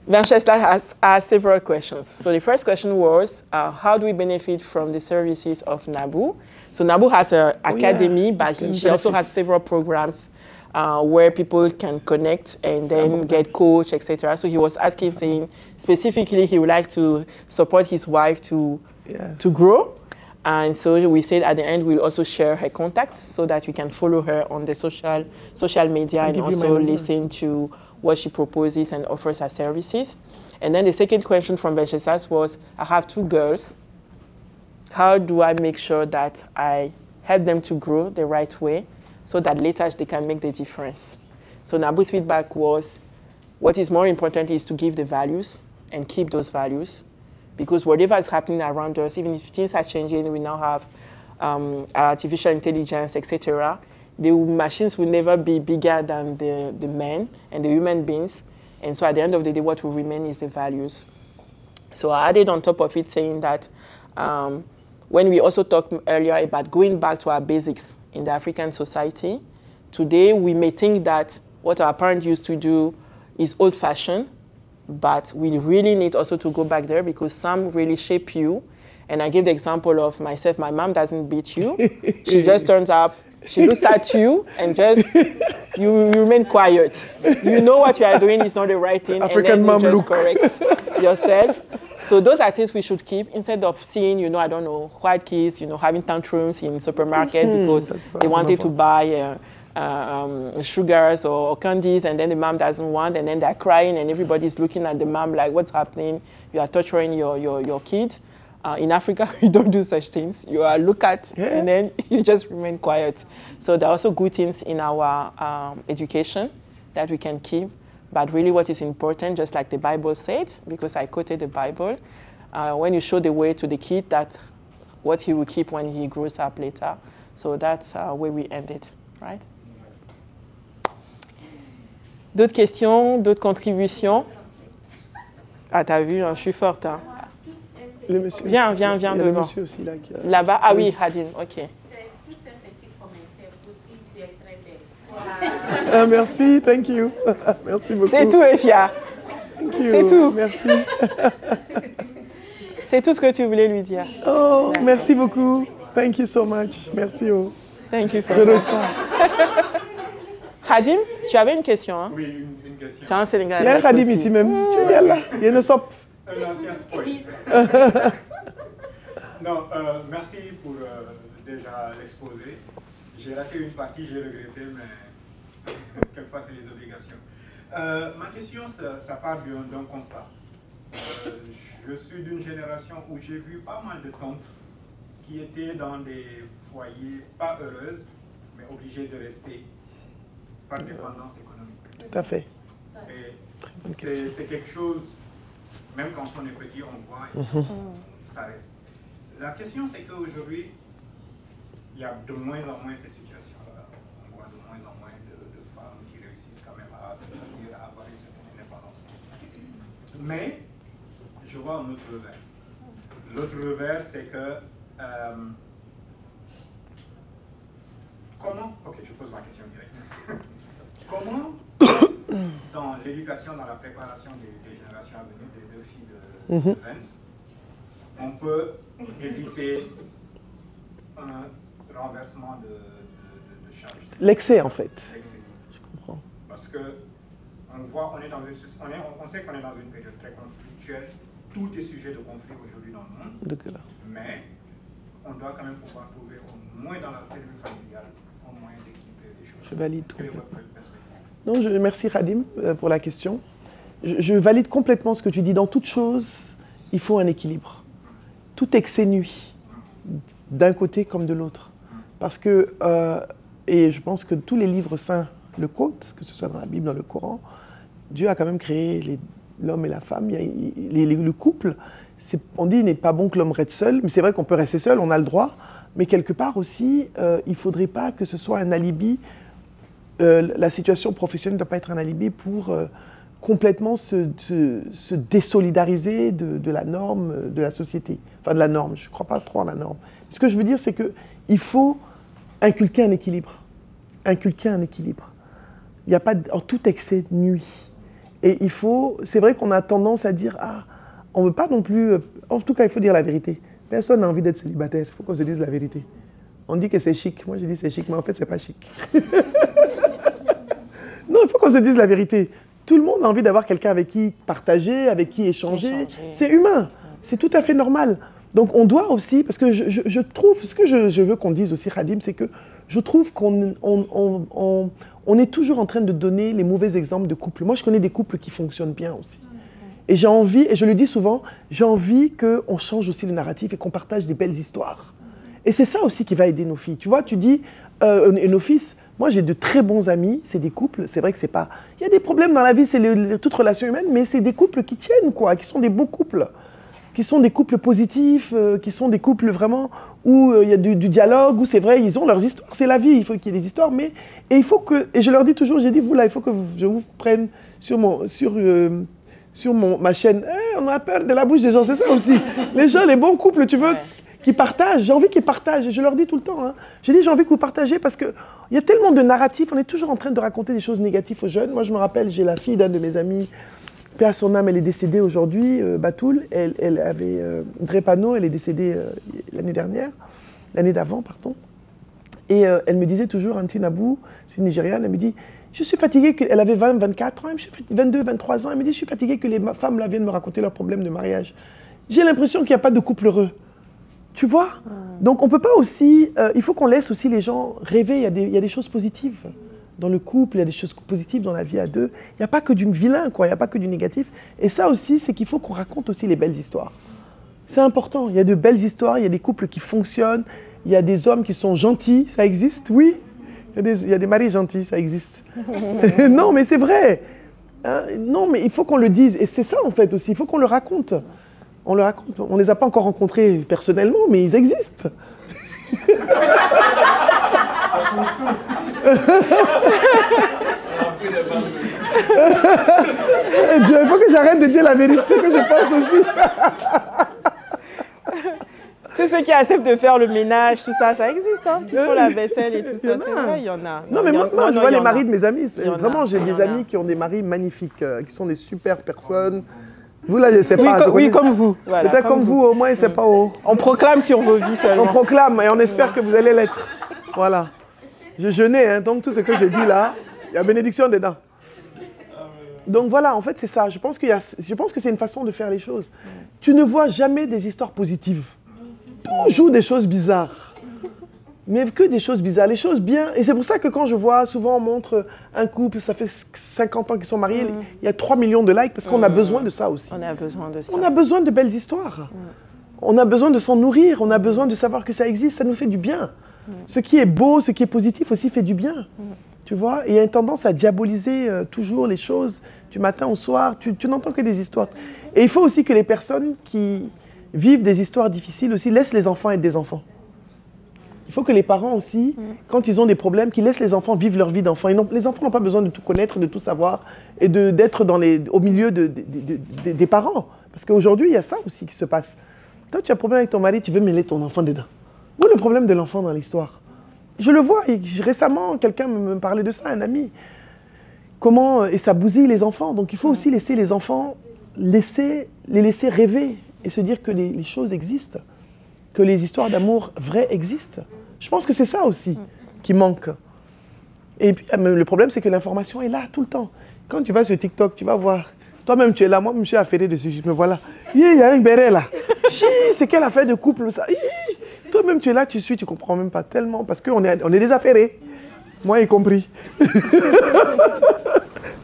Venceslas has asked several questions. So the first question was, how do we benefit from the services of NABU? So NABU has an academy, but she also has several programs where people can connect and then get coached, etc. So he was asking, saying, specifically, he would like to support his wife to grow. And so we said at the end, we'll also share her contacts so that you can follow her on the social media and also listen to what she proposes and offers her services. And then the second question from Venceslas was, I have 2 girls. How do I make sure that I help them to grow the right way so that later they can make the difference? So Nabu's feedback was, what is more important is to give the values and keep those values, because whatever is happening around us, even if things are changing, we now have artificial intelligence, etc., the machines will never be bigger than the men and the human beings. And so at the end of the day, what will remain is the values. So I added on top of it saying that when we also talked earlier about going back to our basics in the African society, today we may think that what our parents used to do is old-fashioned, but we really need also to go back there because some really shape you. And I give the example of myself. My mom doesn't beat you. She just turns up. She looks at you and just, you remain quiet. You know what you are doing is not the right thing, African and then you just look. correct yourself. So those are things we should keep instead of seeing, you know, I don't know, white kids, you know, having tantrums in supermarket because they wanted to buy sugars or candies, and then the mom doesn't want, and then they're crying, and everybody's looking at the mom like, what's happening? You are torturing your kid. In Africa, we don't do such things. You are look at, and then you just remain quiet. So there are also good things in our education that we can keep. But really what is important, just like the Bible said, because I quoted the Bible, when you show the way to the kid, that's what he will keep when he grows up later. So that's where we ended, right? D'autres questions, d'autres contributions? Ah, t'as vu, hein, je suis forte. Hein. Le monsieur, viens devant. Le monsieur aussi là. Là-bas, ah oui, Hadim, ok. C'est juste un petit commentaire pour dire que tu es très belle. Ah, merci, thank you. Merci beaucoup. C'est tout, Efia. C'est tout. Merci. C'est tout ce que tu voulais lui dire. Oh, merci beaucoup. Thank you so much. Merci. Oh. Thank you for Je le sens. Hadim, tu avais une question, hein? Oui, une question. C'est un Sénégalais. Il y a un Hadim ici même. Il y a là. Il y a une sop. Un ancien spoil. Non, merci pour déjà l'exposé. J'ai raté une partie, j'ai regretté, mais quelquefois c'est les obligations. Ma question, ça part d'un constat. Je suis d'une génération où j'ai vu pas mal de tantes qui étaient dans des foyers pas heureuses, mais obligées de rester par dépendance économique. Tout à fait. Et c'est quelque chose, même quand on est petit, on voit et ça reste. La question, c'est qu'aujourd'hui, il y a de moins en moins cette situation-là. On voit de moins en moins de femmes qui réussissent quand même à se dire, à avoir une certaine indépendance. Mais, je vois un autre revers. L'autre revers, c'est que, comment, ok, je pose ma question directe. Comment, dans l'éducation, dans la préparation des générations à venir, des deux filles de Vence, on peut éviter un renversement de charge? L'excès, en fait. L'excès. Je comprends. Parce que on sait qu'on est dans une période très conflictuelle. Tout est sujet de conflit aujourd'hui dans le monde. Mais on doit quand même pouvoir trouver, au moins dans la cellule familiale, au moyen d'équilibrer les choses. Je valide complètement. Non, merci Hadim pour la question. Je valide complètement ce que tu dis. Dans toute chose, il faut un équilibre. Tout excès nuit, d'un côté comme de l'autre. Parce que, et je pense que tous les livres saints le quotent, que ce soit dans la Bible, dans le Coran, Dieu a quand même créé l'homme et la femme, le couple. On dit qu'il n'est pas bon que l'homme reste seul, mais c'est vrai qu'on peut rester seul, on a le droit. Mais quelque part aussi, il ne faudrait pas que ce soit un alibi. La situation professionnelle ne doit pas être un alibi pour complètement se désolidariser de la norme de la société. Enfin, de la norme, je ne crois pas trop en la norme. Ce que je veux dire, c'est qu'il faut inculquer un équilibre. Inculquer un équilibre. Il n'y a pas en tout excès nuit. Et il faut, c'est vrai qu'on a tendance à dire, ah, on ne veut pas non plus, en tout cas il faut dire la vérité. Personne n'a envie d'être célibataire, il faut qu'on se dise la vérité. On dit que c'est chic, moi je dis c'est chic, mais en fait c'est pas chic. Non, il faut qu'on se dise la vérité. Tout le monde a envie d'avoir quelqu'un avec qui partager, avec qui échanger. C'est humain, c'est tout à fait normal. Donc on doit aussi, parce que je trouve, ce que je veux qu'on dise aussi, Khadim, c'est que je trouve qu'on est toujours en train de donner les mauvais exemples de couples. Moi, je connais des couples qui fonctionnent bien aussi. Et j'ai envie, et je le dis souvent, j'ai envie qu'on change aussi le narratif et qu'on partage des belles histoires. Et c'est ça aussi qui va aider nos filles. Tu vois, tu dis, et nos fils, moi j'ai de très bons amis, c'est des couples, c'est vrai que c'est pas... Il y a des problèmes dans la vie, c'est toute relation humaine, mais c'est des couples qui tiennent, quoi, qui sont des beaux couples. Qui sont des couples positifs, qui sont des couples vraiment où il y a du dialogue, où c'est vrai, ils ont leurs histoires, c'est la vie, il faut qu'il y ait des histoires, mais... Et il faut que... Et je leur dis toujours, j'ai dit, vous là, il faut que je vous prenne sur ma chaîne. Hey, on a peur de la bouche des gens, c'est ça aussi. Les gens, les bons couples, tu veux, qui partagent, j'ai envie qu'ils partagent, et je leur dis tout le temps. Hein. J'ai dit, j'ai envie que vous partagez parce qu'il y a tellement de narratifs, on est toujours en train de raconter des choses négatives aux jeunes. Moi, je me rappelle, j'ai la fille d'un de mes amis, paix à son âme, elle est décédée aujourd'hui, Batoul, elle avait Drépano, elle est décédée l'année dernière, l'année d'avant, pardon. Et elle me disait toujours, Auntie Nabou, c'est une Nigériane, elle me dit, je suis fatiguée, elle avait 20, 24 ans, 22, 23 ans, elle me dit, je suis fatiguée que les femmes là viennent me raconter leurs problèmes de mariage. J'ai l'impression qu'il n'y a pas de couple heureux. Tu vois? Donc on ne peut pas aussi, il faut qu'on laisse aussi les gens rêver, il y a des choses positives dans le couple, il y a des choses positives dans la vie à deux. Il n'y a pas que du vilain, quoi, il n'y a pas que du négatif. Et ça aussi, c'est qu'il faut qu'on raconte aussi les belles histoires. C'est important, il y a de belles histoires, il y a des couples qui fonctionnent, il y a des hommes qui sont gentils, ça existe, oui. Il y a des maris gentils, ça existe. Non, mais c'est vrai. Hein? Non, mais il faut qu'on le dise. Et c'est ça, en fait, aussi. Il faut qu'on le raconte. On le raconte. On ne les a pas encore rencontrés personnellement, mais ils existent. Il faut que j'arrête de dire la vérité que je pense aussi. Tous ceux qui acceptent de faire le ménage, tout ça, ça existe, hein. Qui font la vaisselle et tout ça, c'est vrai, il y en a. Non, mais moi, je vois les maris de mes amis. Vraiment, j'ai des amis qui ont des maris magnifiques, qui sont des super personnes. Vous, là, je ne sais pas. Oui, comme vous. Voilà, peut-être comme vous, au moins, c'est pas haut. On proclame sur vos vies seulement. On proclame et on espère que vous allez l'être. Voilà. Je jeûnais, hein, donc tout ce que j'ai dit là, il y a bénédiction dedans. Donc voilà, en fait, c'est ça. Je pense que c'est une façon de faire les choses. Tu ne vois jamais des histoires positives. Toujours des choses bizarres. Mais que des choses bizarres. Les choses bien. Et c'est pour ça que quand je vois, souvent on montre un couple, ça fait 50 ans qu'ils sont mariés, il y a 3 millions de likes parce qu'on a besoin de ça aussi. On a besoin de ça. On a besoin de belles histoires. On a besoin de s'en nourrir. On a besoin de savoir que ça existe. Ça nous fait du bien. Ce qui est beau, ce qui est positif aussi fait du bien. Tu vois? Et il y a une tendance à diaboliser toujours les choses du matin au soir. Tu n'entends que des histoires. Et il faut aussi que les personnes qui vivent des histoires difficiles aussi laissent les enfants être des enfants. Il faut que les parents aussi, quand ils ont des problèmes, qu'ils laissent les enfants vivre leur vie d'enfant. Les enfants n'ont pas besoin de tout connaître, de tout savoir et d'être au milieu des parents. Parce qu'aujourd'hui, il y a ça aussi qui se passe. Quand tu as un problème avec ton mari, tu veux mêler ton enfant dedans. Où est le problème de l'enfant dans l'histoire? Je le vois, et récemment, quelqu'un me parlait de ça, un ami. Et ça bousille les enfants. Donc il faut aussi laisser les enfants, les laisser rêver et se dire que les choses existent, que les histoires d'amour vraies existent. Je pense que c'est ça aussi qui manque. Et puis le problème, c'est que l'information est là tout le temps. Quand tu vas sur TikTok, tu vas voir. Toi-même, tu es là. Moi, je me suis affairé dessus. Je me vois là. Il y a un béret là. C'est quelle affaire de couple ça? Toi-même, tu es là, tu suis, tu ne comprends même pas tellement parce qu'on est des affairés. Moi y compris.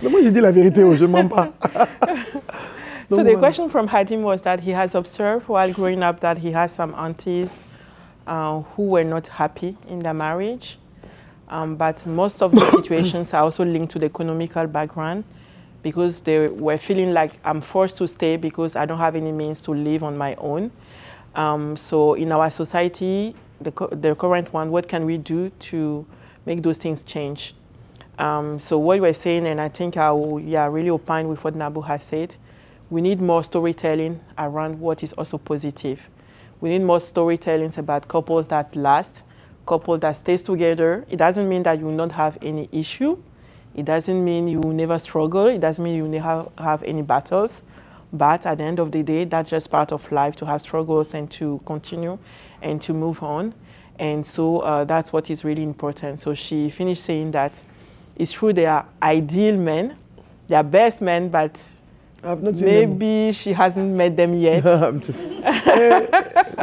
Mais moi, j'ai dit la vérité, je ne mens pas. So the question from Hadim was that he has observed while growing up that he has some aunties who were not happy in their marriage. But most of the situations are also linked to the economical background because they were feeling like I'm forced to stay because I don't have any means to live on my own. So in our society, the current one, what can we do to make those things change? So what we're saying, and I think I will really opine with what Nabu has said, we need more storytelling around what is also positive. We need more storytelling about couples that last, couples that stays together. It doesn't mean that you will not have any issue. It doesn't mean you will never struggle. It doesn't mean you will never have any battles. But at the end of the day, that's just part of life, to have struggles and to continue and to move on. And so that's what is really important. So she finished saying that it's true they are ideal men, they are best men, but maybe she hasn't met them yet.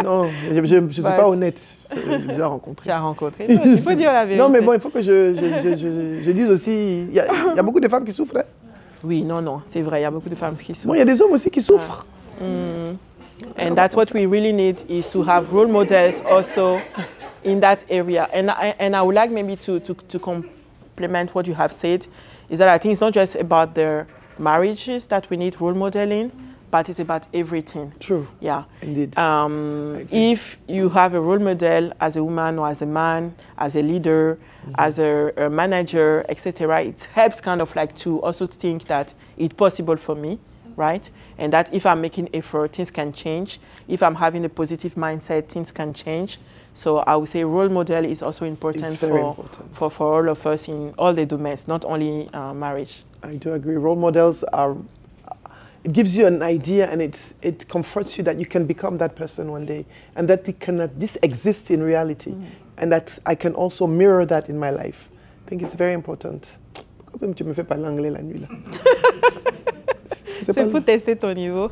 Non, je ne suis pas honnête. J'ai déjà rencontré. Tu as rencontré. Non, il faut dire la vérité. Non, mais bon, il faut que je dise aussi, il y a beaucoup de femmes qui souffrent. Hein? Oui, non, c'est vrai, il y a beaucoup de femmes qui souffrent. Bon, il y a des hommes aussi qui souffrent. And that's what we really need, is to have role models also in that area. And I would like maybe to complement what you have said, is that I think it's not just about their marriages that we need role modeling, but it's about everything. True. Yeah. Indeed. If you have a role model as a woman or as a man, as a leader, as a manager, etc., it helps kind of like to also think that it's possible for me, right? And that if I'm making effort, things can change. If I'm having a positive mindset, things can change. So I would say role model is also important for all of us in all the domains, not only marriage. I do agree. Role models are, it gives you an idea, and it comforts you that you can become that person one day, and that this exists in reality, and that I can also mirror that in my life. I think it's very important. Pourquoi tu me fais parler anglais la nuit là? C'est pour tester ton niveau.